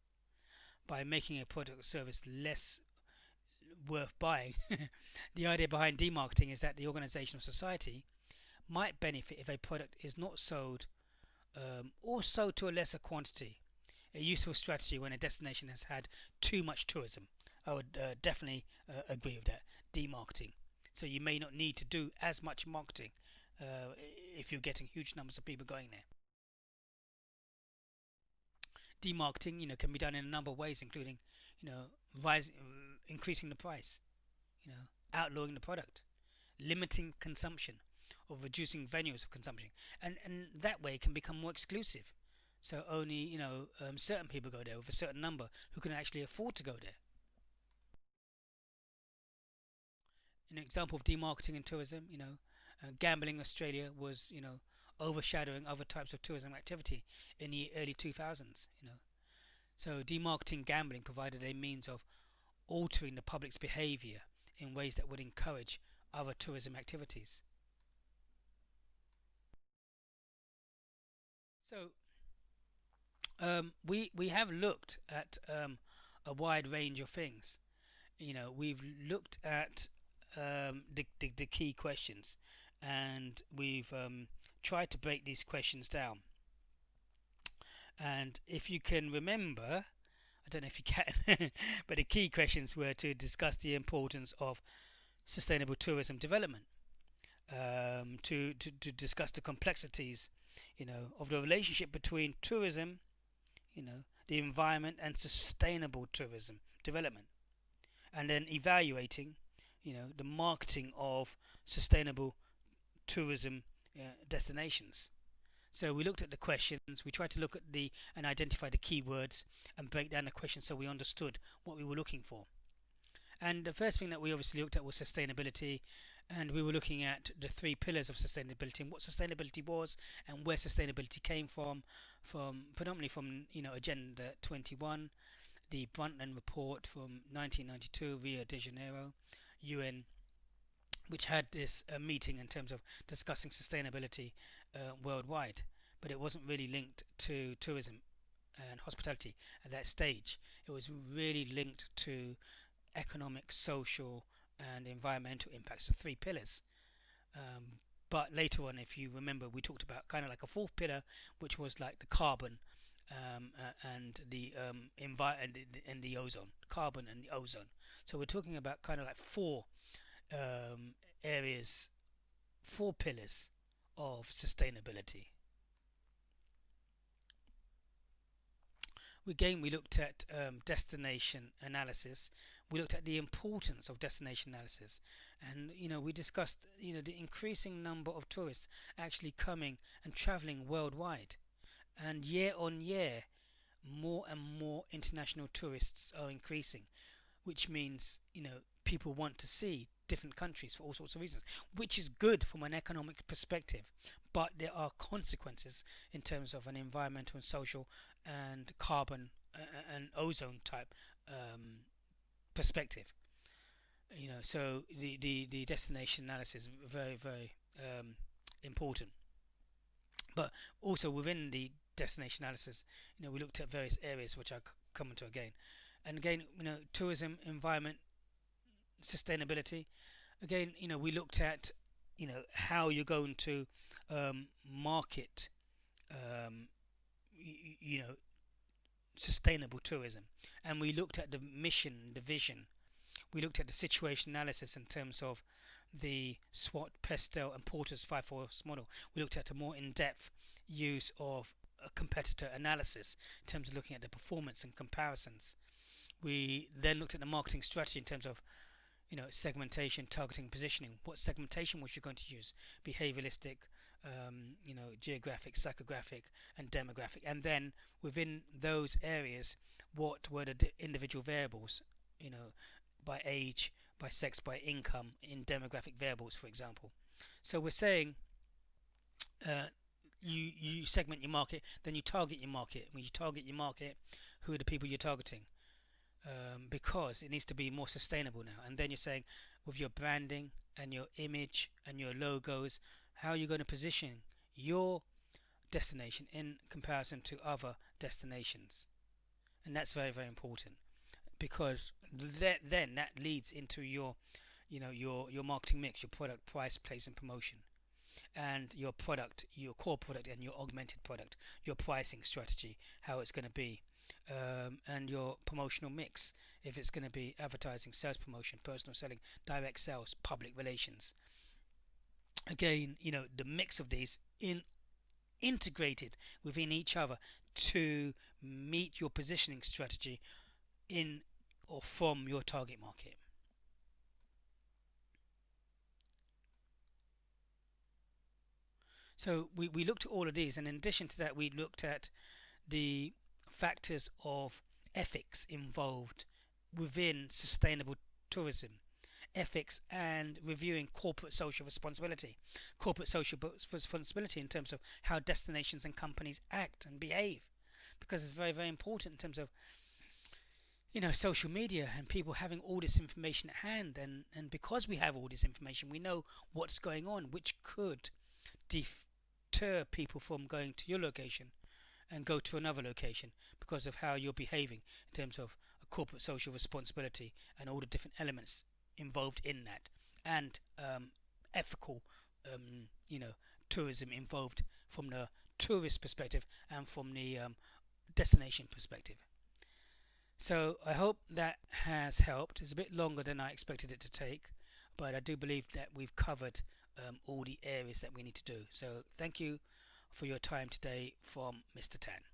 by making a product or service less worth buying. The idea behind demarketing is that the organization or society might benefit if a product is not sold, or sold to a lesser quantity. A useful strategy when a destination has had too much tourism. I would definitely agree with that. Demarketing. So you may not need to do as much marketing if you're getting huge numbers of people going there. Demarketing, can be done in a number of ways, including, increasing the price, outlawing the product, limiting consumption, or reducing venues of consumption, and that way it can become more exclusive. So only certain people go there with a certain number who can actually afford to go there. An example of demarketing in tourism, gambling Australia was overshadowing other types of tourism activity in the early 2000s. So demarketing gambling provided a means of altering the public's behavior in ways that would encourage other tourism activities. So we have looked at a wide range of things. We've looked at the key questions, and we've tried to break these questions down. And if you can remember, I don't know if you can, but the key questions were to discuss the importance of sustainable tourism development, to discuss the complexities, of the relationship between tourism, the environment, and sustainable tourism development, and then evaluating, the marketing of sustainable tourism destinations. So we looked at the questions, we tried to look at and identify the keywords and break down the questions so we understood what we were looking for. And the first thing that we obviously looked at was sustainability, and we were looking at the 3 pillars of sustainability and what sustainability was and where sustainability came from predominantly from Agenda 21, the Brundtland report from 1992, Rio de Janeiro, UN, which had this meeting in terms of discussing sustainability worldwide, but it wasn't really linked to tourism and hospitality at that stage. It was really linked to economic, social, and environmental impacts, the 3 pillars. But later on, if you remember, we talked about kind of like a 4th pillar, which was like the carbon and the and the ozone, carbon and the ozone. So we're talking about kind of like 4 areas, 4 pillars of sustainability. Again, we looked at destination analysis. We looked at the importance of destination analysis, and we discussed the increasing number of tourists actually coming and traveling worldwide, and year on year, more and more international tourists are increasing, which means people want to see different countries for all sorts of reasons, which is good from an economic perspective, but there are consequences in terms of an environmental and social and carbon and ozone type perspective. So the destination analysis is very, very important. But also within the destination analysis, we looked at various areas which I'll come into again. And again, tourism, environment, sustainability. Again, we looked at how you're going to market sustainable tourism, and we looked at the mission, the vision. We looked at the situation analysis in terms of the SWOT, Pestel, and Porter's 5 force model. We looked at a more in-depth use of a competitor analysis in terms of looking at the performance and comparisons. We then looked at the marketing strategy in terms of segmentation, targeting, positioning. What segmentation was you going to use? Behavioralistic, geographic, psychographic, and demographic. And then within those areas, what were the individual variables? By age, by sex, by income, in demographic variables, for example. So we're saying you segment your market, then you target your market. When you target your market, who are the people you're targeting? Because it needs to be more sustainable now. And then you're saying with your branding and your image and your logos, how are you going to position your destination in comparison to other destinations? And that's very, very important, because then that leads into your marketing mix, your product, price, place, and promotion, and your product, your core product, and your augmented product, your pricing strategy, how it's going to be. And your promotional mix, if it's going to be advertising, sales promotion, personal selling, direct sales, public relations. Again, the mix of these integrated within each other to meet your positioning strategy in or from your target market. So we looked at all of these, and in addition to that, we looked at the factors of ethics involved within sustainable tourism, ethics, and reviewing corporate social responsibility. Corporate social responsibility in terms of how destinations and companies act and behave, because it's very, very important in terms of, social media and people having all this information at hand. And because we have all this information, we know what's going on, which could deter people from going to your location and go to another location because of how you're behaving in terms of a corporate social responsibility and all the different elements involved in that, and ethical, tourism involved from the tourist perspective and from the destination perspective. So I hope that has helped. It's a bit longer than I expected it to take, but I do believe that we've covered all the areas that we need to do. So thank you for your time today from Mr. Tan.